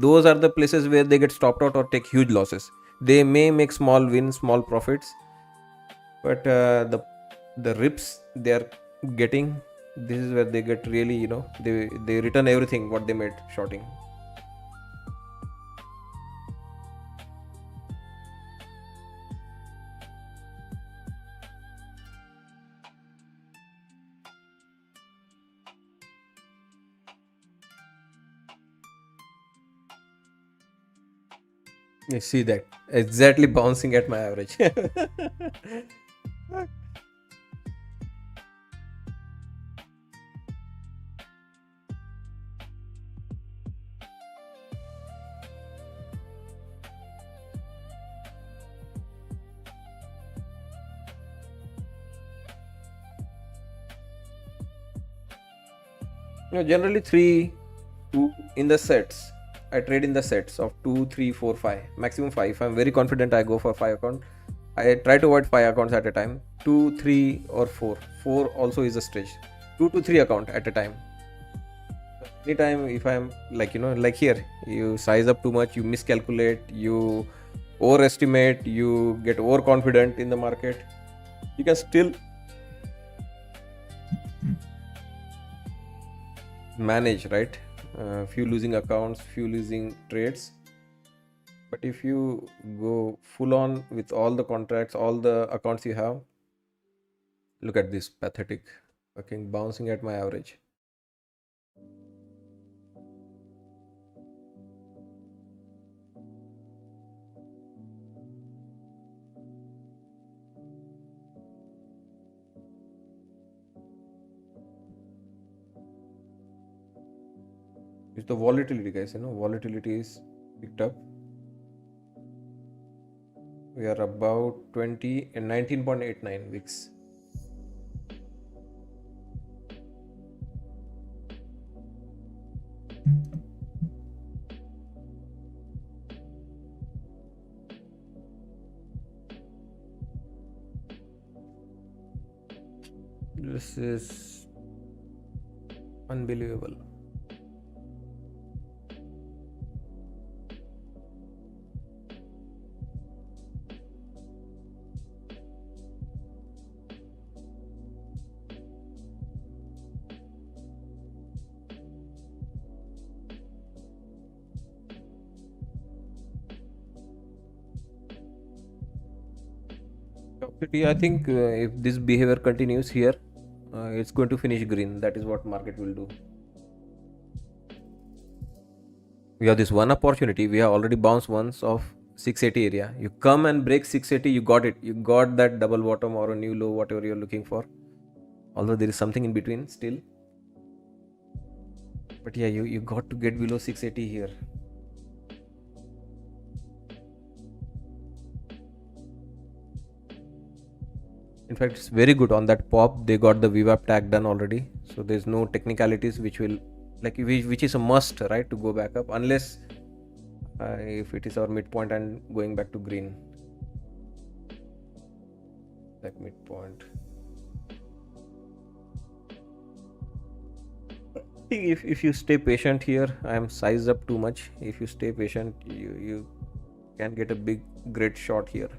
those are the places where they get stopped out or take huge losses. They may make small wins, small profits, but the rips they are getting, this is where they get really, they return everything what they made shorting. You see that exactly bouncing at my average. Generally 3, 2 in the sets. I trade in the sets of 2, 3, 4, 5, maximum 5. If I'm very confident, I go for 5 account. I try to avoid 5 accounts at a time. 2, 3 or 4. 4 also is a stretch. 2 to 3 account at a time. Anytime if I'm like here, you size up too much, you miscalculate, you overestimate, you get overconfident in the market, you can still manage, right? Few losing accounts, few losing trades. But if you go full on with all the contracts, all the accounts you have, look at this pathetic fucking bouncing at my average. It's the volatility, guys. Volatility is picked up. We are about 20 and 19.89 weeks. This is unbelievable. I think if this behavior continues here, it's going to finish green. That is what market will do. We have this one opportunity. We have already bounced once of 680 area. You come and break 680, you got it. You got that double bottom or a new low, whatever you're looking for. Although there is something in between still. But yeah, you got to get below 680 here. In fact, it's very good on that pop. They got the VWAP tag done already. So there's no technicalities which will, which is a must, right, to go back up, unless if it is our midpoint and going back to green. Like midpoint. I think if you stay patient here, I am sized up too much. If you stay patient, you can get a great shot here.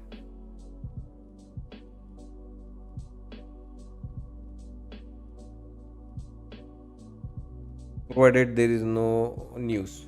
Provided there is no news.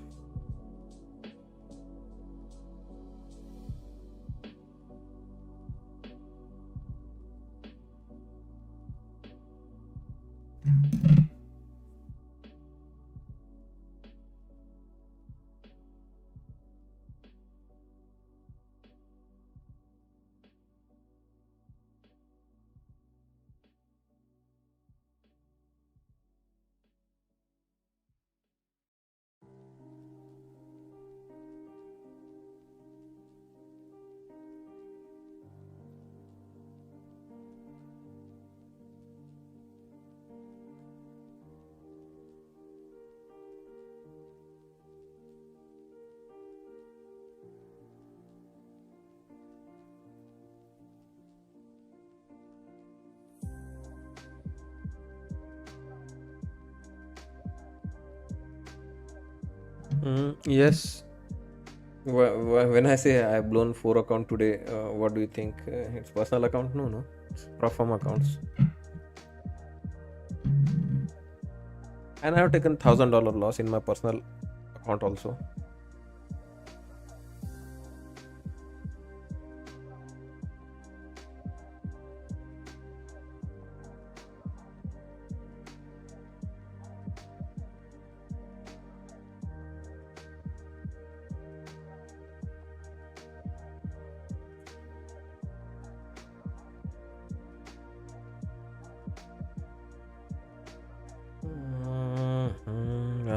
Yes. When I say I've blown 4 account today, what do you think? It's personal account? No. It's pro-forma accounts. And I have taken $1,000 loss in my personal account also.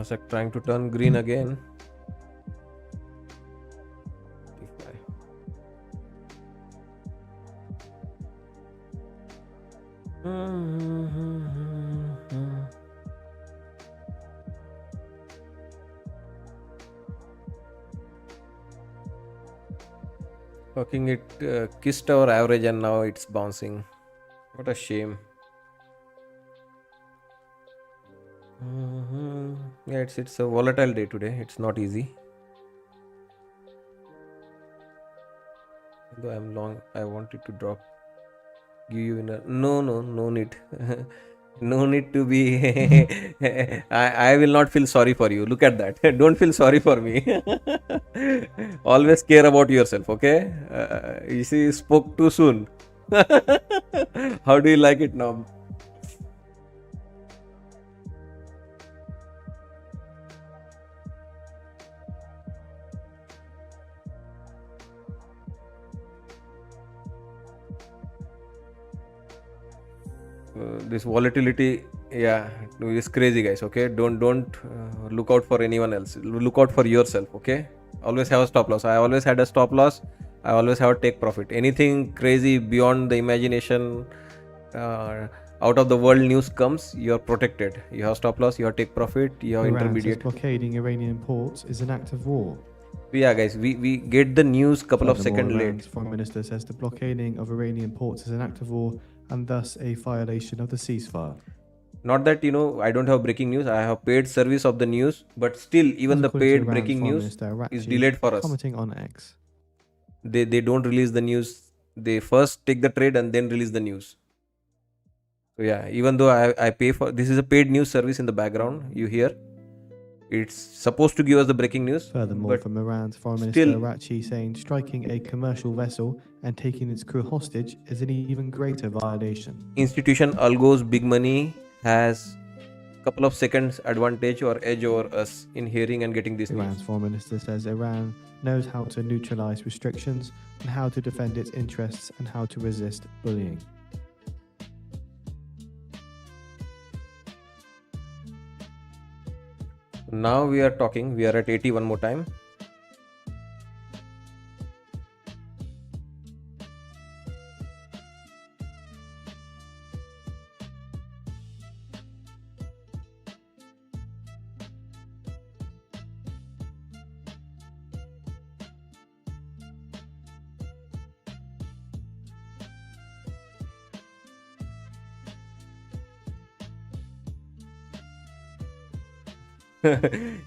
Nasdaq trying to turn green again. Fucking it kissed our average and now it's bouncing. What a shame. Yeah, it's a volatile day today. It's not easy. Though I'm long, I wanted to drop. Give you in a no need. No need to be. I will not feel sorry for you. Look at that. Don't feel sorry for me. Always care about yourself. Okay. You see, spoke too soon. How do you like it now? This volatility, yeah, is crazy, guys. Okay, don't look out for anyone else. Look out for yourself. Okay, always have a stop loss. I always had a stop loss. I always have a take profit. Anything crazy beyond the imagination, out of the world news comes, you are protected. You have stop loss. You have take profit. You have Iran says intermediate. blockading Iranian ports is an act of war. Yeah, guys, we get the news couple of Furthermore, seconds late. Iran's foreign minister says the blockading of Iranian ports is an act of war and thus a violation of the ceasefire. Not that I don't have breaking news. I have paid service of the news, but still, even As the according to paid Iran's breaking Foreign news Minister is Araghchi, delayed for us. commenting on X. They don't release the news. They first take the trade and then release the news. So yeah, even though I pay for this, is a paid news service in the background. You hear, it's supposed to give us the breaking news. Furthermore, But from Iran's Foreign still- Minister Araghchi saying striking a commercial vessel and taking its crew hostage is an even greater violation. institution algos big money has couple of seconds advantage or edge over us in hearing and getting this Iran's news. foreign minister says Iran knows how to neutralize restrictions and how to defend its interests and how to resist bullying. Now we are talking. We are at 80 one more time.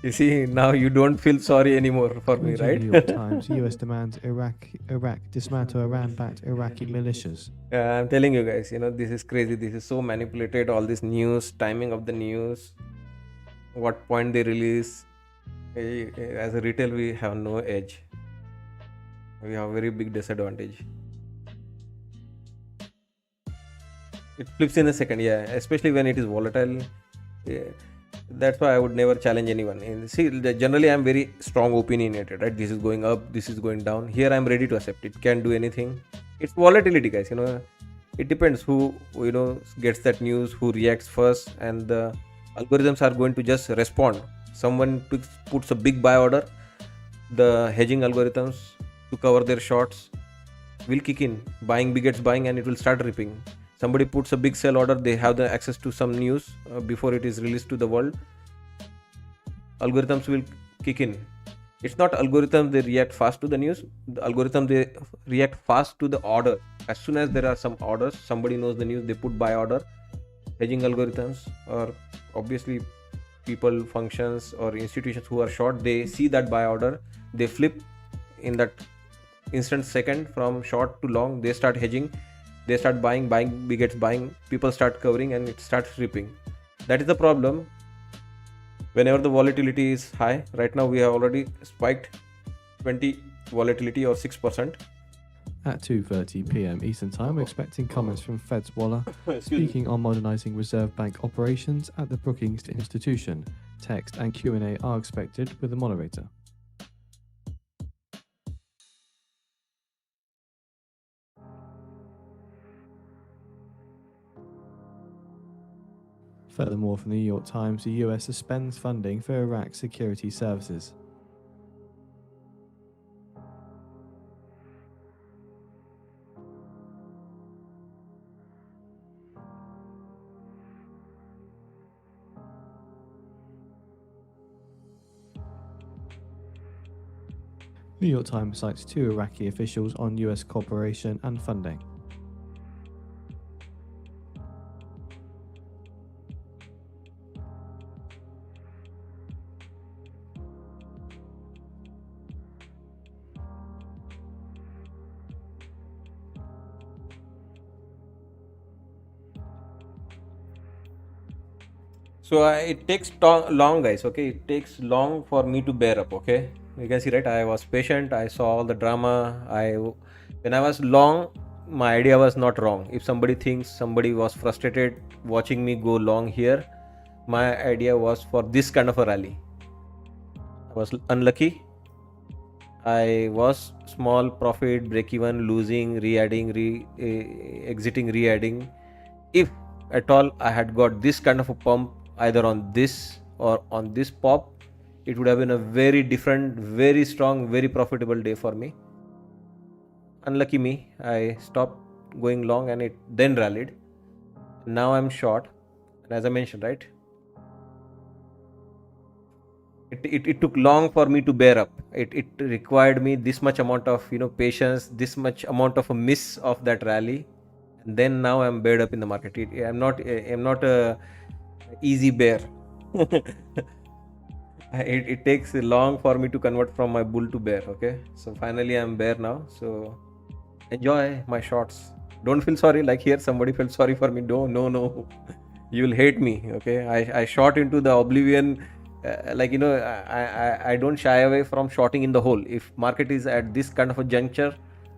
You see, now you don't feel sorry anymore for me, According to right? the New York Times, US demands Iraq dismantle Iran-backed Iraqi militias. I'm telling you guys, this is crazy. This is so manipulated. All this news, timing of the news, what point they release. As a retail, we have no edge. We have very big disadvantage. It flips in a second, yeah. Especially when it is volatile. Yeah. That's why I would never challenge anyone. And see, generally I'm very strong opinionated, right? This is going up, this is going down. Here I'm ready to accept it. Can't do anything. It's volatility, guys. It depends who gets that news, who reacts first, and the algorithms are going to just respond. Someone puts a big buy order, the hedging algorithms to cover their shorts will kick in. Buying begets buying, and it will start ripping. Somebody puts a big sell order, they have the access to some news before it is released to the world. Algorithms will kick in. It's not algorithms they react fast to the news. The algorithm they react fast to the order. As soon as there are some orders, somebody knows the news, they put buy order. Hedging algorithms are obviously people, functions, or institutions who are short, they see that buy order, they flip in that instant second from short to long, they start hedging, they start buying begets buying, people start covering, and it starts ripping. That is the problem whenever the volatility is high. Right now we have already spiked 20 volatility or 6%. At 2:30 p.m. Eastern Time, we're expecting comments from Fed's Waller Excuse me. speaking on modernising Reserve Bank operations at the Brookings Institution. Text and Q&A are expected with the moderator. Furthermore, from the New York Times, the US suspends funding for Iraq security services. New York Times cites 2 Iraqi officials on US cooperation and funding. So it takes long, guys. Okay, it takes long for me to bear up. Okay, you can see, right? I was patient. I saw all the drama. When I was long, my idea was not wrong. If somebody thinks somebody was frustrated watching me go long here, my idea was for this kind of a rally. I was unlucky. I was small profit, break even, losing, re-adding, exiting, re-adding. If at all I had got this kind of a pump either on this or on this pop, it would have been a very different, very strong, very profitable day for me. Unlucky me, I stopped going long and it then rallied. Now I'm short, and as I mentioned, right, it took long for me to bear up. It required me this much amount of patience, this much amount of a miss of that rally, and then now I'm bared up in the market. I'm not a easy bear. It takes long for me to convert from my bull to bear. Okay, so finally I'm bear now, so enjoy my shorts. Don't feel sorry, like here somebody felt sorry for me. No, you will hate me. Okay, I shot into the oblivion. I don't shy away from shorting in the hole. If market is at this kind of a juncture,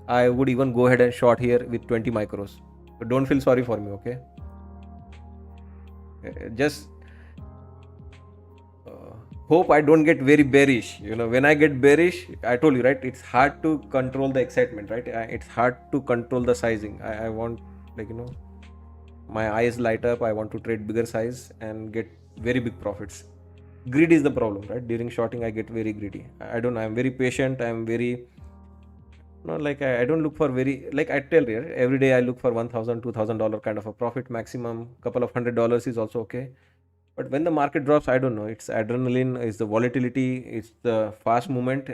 I would even go ahead and short here with 20 micros. So don't feel sorry for me. Okay, just hope I don't get very bearish. When I get bearish, I told you, right, it's hard to control the excitement, right? It's hard to control the sizing. I want, my eyes light up. I want to trade bigger size and get very big profits. Greed is the problem, right? During shorting, I get very greedy. I don't know, I'm very patient. I'm very I don't look for very, like I tell you, every day I look for $1,000, $2,000 kind of a profit maximum. Couple of $100 is also okay. But when the market drops, I don't know, it's adrenaline, it's the volatility, it's the fast movement.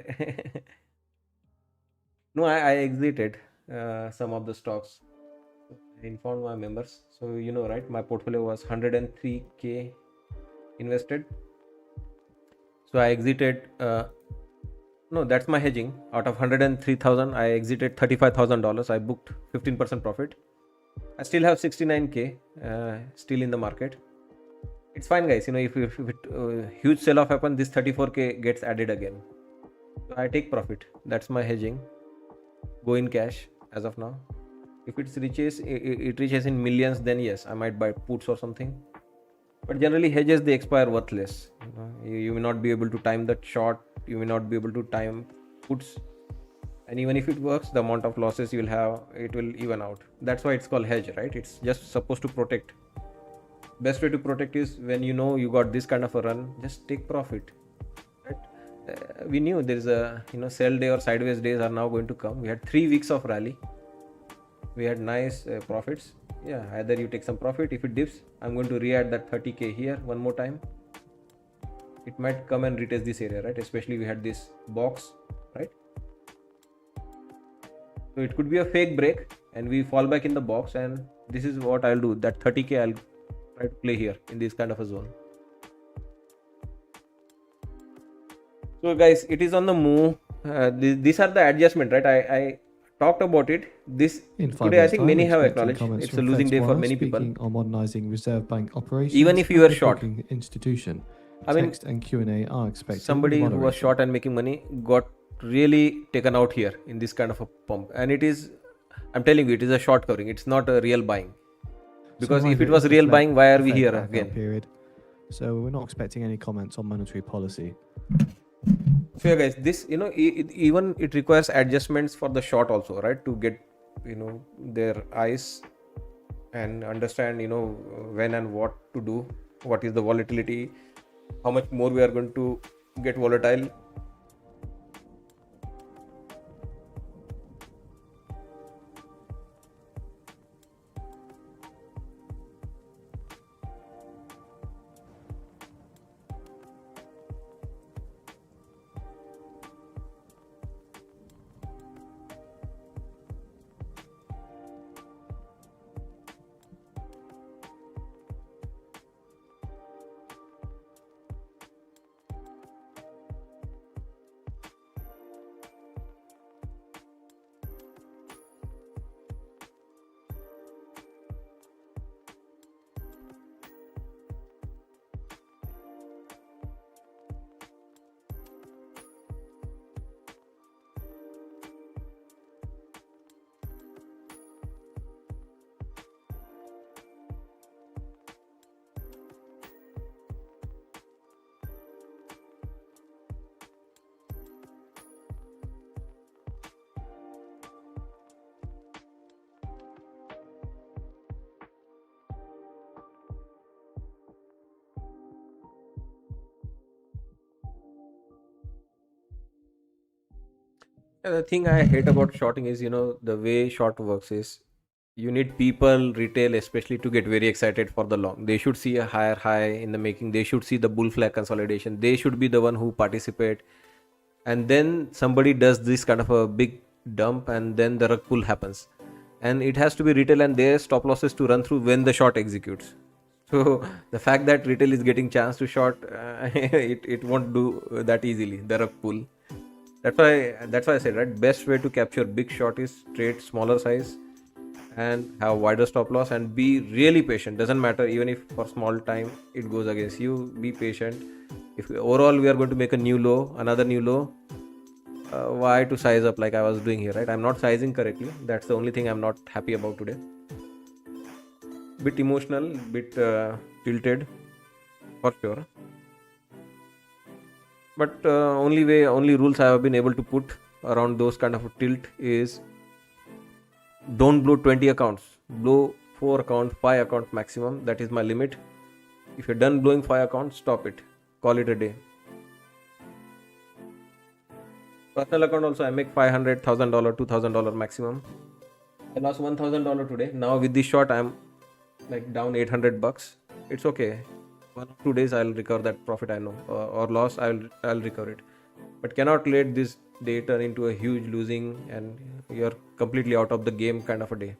No, I exited some of the stocks. I informed my members. So right, my portfolio was 103k invested. So I exited. No, that's my hedging. Out of 103,000, I exited $35,000. I booked 15% profit. I still have 69k still in the market. It's fine, guys. If huge sell-off happens, this 34k gets added again. So I take profit. That's my hedging. Go in cash as of now. If it reaches in millions, then yes, I might buy puts or something. But generally, hedges, they expire worthless. You may not be able to time that short. You may not be able to time puts. And even if it works, the amount of losses you will have, it will even out. That's why it's called hedge, right? It's just supposed to protect. Best way to protect is when you got this kind of a run, just take profit. Right? We knew there is a sell day or sideways days are now going to come. We had 3 weeks of rally. We had nice profits. Yeah, either you take some profit. If it dips, I'm going to re-add that 30k here one more time. It might come and retest this area, right? Especially we had this box, right? So it could be a fake break and we fall back in the box, and this is what I'll do. That 30k I'll try to play here in this kind of a zone. So guys, it is on the move. These are the adjustment, right? I talked about it. This In 5 today I minutes' think time, many we're have expecting acknowledged comments it's a from losing Fed's day for Warner many people. speaking on modernising Reserve Bank operations Even if you and are the short, broking institution. I mean, Text and Q&A are expecting somebody who was moderation. short and making money got really taken out here in this kind of a pump, and it is, I'm telling you, it is a short covering. It's not a real buying. Because Some if it reminder, was it's real reflect buying, why are the we Fed here blackout again? period. So we're not expecting any comments on monetary policy. So yeah, guys, this even it requires adjustments for the short also, right? To get their eyes and understand when and what to do, what is the volatility, how much more we are going to get volatile. The thing I hate about shorting is, the way short works is you need people, retail especially, to get very excited for the long. They should see a higher high in the making. They should see the bull flag consolidation. They should be the one who participate. And then somebody does this kind of a big dump, and then the rug pull happens. And it has to be retail and their stop losses to run through when the short executes. So the fact that retail is getting chance to short, it won't do that easily. The rug pull. That's why I said, right, best way to capture big short is trade smaller size and have wider stop loss and be really patient. Doesn't matter, even if for small time it goes against you, be patient. If overall we are going to make a new low, another new low, why to size up like I was doing here, right? I'm not sizing correctly. That's the only thing I'm not happy about today. Bit emotional, bit tilted for sure. But only rules I have been able to put around those kind of a tilt is don't blow 20 accounts. Blow 4 accounts, 5 accounts maximum. That is my limit. If you're done blowing 5 accounts, stop it. Call it a day. Personal account also, I make $500, $1,000, $2,000 maximum. I lost $1,000 today. Now with this short, I'm like down $800. It's okay. 1 or 2 days I'll recover that profit, I know, or loss I'll recover it. But cannot let this day turn into a huge losing and you're completely out of the game kind of a day.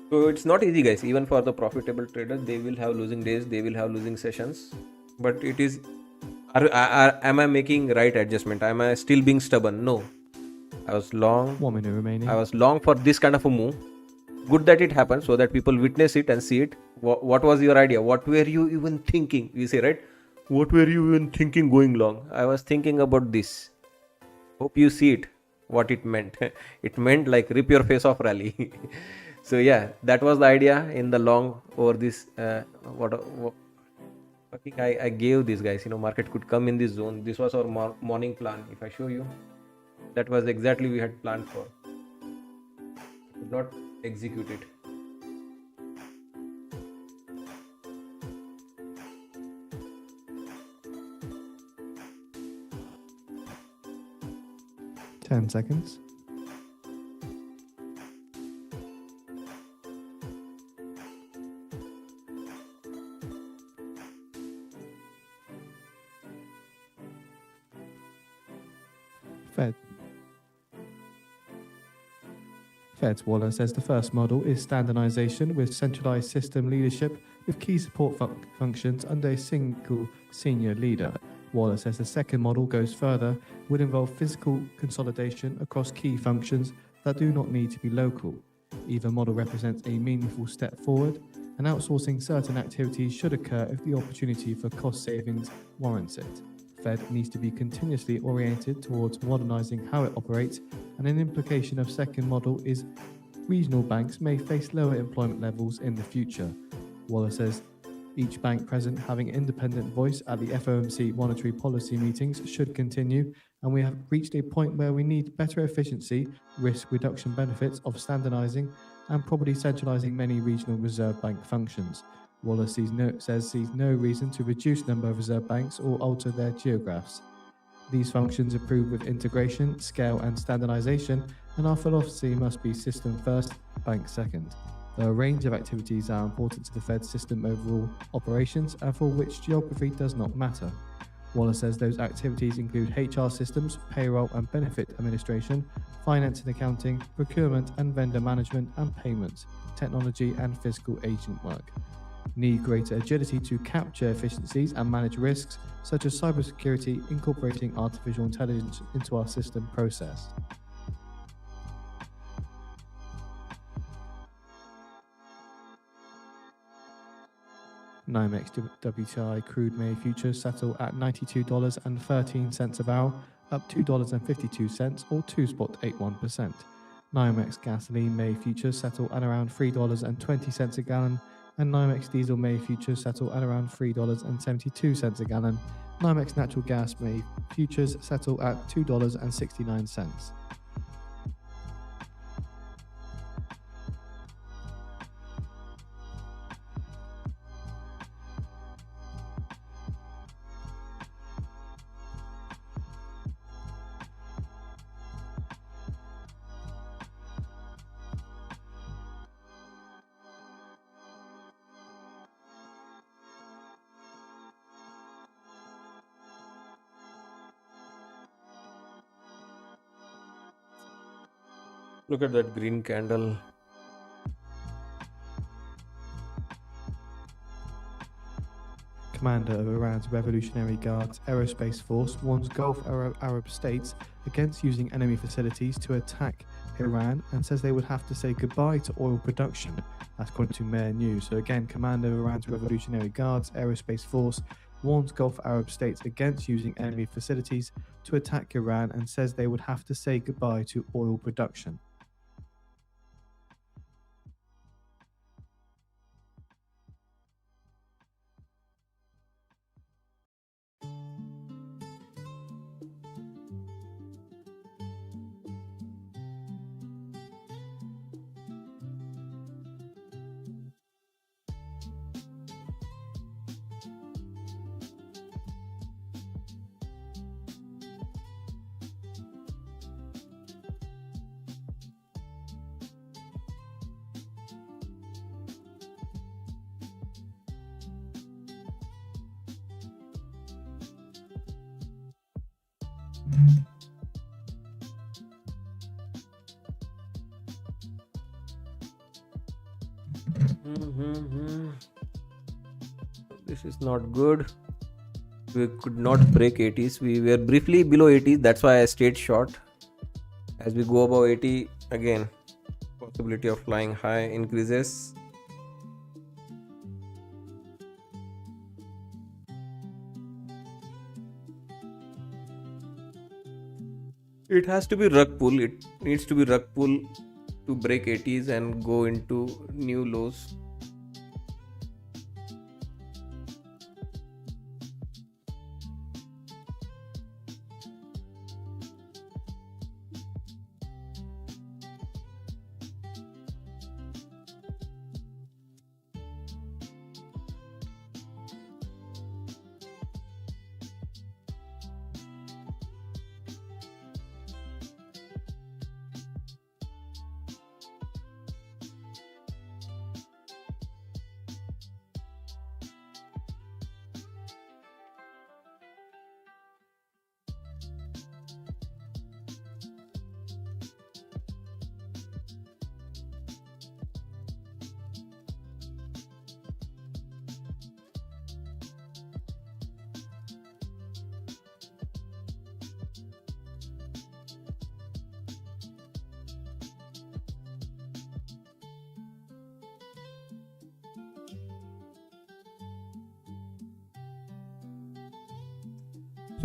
So it's not easy, guys. Even for the profitable traders, they will have losing days, they will have losing sessions. But it is, am I making right adjustment? Am I still being stubborn? No. I was long. 1 minute remaining. I was long for this kind of a move. Good that it happened so that people witness it and see it. What was your idea? What were you even thinking? We say, right? What were you even thinking going long? I was thinking about this. Hope you see it. What it meant. It meant like rip your face off rally. So yeah, that was the idea in the long over this. I gave these guys. Market could come in this zone. This was our morning plan. If I show you, that was exactly we had planned for. Could not execute it. Ten seconds. Fed Fed, Waller says the first model is standardization with centralized system leadership with key support functions under a single senior leader. Waller says the second model goes further, would involve physical consolidation across key functions that do not need to be local. Either model represents a meaningful step forward, and outsourcing certain activities should occur if the opportunity for cost savings warrants it. Fed needs to be continuously oriented towards modernizing how it operates, and an implication of second model is regional banks may face lower employment levels in the future. Waller says each bank present having independent voice at the FOMC monetary policy meetings should continue, and we have reached a point where we need better efficiency, risk reduction benefits of standardizing, and probably centralizing many regional reserve bank functions. Waller sees no reason to reduce number of reserve banks or alter their geographs. These functions improve with integration, scale, and standardization, and our philosophy must be system first, bank second. There are a range of activities that are important to the Fed system overall operations and for which geography does not matter. Waller says those activities include HR systems, payroll and benefit administration, finance and accounting, procurement and vendor management and payments, technology and physical agent work. Need greater agility to capture efficiencies and manage risks, such as cybersecurity, incorporating artificial intelligence into our system process. NYMEX WTI crude May futures settle at $92.13 a barrel, up $2.52 or 2.81%. NYMEX gasoline May futures settle at around $3.20 a gallon, and NYMEX diesel May futures settle at around $3.72 a gallon. NYMEX natural gas May futures settle at $2.69. Look at that green candle. Commander of Iran's Revolutionary Guards Aerospace Force warns Gulf Arab states against using enemy facilities to attack Iran and says they would have to say goodbye to oil production. That's according to Mer News. So again, Commander of Iran's Revolutionary Guards Aerospace Force warns Gulf Arab states against using enemy facilities to attack Iran and says they would have to say goodbye to oil production. This is not good. We could not break 80s. We were briefly below 80s. That's why I stayed short. As we go above 80, again, possibility of flying high increases. It has to be rug pull. It needs to be rug pull to break 80s and go into new lows.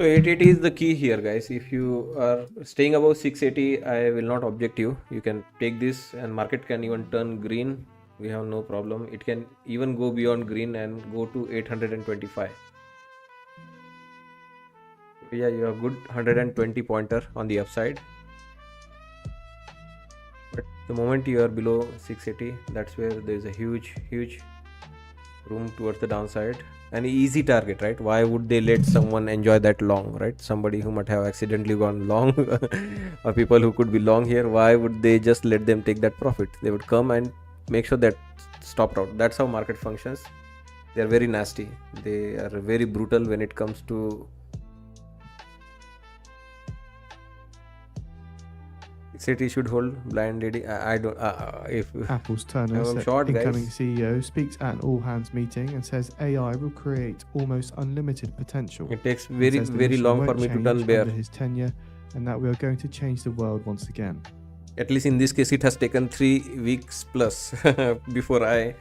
So 880 is the key here, guys. If you are staying above 680, I will not object you. You can take this, and market can even turn green. We have no problem. It can even go beyond green and go to 825. Yeah, you have good 120 pointer on the upside. But the moment you are below 680, that's where there is a huge room towards the downside. An easy target, right? Why would they let someone enjoy that long, right? Somebody who might have accidentally gone long or people who could be long here, why would they just let them take that profit? They would come and make sure that stopped out. That's how market functions. They are very nasty. They are very brutal when it comes to 680 should hold blind lady. I don't if Apple's Turner, I'm short, incoming guys. CEO, speaks at an all-hands meeting and says AI will create almost unlimited potential. It takes He very says the very mission long for won't me to change turn bear. under his tenure, and that we are going to change the world once again. At least in this case, it has taken 3 weeks plus before I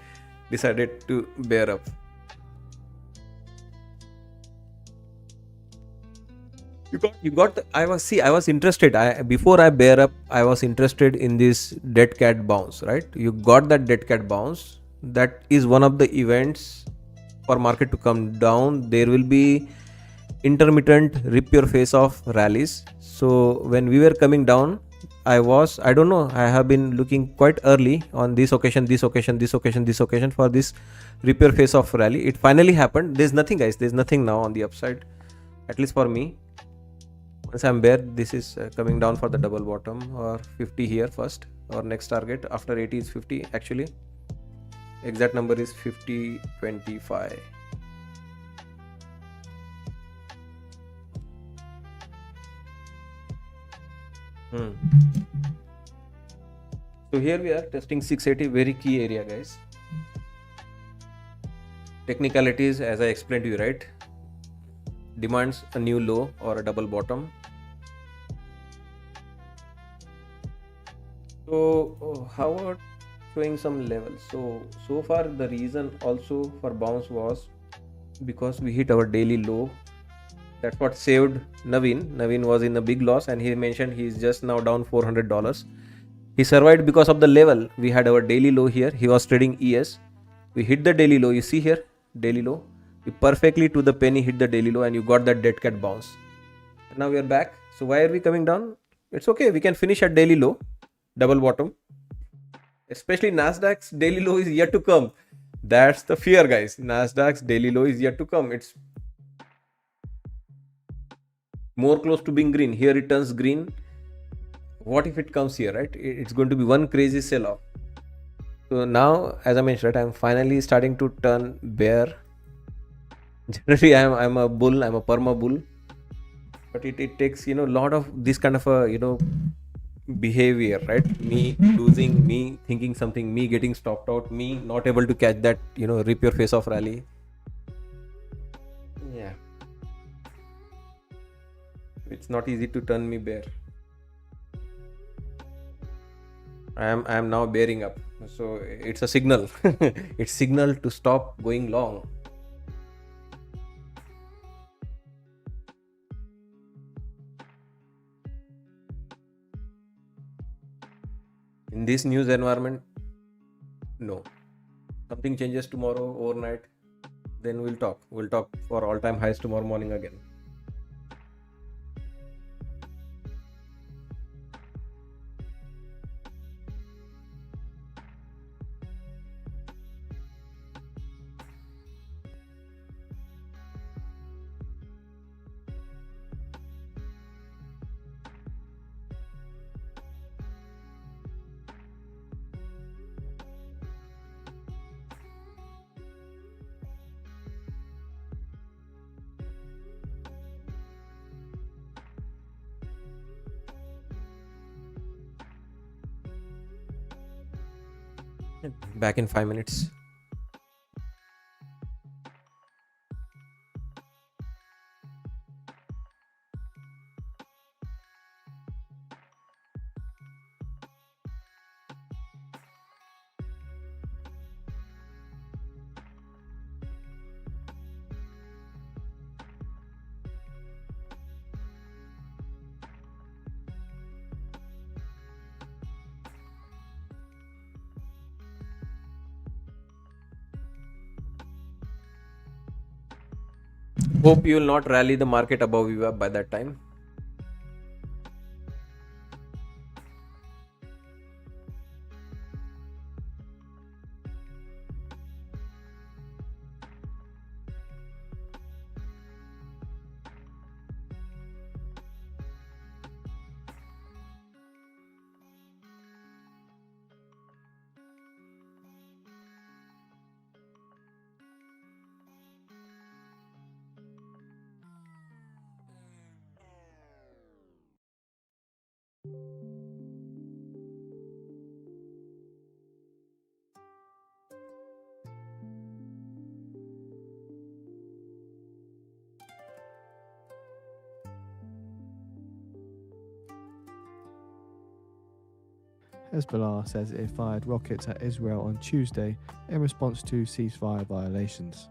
decided to bear up. You got the, I was interested. Before I bear up, I was interested in this dead cat bounce, right? You got that dead cat bounce. That is one of the events for market to come down. There will be intermittent rip your face off rallies. So when we were coming down, I don't know, I have been looking quite early on this occasion for this rip your face off rally. It finally happened. There's nothing, guys. There's nothing now on the upside, at least for me. Once I'm bear, this is coming down for the double bottom or 50 here first, or next target after 80 is 50. Actually, exact number is 50.25. So here we are testing 680, very key area, guys. Technicalities, as I explained to you, right? Demands a new low or a double bottom. So how about showing some levels? So far the reason also for bounce was because we hit our daily low. That's what saved Naveen. Naveen was in a big loss, and he mentioned he's just now down $400. He survived because of the level. We had our daily low here. He was trading ES. We hit the daily low. You see here, daily low. We perfectly to the penny hit the daily low, and you got that dead cat bounce. And now we are back. So why are we coming down? It's okay. We can finish at daily low, double bottom. Especially Nasdaq's daily low is yet to come. That's the fear, guys. Nasdaq's daily low is yet to come. It's more close to being green. Here it turns green. What if it comes here, right? It's going to be one crazy sell off. So now, as I mentioned, right, I'm finally starting to turn bear. Generally, I'm a bull. I'm a perma bull. But it takes, a lot of this kind of a, behavior, right? Me losing, me thinking something, me getting stopped out, me not able to catch that, rip your face off rally. Yeah. It's not easy to turn me bear. I am now bearing up. So it's a signal. It's signal to stop going long. In this news environment, no. Something changes tomorrow overnight, then we'll talk. We'll talk for all-time highs tomorrow morning again. Back in 5 minutes. hope you will not rally the market above VWAP by that time. Hezbollah says it fired rockets at Israel on Tuesday in response to ceasefire violations.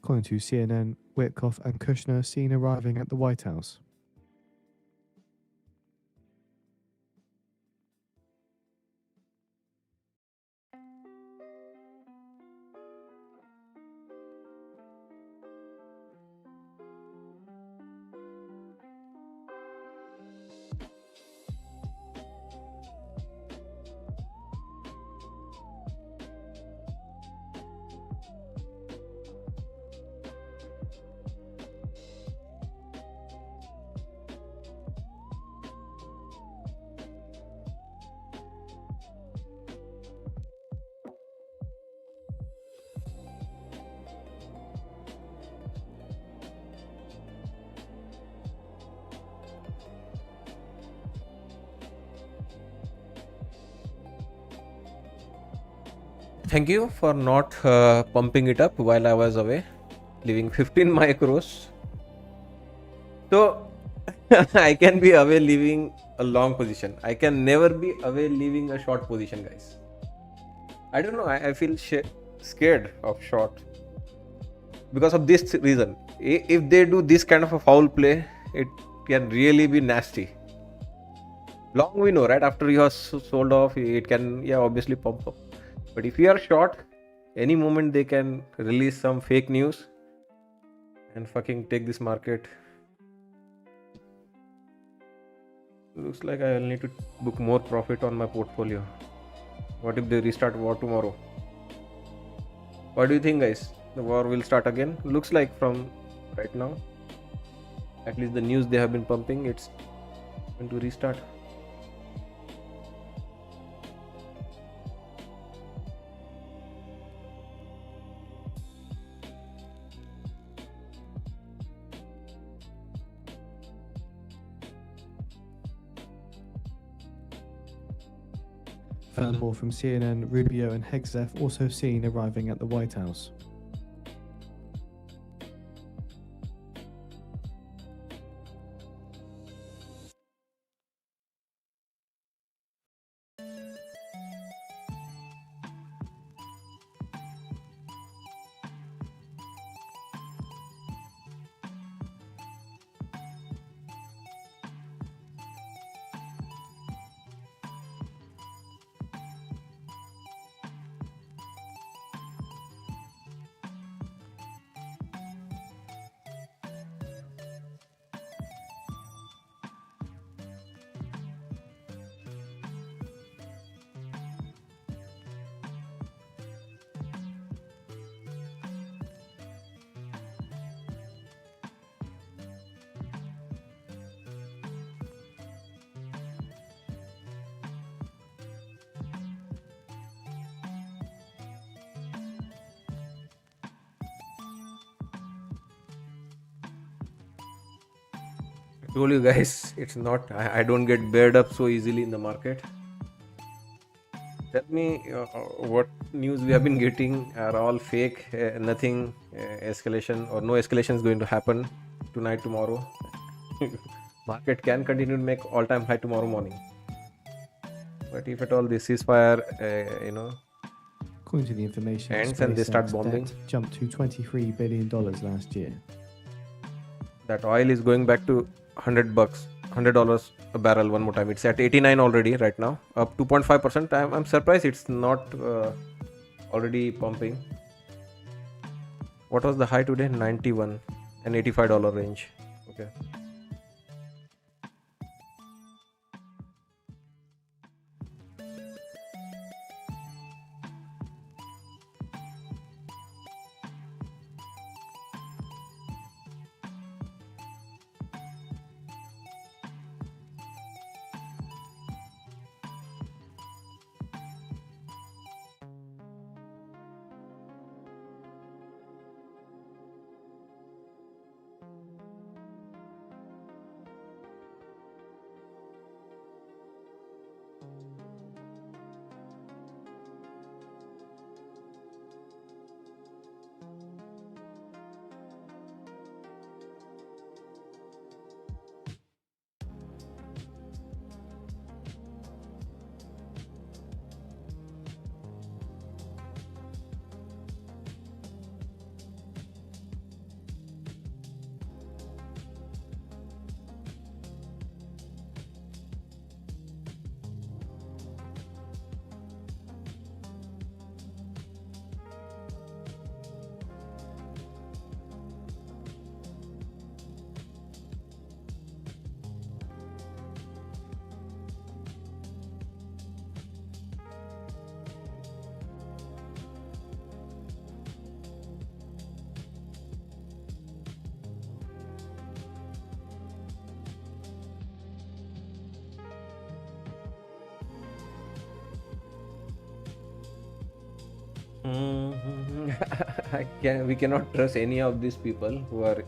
According to CNN, Witkoff and Kushner seen arriving at the White House. Thank you for not pumping it up while I was away, leaving 15 micros. So I can be away leaving a long position. I can never be away leaving a short position, guys. I don't know. I feel scared of short because of this reason. If they do this kind of a foul play, it can really be nasty. Long we know, right? After you are sold off, it can, yeah, obviously pump up. But if you are short, any moment they can release some fake news and fucking take this market. Looks like I will need to book more profit on my portfolio. What if they restart war tomorrow? What do you think, guys? The war will start again? Looks like from right now, at least the news they have been pumping, it's going to restart. Furthermore, from CNN, Rubio and Hegseth also seen arriving at the White House. I told you guys, it's not, I don't get bared up so easily in the market. Tell me what news we have been getting are all fake, nothing escalation or no escalation is going to happen tonight, tomorrow. Market can continue to make all-time high tomorrow morning. But if at all this ceasefire, According to the information, ends and they start SpaceX bombing, debt jumped to $23 billion last year. that oil is going back to $100 a barrel one more time. It's at 89 already right now, up 2.5%. I'm surprised it's not already pumping. What was the high today? 91 and $85 range. Okay. We cannot trust any of these people who are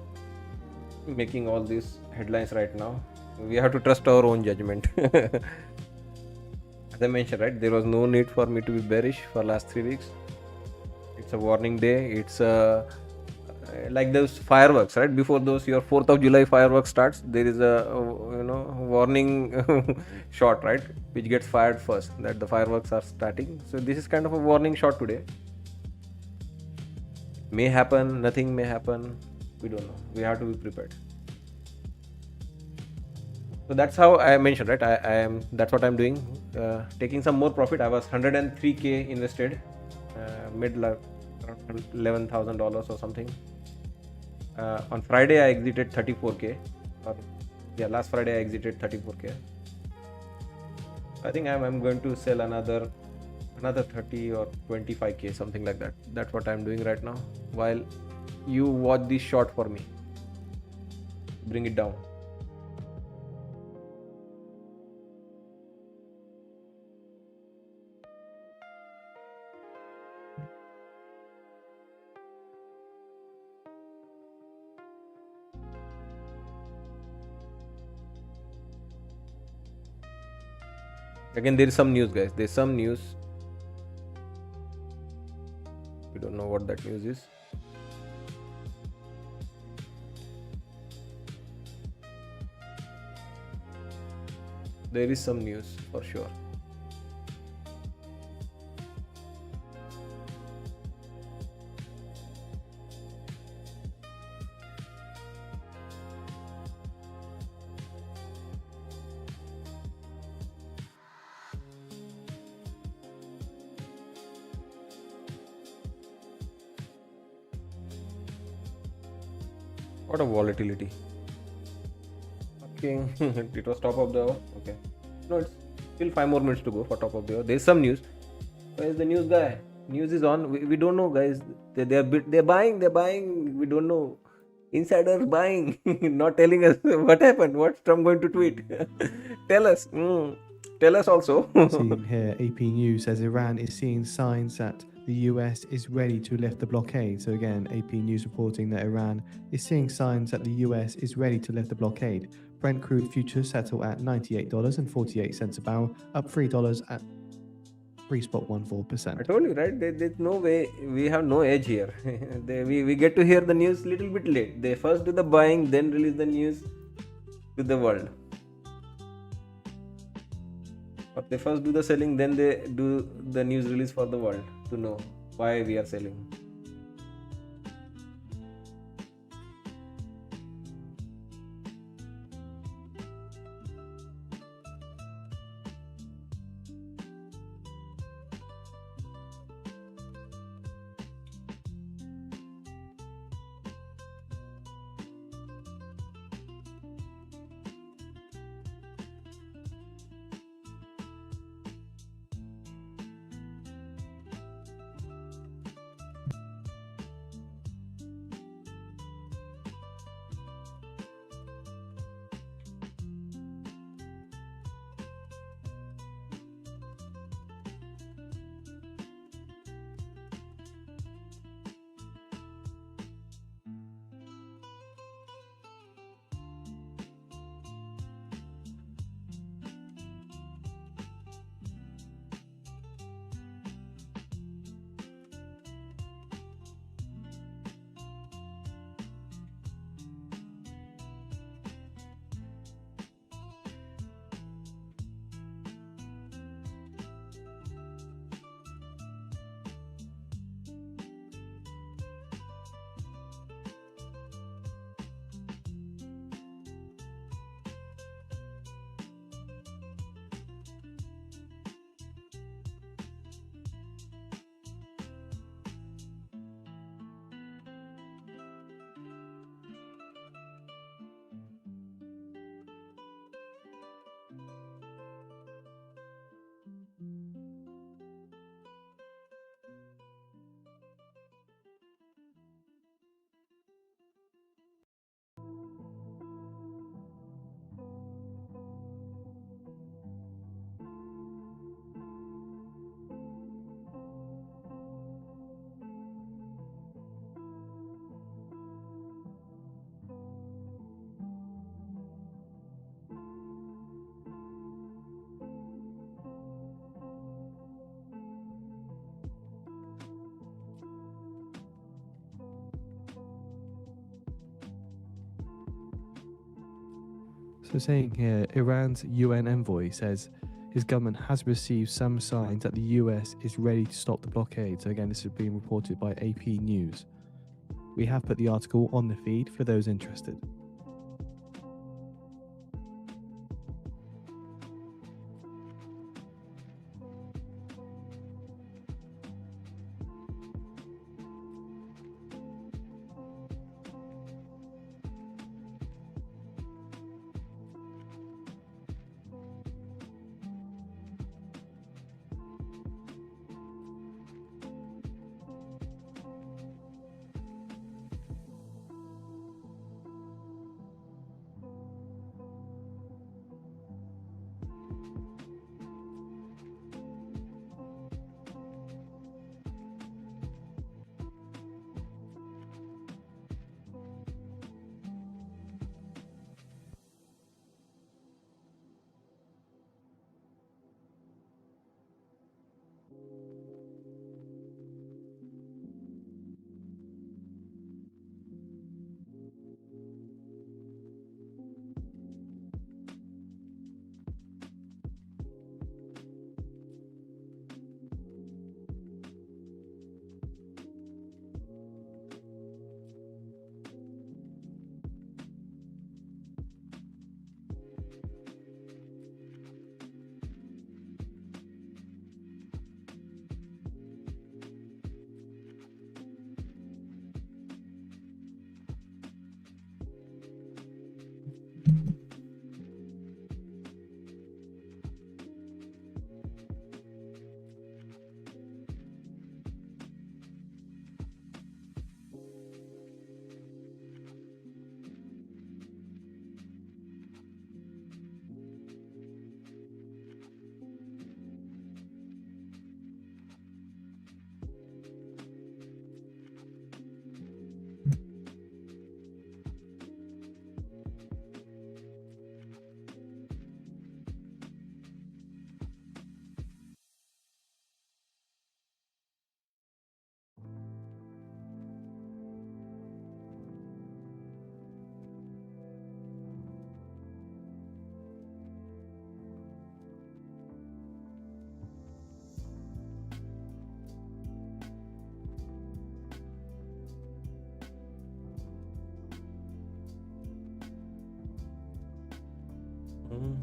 making all these headlines right now. We have to trust our own judgment. As I mentioned, right, there was no need for me to be bearish for last 3 weeks. It's a warning day. It's like those fireworks, right? Before those your 4th of July fireworks starts, there is a warning shot, right, which gets fired first, that the fireworks are starting. So this is kind of a warning shot today. May happen, nothing may happen. We don't know. We have to be prepared. So that's how I mentioned, right? I am. That's what I'm doing. Taking some more profit. I was 103K invested, mid around $11,000 or something. On Friday I exited 34K. Or yeah, last Friday I exited 34K. I think I'm going to sell another 30 or 25K, something like that. That's what I'm doing right now. While you watch this short for me, bring it down. Again, there is some news, guys. There's some news. We don't know what that news is. There is some news for sure. What a volatility. Okay, it was top of the hour. Okay. No, it's still 5 more minutes to go for top of the hour. There's some news. Where's the news guy? News is on. We don't know, guys. They're buying. We don't know. Insiders buying, not telling us what happened. What's Trump going to tweet? Tell us. Tell us also. Seen here, AP News says Iran is seeing signs that the US is ready to lift the blockade. So again, AP News reporting that Iran is seeing signs that the US is ready to lift the blockade. Brent crude futures settle at $98.48 a barrel, up $3 at 3.14%. I told you, right? There's no way. We have no edge here. we get to hear the news little bit late. They first do the buying, then release the news to the world. Or they first do the selling, then they do the news release for the world to know why we are selling. So saying here, Iran's UN envoy says his government has received some signs that the US is ready to stop the blockade. So again, this is being reported by AP News. We have put the article on the feed for those interested. Mm.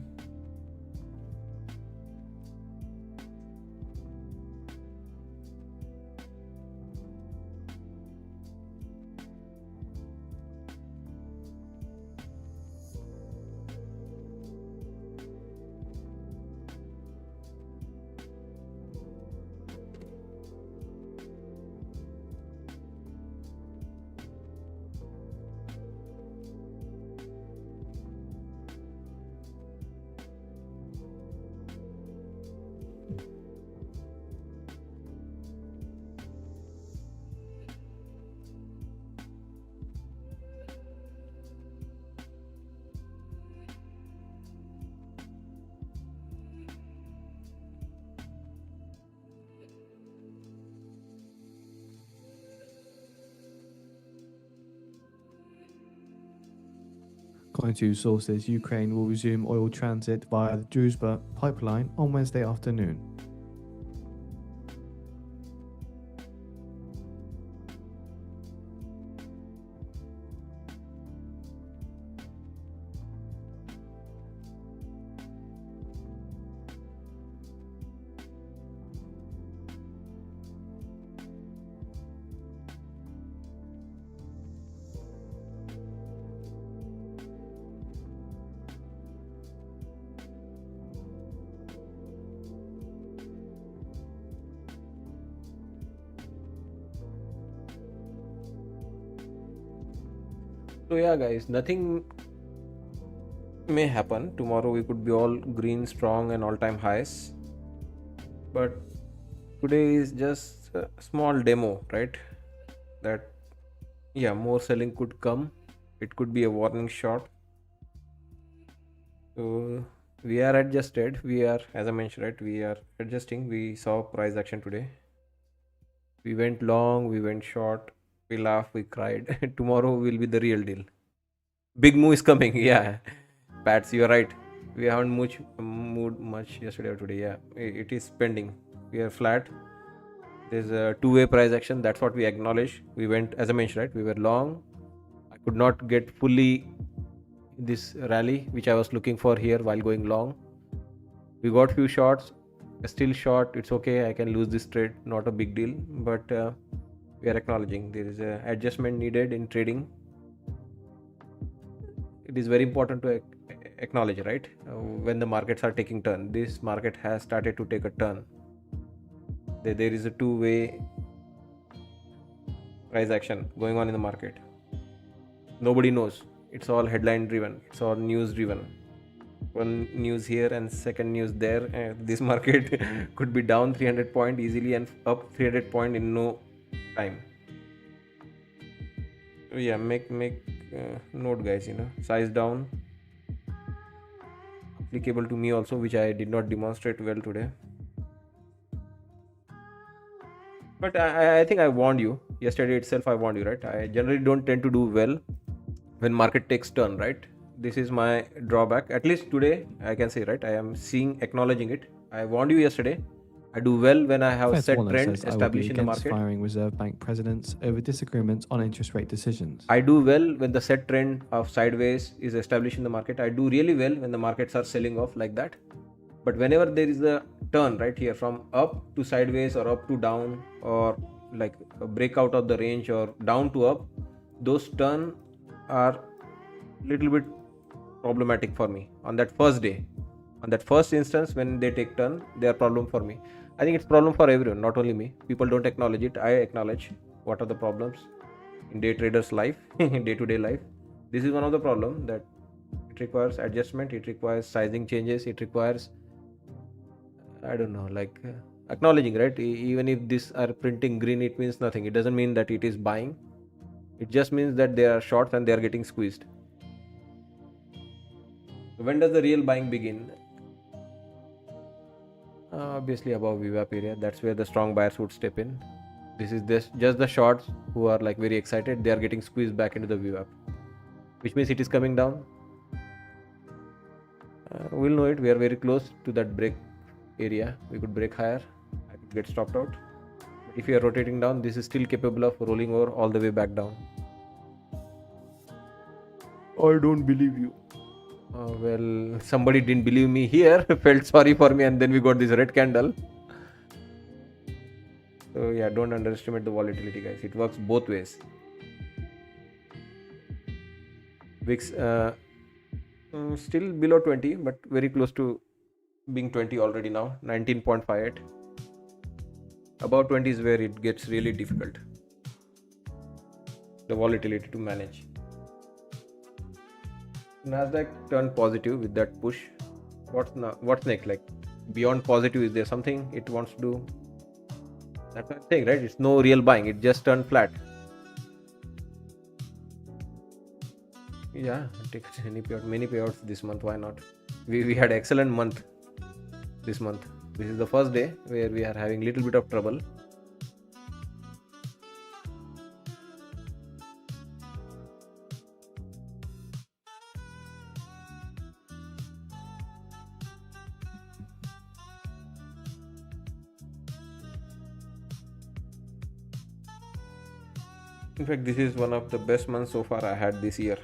According to sources, Ukraine will resume oil transit via the Druzhba pipeline on Wednesday afternoon. So yeah, guys, nothing may happen tomorrow. We could be all green, strong, and all-time highs. But today is just a small demo, right? That yeah, more selling could come. It could be a warning shot. So we are adjusted. We are, as I mentioned, right? We are adjusting. We saw price action today. We went long. We went short. We laughed. We cried. Tomorrow will be the real deal. Big move is coming. Yeah. Pats, you're right. We haven't moved much yesterday or today. Yeah, it is pending. We are flat. There's a two-way price action. That's what we acknowledge. We went, as I mentioned, right? We were long. I could not get fully this rally which I was looking for here while going long. We got few shots. Still short. It's okay. I can lose this trade. Not a big deal. But we are acknowledging there is a adjustment needed in trading. It is very important to acknowledge, right? When the markets are taking turn. This market has started to take a turn. There is a two-way price action going on in the market. Nobody knows. It's all headline driven. It's all news driven. One news here and second news there. This market could be down 300 point easily and up 300 point in no time. So yeah, make note, guys. Size down applicable to me also, which I did not demonstrate well today. But I think I warned you yesterday itself. I warned you, right? I generally don't tend to do well when market takes turn, right? This is my drawback. At least today, I can say, right? I am acknowledging it. I warned you yesterday. I do well when I have Fed set Warner trend says I will be established in the against market. firing Reserve Bank presidents over disagreements on interest rate decisions. I do well when the set trend of sideways is established in the market. I do really well when the markets are selling off like that. But whenever there is a turn right here from up to sideways or up to down or like a breakout of the range or down to up, those turn are little bit problematic for me on that first day. On that first instance when they take turn, they are problem for me. I think it's problem for everyone, not only me. People don't acknowledge it. I acknowledge what are the problems in day traders life, day-to-day life. This is one of the problem that it requires adjustment, it requires sizing changes, it requires, I don't know, like acknowledging, right? Even if these are printing green, it means nothing. It doesn't mean that it is buying. It just means that they are shorts and they are getting squeezed. So when does the real buying begin? Obviously above VWAP area. That's where the strong buyers would step in. This is just the shorts who are like very excited. They are getting squeezed back into the VWAP, which means it is coming down. We'll know it. We are very close to that break area. We could break higher. I could get stopped out. But if you are rotating down, this is still capable of rolling over all the way back down. I don't believe you. Well, somebody didn't believe me here, felt sorry for me, and then we got this red candle. So yeah, don't underestimate the volatility, guys. It works both ways. VIX still below 20, but very close to being 20 already now, 19.58. Above 20 is where it gets really difficult, the volatility to manage. Nasdaq turned positive with that push. What's next? Like beyond positive, is there something it wants to do? That's what I'm saying, right? It's no real buying. It just turned flat. Yeah, take any payout, many payouts this month. Why not? We had excellent month this month. This is the first day where we are having little bit of trouble. In fact, this is one of the best months so far I had this year.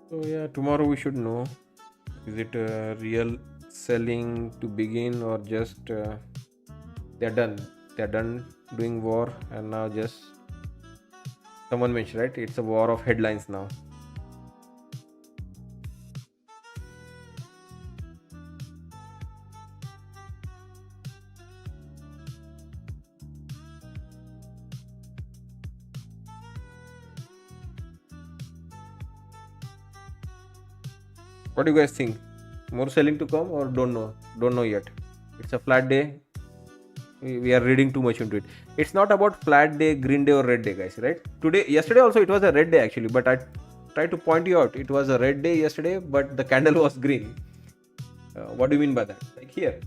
So yeah, tomorrow we should know, is it real selling to begin or just they're done doing war, and now just someone mentioned, right, it's a war of headlines now. What do you guys think? More selling to come or don't know? Don't know yet. It's a flat day. We are reading too much into it. It's not about flat day, green day or red day, guys, right? Yesterday also it was a red day actually, but I tried to point you out. It was a red day yesterday, but the candle was green. What do you mean by that? Like here,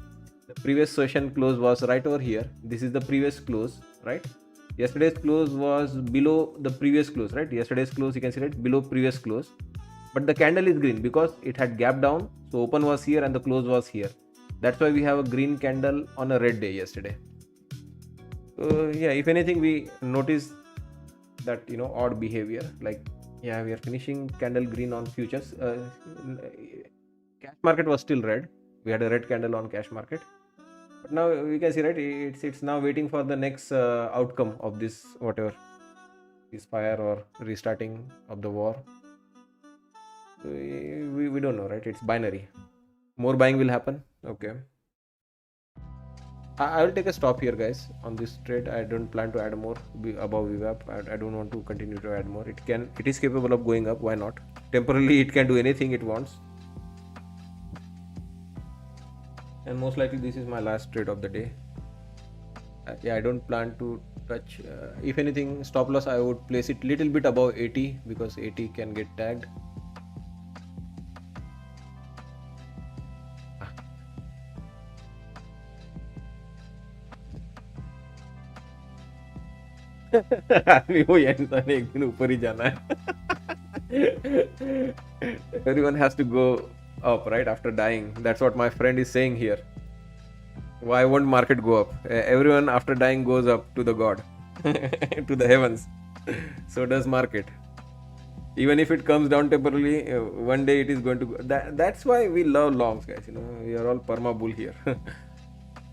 the previous session close was right over here. This is the previous close, right? Yesterday's close was below the previous close, right? Yesterday's close, you can see right below previous close, but the candle is green because it had gap down. So open was here and the close was here. That's why we have a green candle on a red day yesterday. So yeah, if anything, we notice that odd behavior. Like yeah, we are finishing candle green on futures. Cash market was still red. We had a red candle on cash market. But now we can see right, it's now waiting for the next outcome of this whatever, this fire or restarting of the war. We don't know, right? It's binary. More buying will happen. Okay. I will take a stop here, guys, on this trade. I don't plan to add more above VWAP. I don't want to continue to add more. It is capable of going up. Why not? Temporarily, it can do anything it wants. And most likely, this is my last trade of the day. Yeah, I don't plan to touch. If anything, stop loss, I would place it little bit above 80 because 80 can get tagged. आदमी वो इंसान एक दिन ऊपर ही जाना है. Everyone has to go up, right, after dying. That's what my friend is saying here. Why won't market go up? Everyone after dying goes up to the God, to the heavens. So does market. Even if it comes down temporarily, one day it is going to go. That's why we love longs, guys. We are all perma bull here.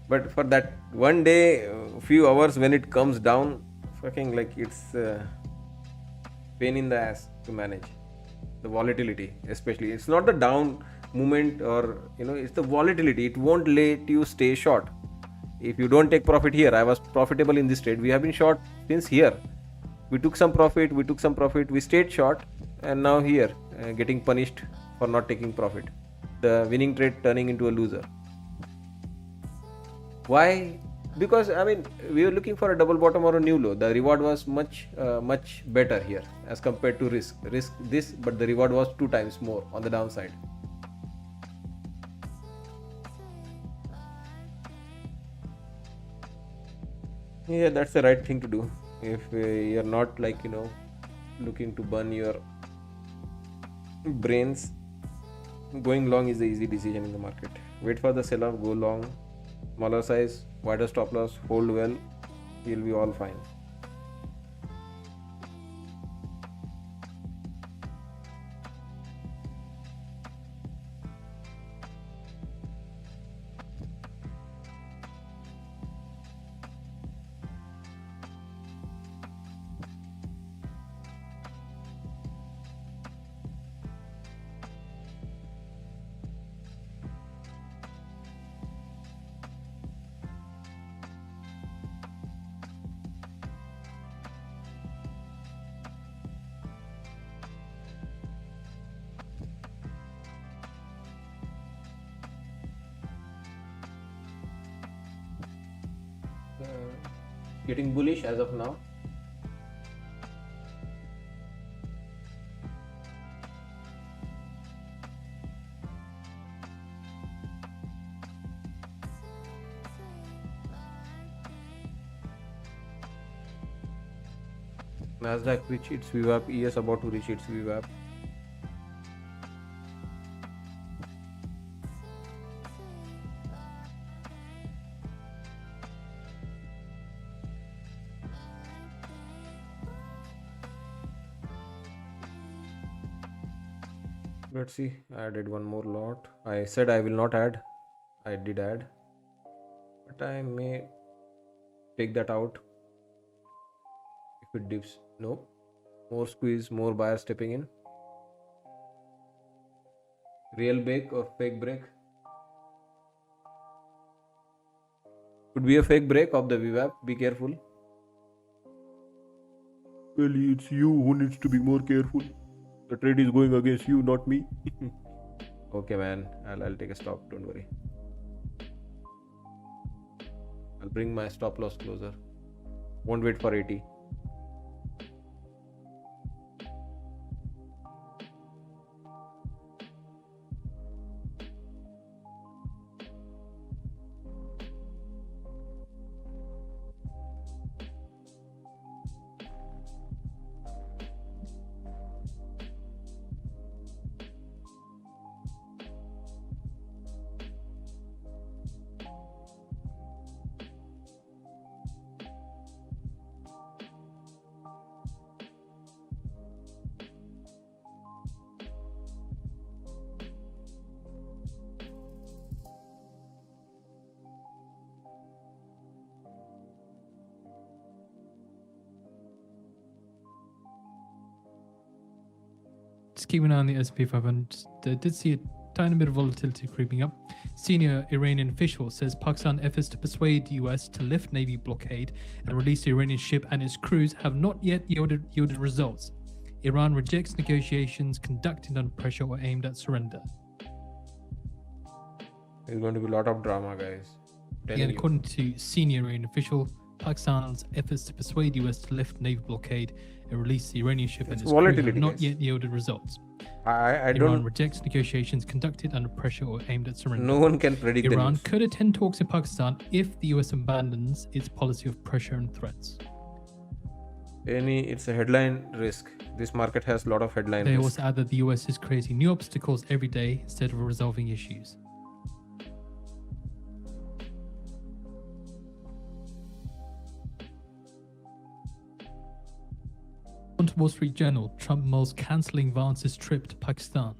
But for that one day, few hours when it comes down, fucking like it's pain in the ass to manage. The volatility, especially. It's not the down movement or it's the volatility. It won't let you stay short. If you don't take profit here, I was profitable in this trade. We have been short since here. We took some profit, we stayed short, and now here getting punished for not taking profit. The winning trade turning into a loser. Why? Because we were looking for a double bottom or a new low. The reward was much better here as compared to risk this, but the reward was 2 times more on the downside. Yeah, that's the right thing to do. If you're not looking to burn your brains, going long is the easy decision in the market. Wait for the sell-off, go long, smaller size, wider stop loss, hold well, you'll be all fine. Getting bullish as of now. Nasdaq reached its VWAP. ES about to reach its VWAP. Let's see. I added one more lot. I said I will not add. I did add, but I may take that out if it dips. No. More squeeze, more buyers stepping in. Real break or fake break? Could be a fake break of the VWAP. Be careful. Well, it's you who needs to be more careful. The trade is going against you, not me. Okay, man. I'll take a stop. Don't worry. I'll bring my stop loss closer. Won't wait for 80. Just keeping an eye on the S&P 500. They did see a tiny bit of volatility creeping up. Senior Iranian official says Pakistan efforts to persuade the US to lift Navy blockade and release the Iranian ship and its crews have not yet yielded results. Iran rejects negotiations conducted under pressure or aimed at surrender. There's going to be a lot of drama, guys. Again, according to senior Iranian official, Pakistan's efforts to persuade US to lift Navy blockade and release the Iranian ship and its crew have volatility, not guys. yet yielded results. I Iran don't. rejects negotiations conducted under pressure or aimed at surrender. No one can predict the Iran news. could attend talks in Pakistan if the US abandons its policy of pressure and threats. It's a headline risk. This market has a lot of headline They risk. also add that the US is creating new obstacles every day instead of resolving issues. On to Wall Street Journal, Trump mulls cancelling Vance's trip to Pakistan.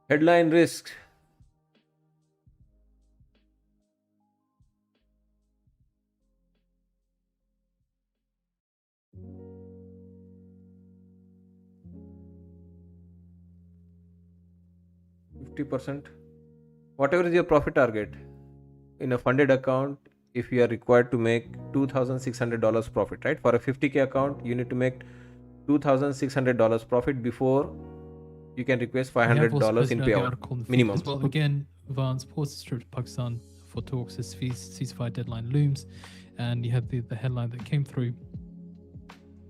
Headline risk. %. Whatever is your profit target in a funded account, if you are required to make $2,600 profit, right? For a 50K account, you need to make $2,600 profit before you can request $500 in payout minimum. As well, again, Vance pauses his trip to Pakistan for talks as ceasefire deadline looms, and you have the headline that came through.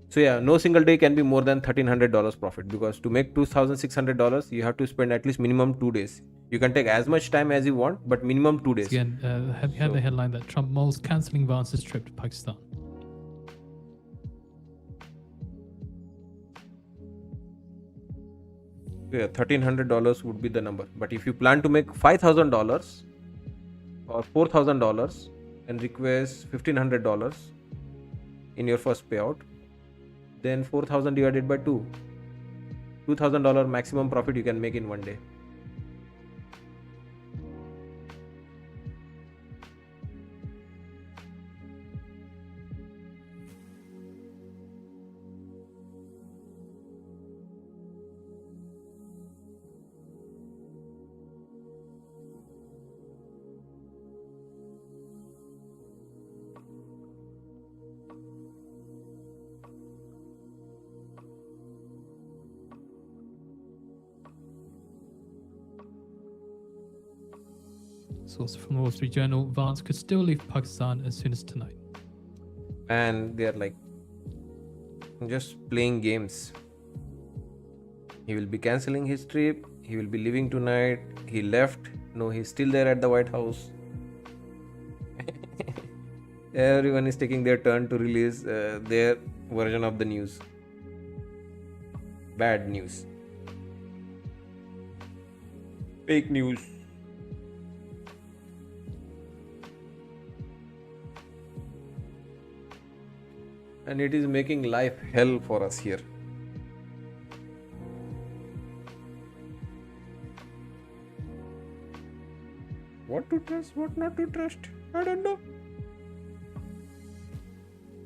So yeah, no single day can be more than $1,300 profit, because to make $2,600 you have to spend at least minimum 2 days. You can take as much time as you want, but minimum 2 days. Again, you had the headline that Trump mulls cancelling Vance's trip to Pakistan. Yeah, $1,300 would be the number. But if you plan to make $5,000 or $4,000 and request $1,500 in your first payout, then 4,000 divided by 2, $2,000 maximum profit you can make in one day. Source from the Wall Street Journal, Vance could still leave Pakistan as soon as tonight. And they're like just playing games. He will be cancelling his trip. He will be leaving tonight. He left. No, he's still there at the White House. Everyone is taking their turn to release their version of the news. Bad news. Fake news. And it is making life hell for us here. What to trust, what not to trust, I don't know.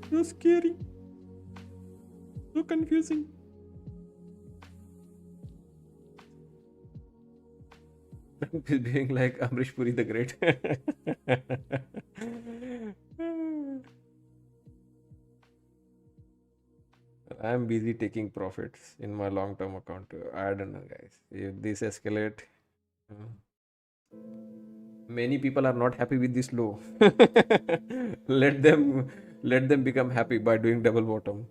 So scary. So confusing. Trump is being like Amrish Puri the Great. I'm busy taking profits in my long-term account. I don't know, guys. If this escalate, uh, many people are not happy with this low. let them let them become happy by doing double bottom.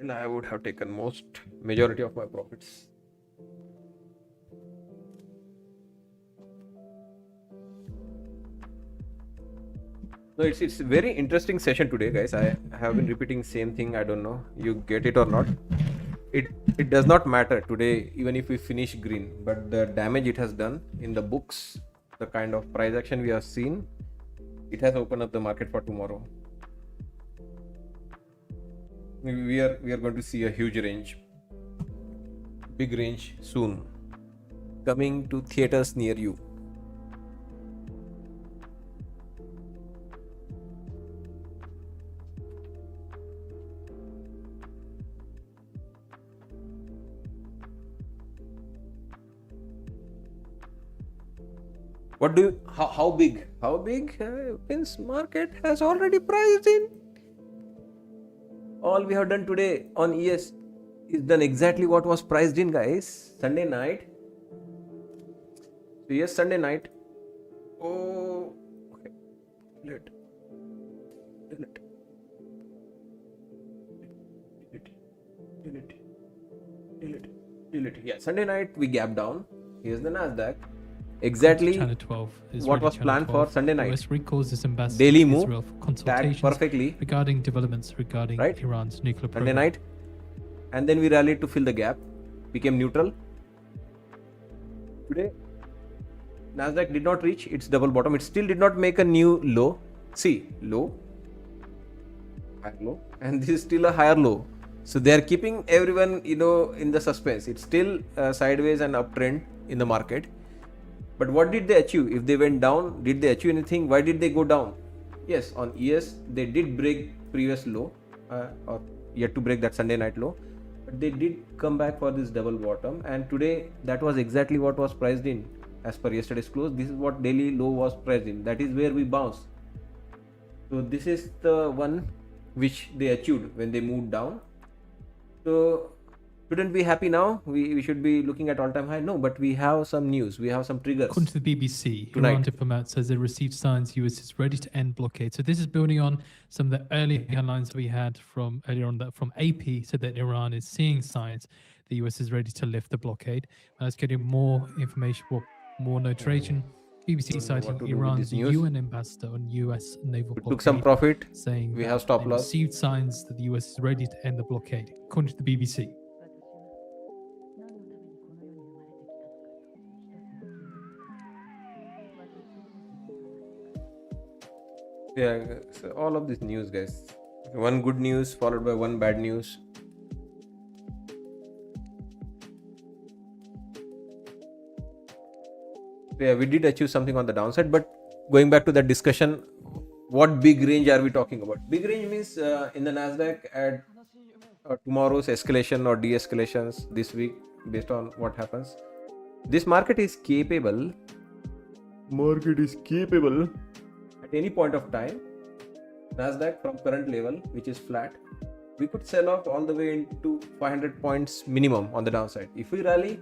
Well, I would have taken majority of my profits. No, it's a very interesting session today, guys. I have been repeating same thing. I don't know you get it or not. It does not matter today, even if we finish green, but the damage it has done in the books, the kind of price action we have seen, it has opened up the market for tomorrow. We are going to see a huge range, big range soon, coming to theaters near you. What do you, how big? How big? Means market has already priced in. All we have done today on ES is done exactly what was priced in, guys. Sunday night. So yes, Sunday night. Oh, okay. Delete. Yeah, Sunday night we gap down. Here's the Nasdaq. Exactly Channel 12 is what ready, was Channel planned 12. for Sunday night. US recalls its ambassador Daily to move, Israel for tagged consultations perfectly. regarding developments regarding Right? Iran's nuclear Sunday program. night, and then we rallied to fill the gap, became neutral. Today, Nasdaq did not reach its double bottom. It still did not make a new low. See, low, higher low, and this is still a higher low. So they are keeping everyone, in the suspense. It's still sideways and uptrend in the market. But what did they achieve? If they went down, did they achieve anything? Why did they go down? Yes, on ES they did break previous low, or yet to break that Sunday night low, but they did come back for this double bottom. And today that was exactly what was priced in as per yesterday's close. This is what daily low was priced in. That is where we bounced. So this is the one which they achieved when they moved down. So shouldn't we be happy now? We should be looking at all-time high. No, but we have some news. We have some triggers. According to the BBC, Tonight. Iran diplomat says they received signs US is ready to end blockade. So this is building on some of the earlier headlines we had from earlier on that from AP said that Iran is seeing signs the US is ready to lift the blockade. Let's get more information, more notation. BBC Don't know what citing to do with Iran's this news. UN ambassador on US naval We blockade, took some profit. saying We that have stop they loss. received signs that the US is ready to end the blockade, according to the BBC. Yeah, so all of this news, guys. One good news followed by one bad news. Yeah, we did achieve something on the downside, but going back to that discussion, what big range are we talking about? Big range means in the Nasdaq at tomorrow's escalation or de-escalations this week, based on what happens. This market is capable. At any point of time, Nasdaq from current level, which is flat, we could sell off all the way into 500 points minimum on the downside. If we rally,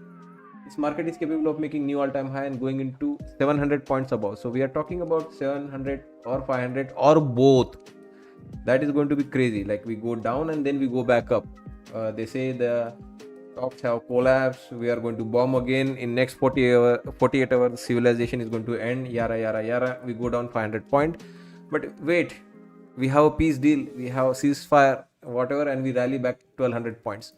this market is capable of making new all-time high and going into 700 points above. So we are talking about 700 or 500 or both. That is going to be crazy. Like we go down and then we go back up. They say the stocks have collapsed. We are going to bomb again in next 48 hours. Civilization is going to end. Yara. We go down 500 point. But wait, we have a peace deal. We have ceasefire, whatever, and we rally back 1200 points.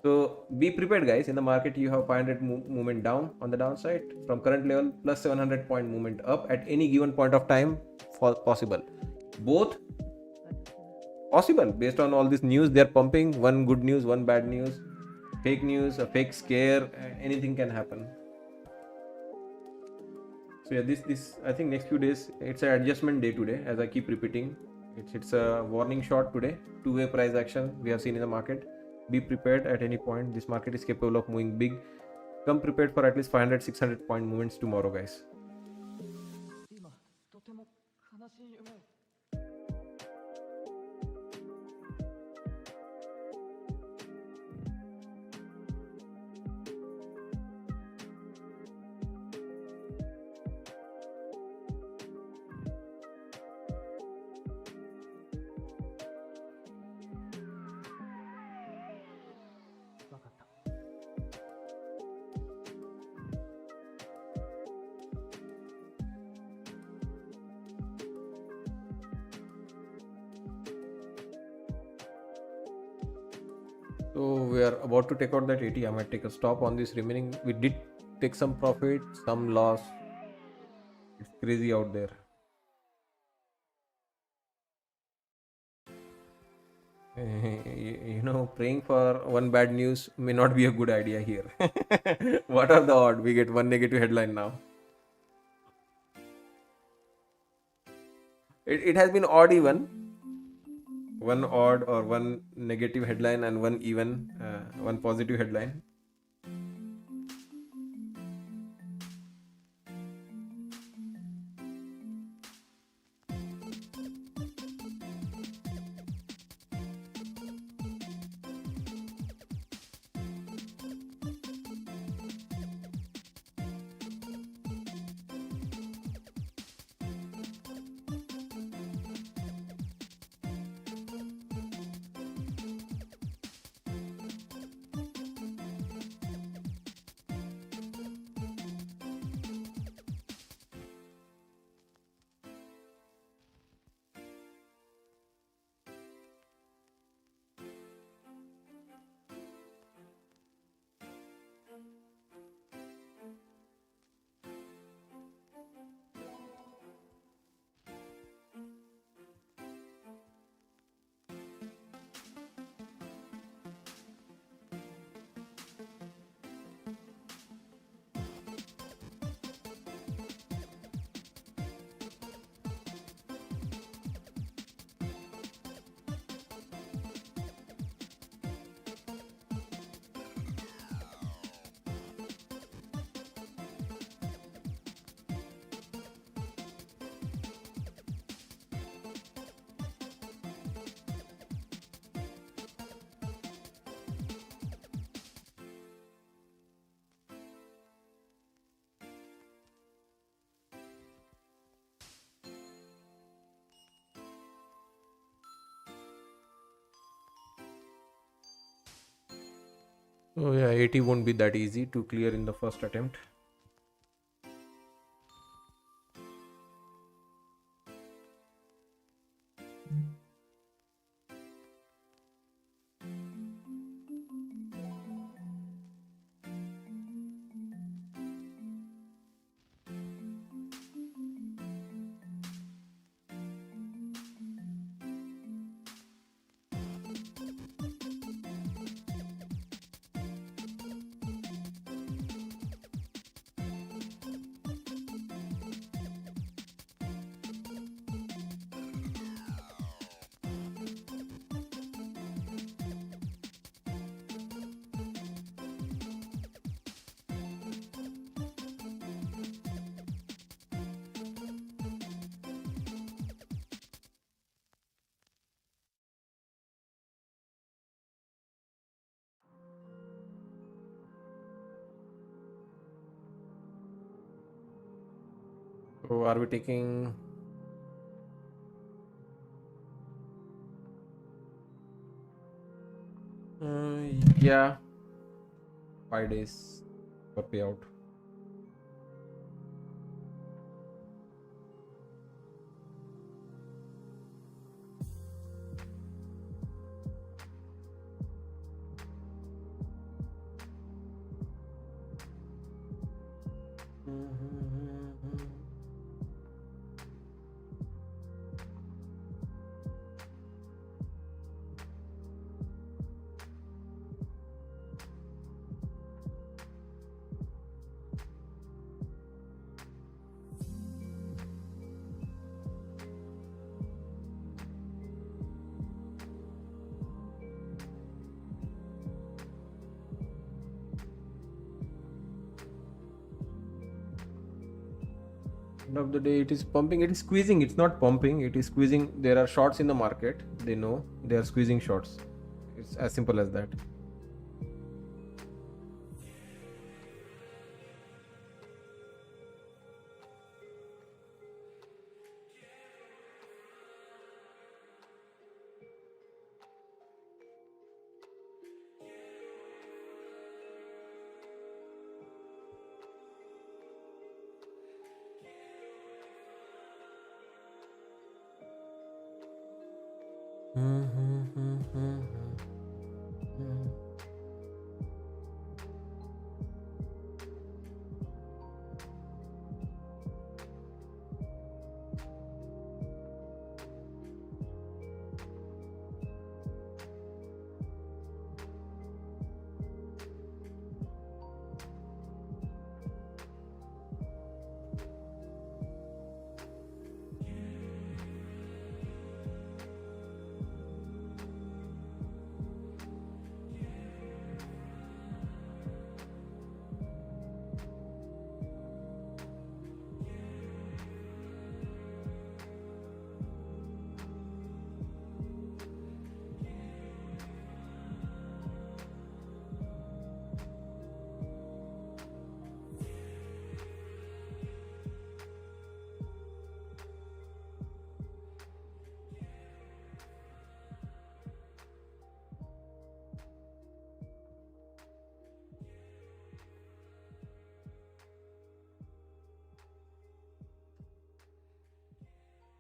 So be prepared, guys. In the market, you have 500 movement down on the downside from current level plus 700 point movement up at any given point of time possible. Both possible based on all this news they're pumping. One good news, one bad news, fake news, a fake scare, anything can happen. So yeah, this I think next few days it's an adjustment day today, as I keep repeating. It's a warning shot today. Two-way price action we have seen in the market. Be prepared at any point. This market is capable of moving big. Come prepared for at least 500-600 point movements tomorrow, guys. So we are about to take out that 80. I might take a stop on this remaining. We did take some profit, some loss. It's crazy out there. Praying for one bad news may not be a good idea here. What are the odds we get one negative headline now? It has been odd even. One odd or one negative headline and one even, one positive headline. So yeah, 80 won't be that easy to clear in the first attempt. So are we taking yeah, 5 days for payout. End of the day, it is pumping, it is squeezing, it's not pumping, it is squeezing. There are shorts in the market, they know they are squeezing shorts. It's as simple as that.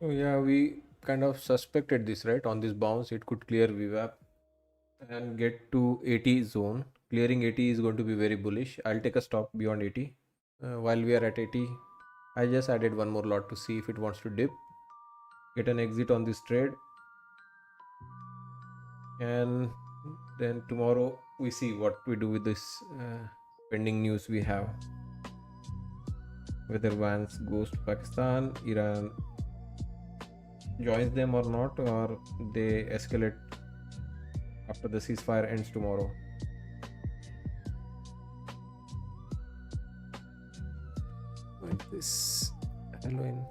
Oh, yeah, we kind of suspected this, right? On this bounce, it could clear VWAP and get to 80 zone. Clearing 80 is going to be very bullish. I'll take a stop beyond 80. While we are at 80, I just added one more lot to see if it wants to dip. Get an exit on this trade. And then tomorrow we see what we do with this pending news we have. Whether Vance goes to Pakistan, Iran joins them or not, or they escalate after the ceasefire ends tomorrow. Like this Halloween.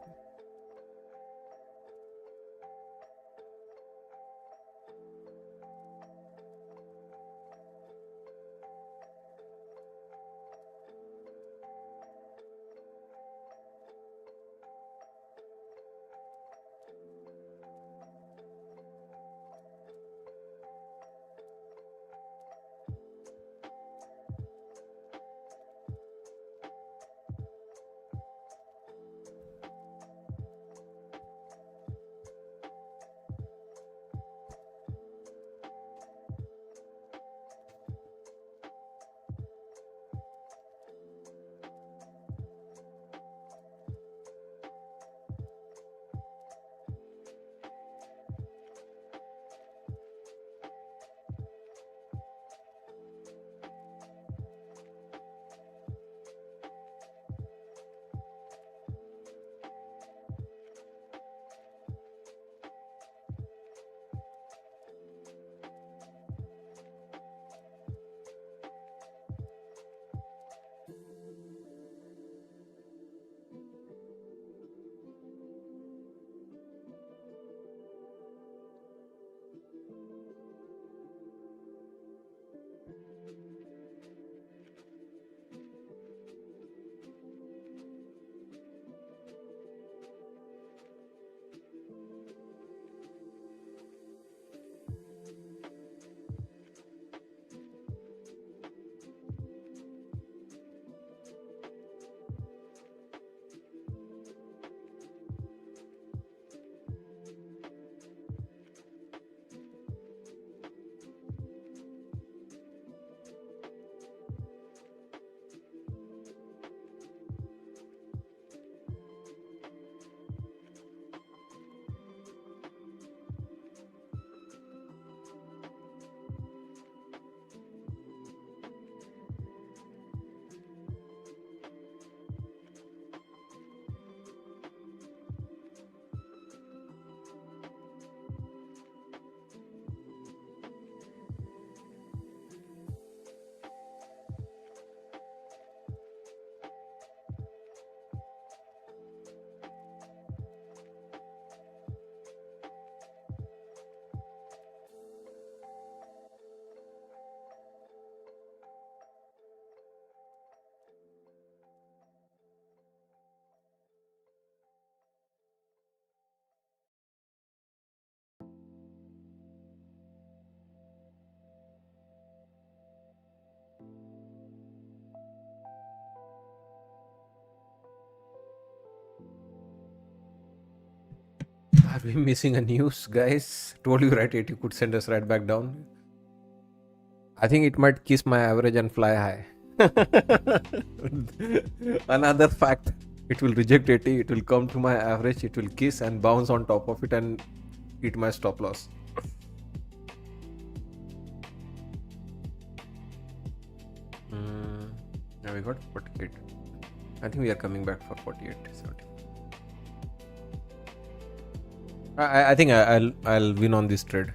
Are we missing a news, guys? Told you right, it could send us right back down. I think it might kiss my average and fly high. Another fact, it will reject 80, it will come to my average, it will kiss and bounce on top of it and hit my stop loss. Now we got 48. I think we are coming back for 48, 70. I think I'll win on this trade.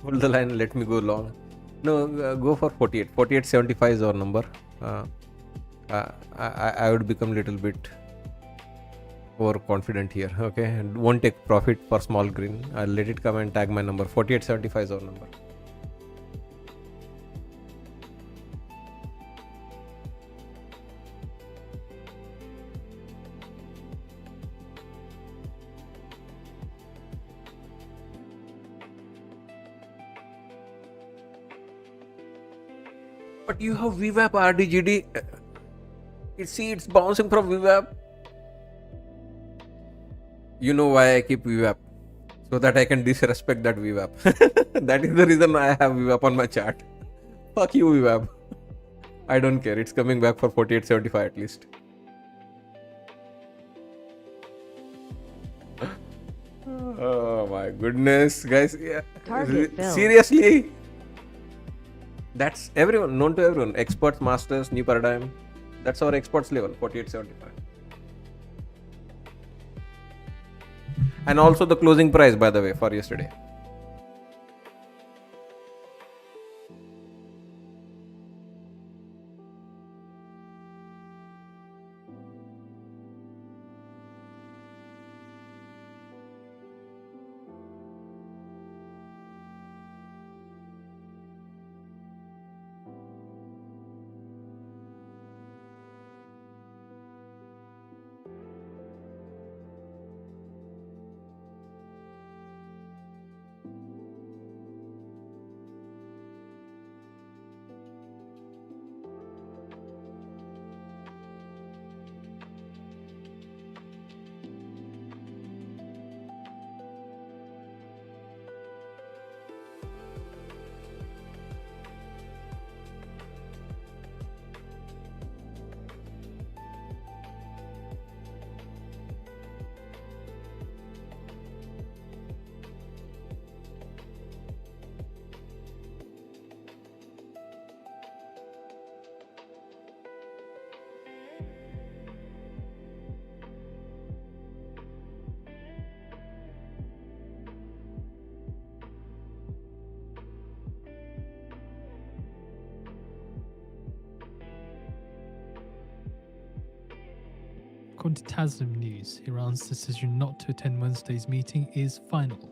Hold the line, let me go long. No, go for 48. 48.75 is our number. I would become little bit overconfident here. Okay, and won't take profit for small green. I'll let it come and tag my number. 48.75 is our number. But you have VWAP RDGD. It's bouncing from VWAP. You know why I keep VWAP? So that I can disrespect that VWAP. That is the reason I have VWAP on my chart. Fuck you, VWAP. I don't care. It's coming back for 48.75 at least. Oh my goodness, guys. Yeah. Target filled. Seriously? That's everyone, known to everyone. Experts, masters, new paradigm. That's our experts level, 48.75. And also the closing price, by the way, for yesterday. According to Tasnim News, Iran's decision not to attend Wednesday's meeting is final.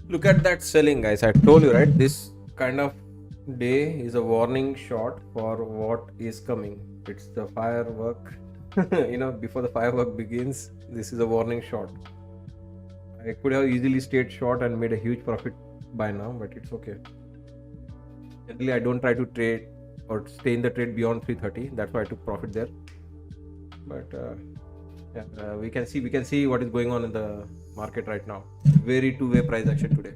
Look at that selling, guys. I told you, right? This kind of day is a warning shot for what is coming. It's the firework. Before the firework begins, this is a warning shot. I could have easily stayed short and made a huge profit by now, but it's okay. Generally, I don't try to trade or stay in the trade beyond 330. That's why I took profit there. But we can see what is going on in the market right now. Very two-way price action today.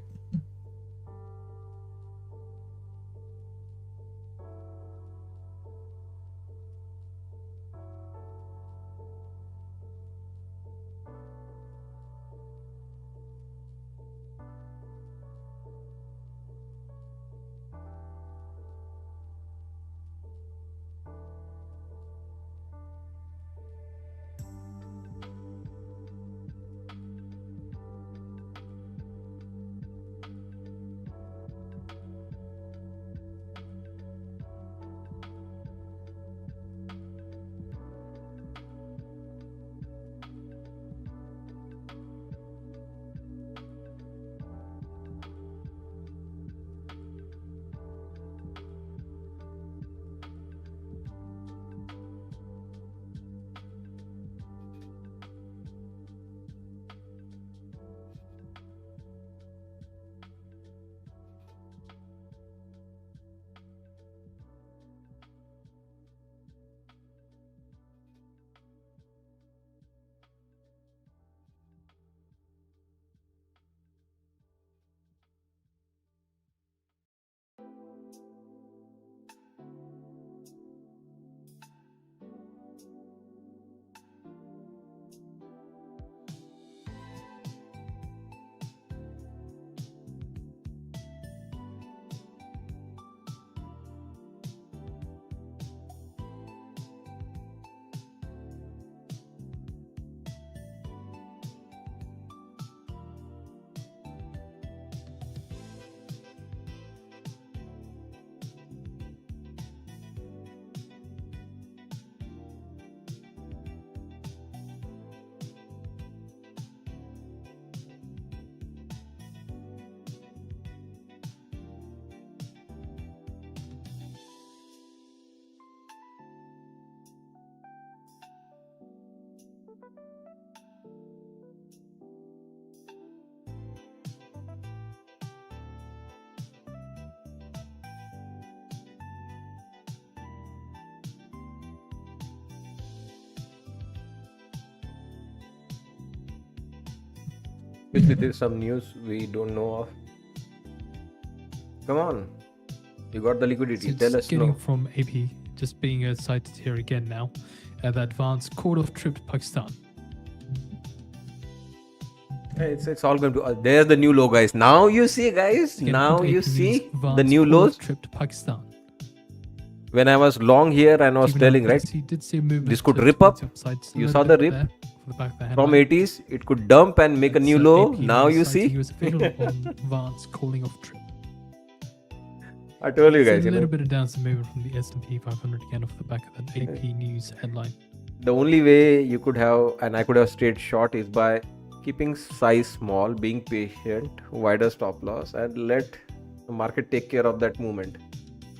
Obviously, there's some news we don't know of. Come on, you got the So liquidity. it's Tell us getting no. from AP, just being cited here again now, the advance called off trip to Pakistan. It's all going to. There's the new low, guys. Now you see, guys. Again, Now according to you AP News, see the Vance new called off lows. trip to Pakistan. When I was long here and I was Even though telling, right, DXY did see a movement this could to- rip towards up. the upside, just a You little saw the bit rip there for the back of the from headline. 80s. It could dump and make a new That's, low. AP Now News you citing see. US official on Vance calling off trip. I told you So guys. a You little know, bit of downside movement from the S&P 500 again off the back of that AP News headline. the only way you could have, and I could have stayed short, is by keeping size small, being patient, wider stop loss, and let the market take care of that movement.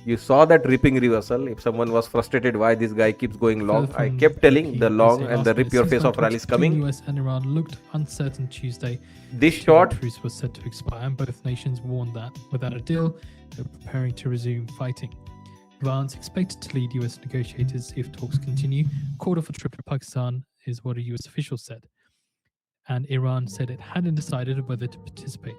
You saw that ripping reversal. If someone was frustrated why this guy keeps going long, Further I from kept telling AP, the they long say and the last rip minute your face ceasefire off rally is talks between coming. US and Iran looked uncertain Tuesday. This short, Truce was set to expire, and both nations warned that without a deal, they're preparing to resume fighting. Vance expected to lead US negotiators if talks continue. Called off a trip to Pakistan is what a US official said. And Iran said it hadn't decided whether to participate.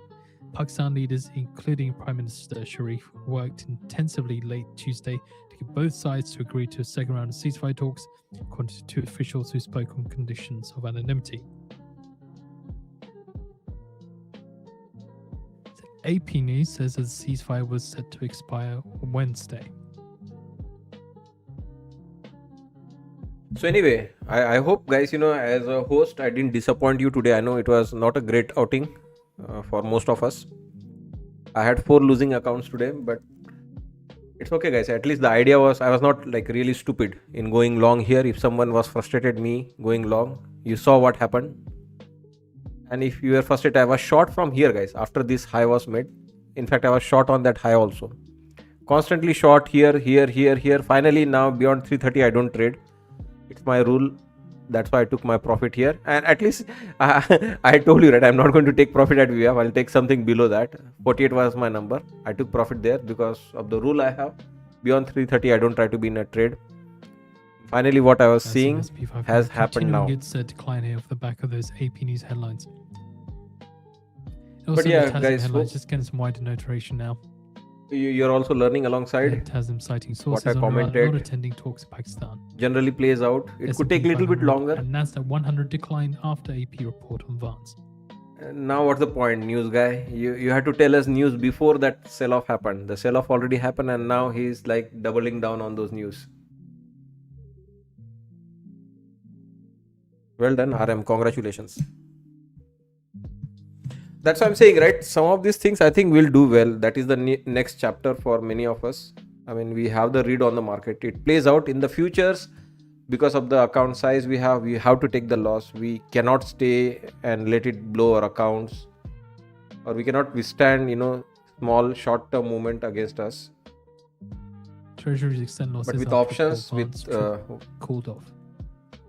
Pakistan leaders, including Prime Minister Sharif, worked intensively late Tuesday to get both sides to agree to a second round of ceasefire talks, according to two officials who spoke on conditions of anonymity. AP News says that the ceasefire was set to expire Wednesday. so anyway, I hope guys, as a host, I didn't disappoint you today. I know it was not a great outing for most of us. I had 4 losing accounts today, but it's okay, guys. At least the idea was I was not like really stupid in going long here. If someone was frustrated me going long, you saw what happened. And if you were frustrated, I was short from here, guys. After this high was made, in fact, I was short on that high also. Constantly short here, here, here, here. Finally, now beyond 330, I don't trade. It's my rule. That's why I took my profit here. And at least I told you, right, I'm not going to take profit at VF. I'll take something below that. 48 was my number. I took profit there because of the rule I have. Beyond 330, I don't try to be in a trade. Finally, what I was That's seeing an SP 500 has happened continuing now. its decline here off the back of those AP News headlines. But Also, yeah, the TASM guys, headlines just getting some wider notation now. You're also learning alongside. TASM citing I sources on Iran commented. not attending talks in Pakistan. Generally plays out. It could take a little bit S&P 500 longer. And Nasdaq 100 decline after AP report on Vance. Now what's the point, news guy? You had to tell us news before that sell-off happened. The sell-off already happened and now he's like doubling down on those news. Well done, RM. Congratulations. That's what I'm saying, right? Some of these things I think will do well. That is the next chapter for many of us. I mean, we have the read on the market. It plays out in the futures because of the account size we have to take the loss. We cannot stay and let it blow our accounts, or we cannot withstand, small short-term movement against us. Treasuries extend losses. But with after options, Vance with trip called off.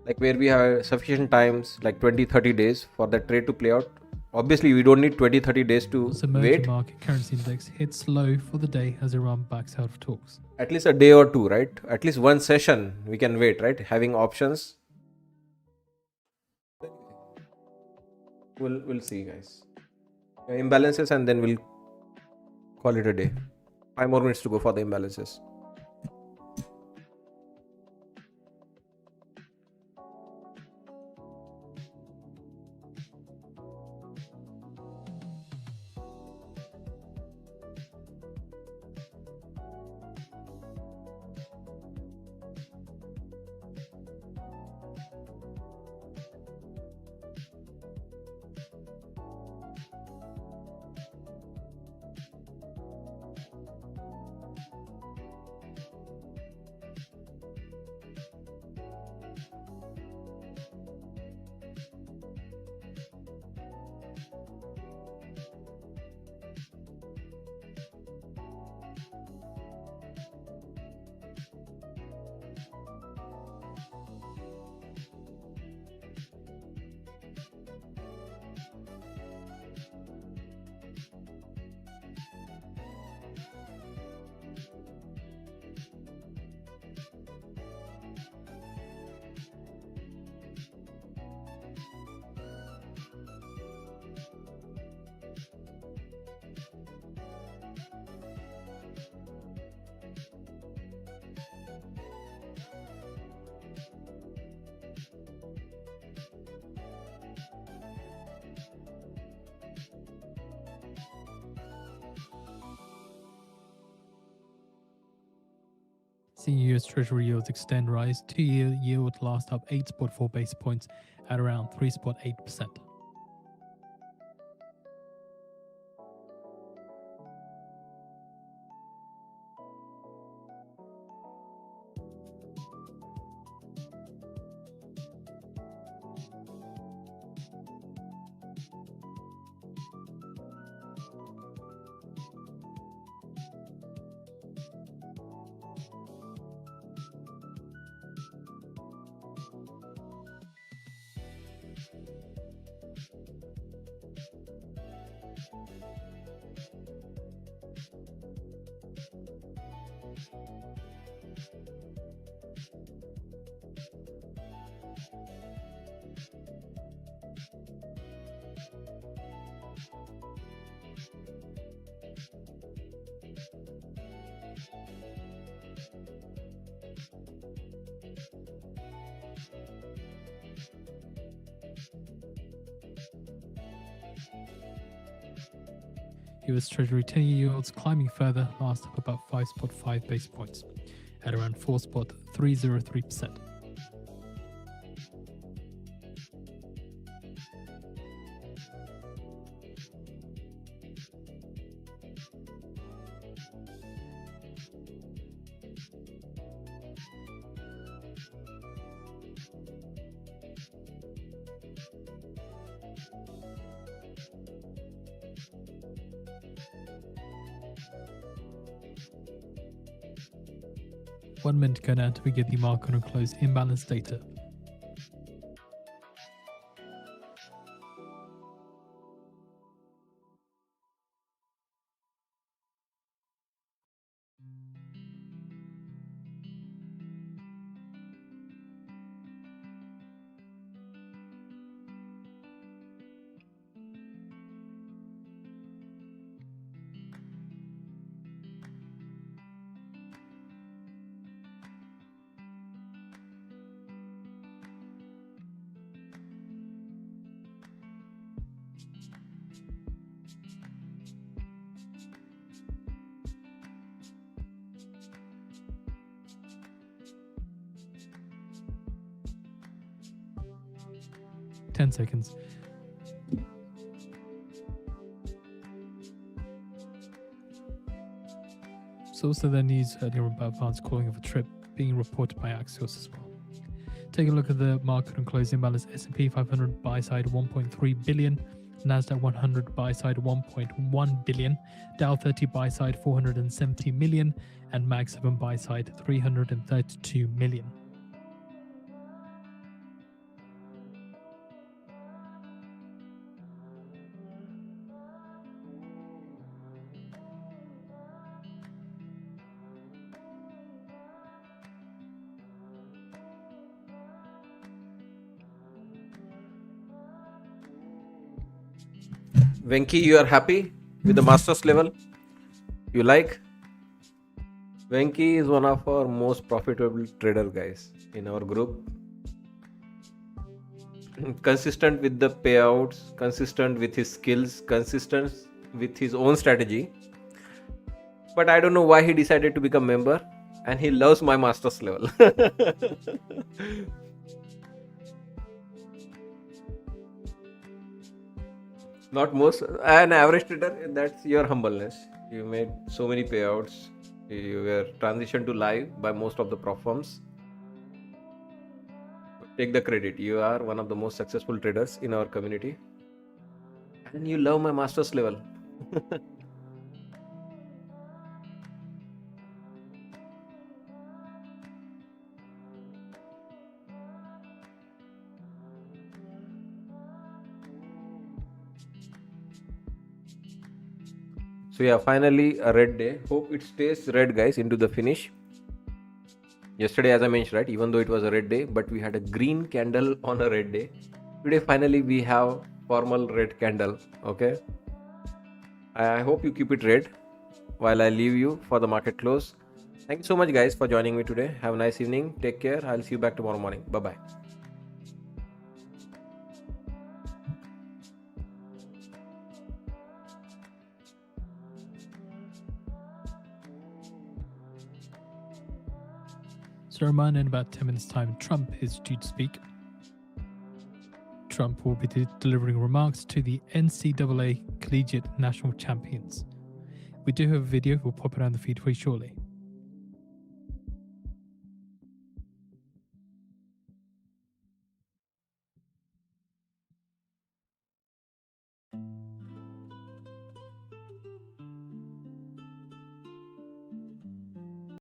like where we have sufficient times, like 20-30 days for that trade to play out. Obviously, we don't need 20-30 days to Also, emerging wait. market currency index hits low for the day as Iran backs out of talks. At least a day or two, right? At least one session we can wait, right? Having options. We'll see, guys. Imbalances and then we'll call it a day. 5 more minutes to go for the imbalances. Seeing US Treasury yields extend rise, 2-year yield last up 8.4 basis points at around 3.8%. US Treasury 10-year yields climbing further, last up about 5.5 basis points at around 4.303%. One minute to go now until we get the market on close imbalance data. Ten seconds. So also the news earlier about Vance calling of a trip being reported by Axios as well. Take a look at the market and close imbalance. S&P 500 buy side 1.3 billion, Nasdaq 100 buy side 1.1 billion, Dow 30 buy side 470 million, and Mag 7 buy side 332 million. Venki, you are happy with the masters level? You like? Venki is one of our most profitable trader guys in our group. Consistent with the payouts, consistent with his skills, consistent with his own strategy. But I don't know why he decided to become member, and he loves my masters level. Not most, an average trader, that's your humbleness. You made so many payouts. You were transitioned to live by most of the prop firms. Take the credit. You are one of the most successful traders in our community. And you love my master's level. So yeah, finally a red day. Hope it stays red, guys, into the finish. Yesterday, as I mentioned, right, even though it was a red day, but we had a green candle on a red day. Today, finally, we have formal red candle. Okay. I hope you keep it red while I leave you for the market close. Thank you so much, guys, for joining me today. Have a nice evening. Take care. I'll see you back tomorrow morning. Bye-bye. Just a reminder, in about 10 minutes' time, Trump is due to speak. Trump will be delivering remarks to the NCAA Collegiate National Champions. We do have a video, we'll pop it on the feed for you shortly.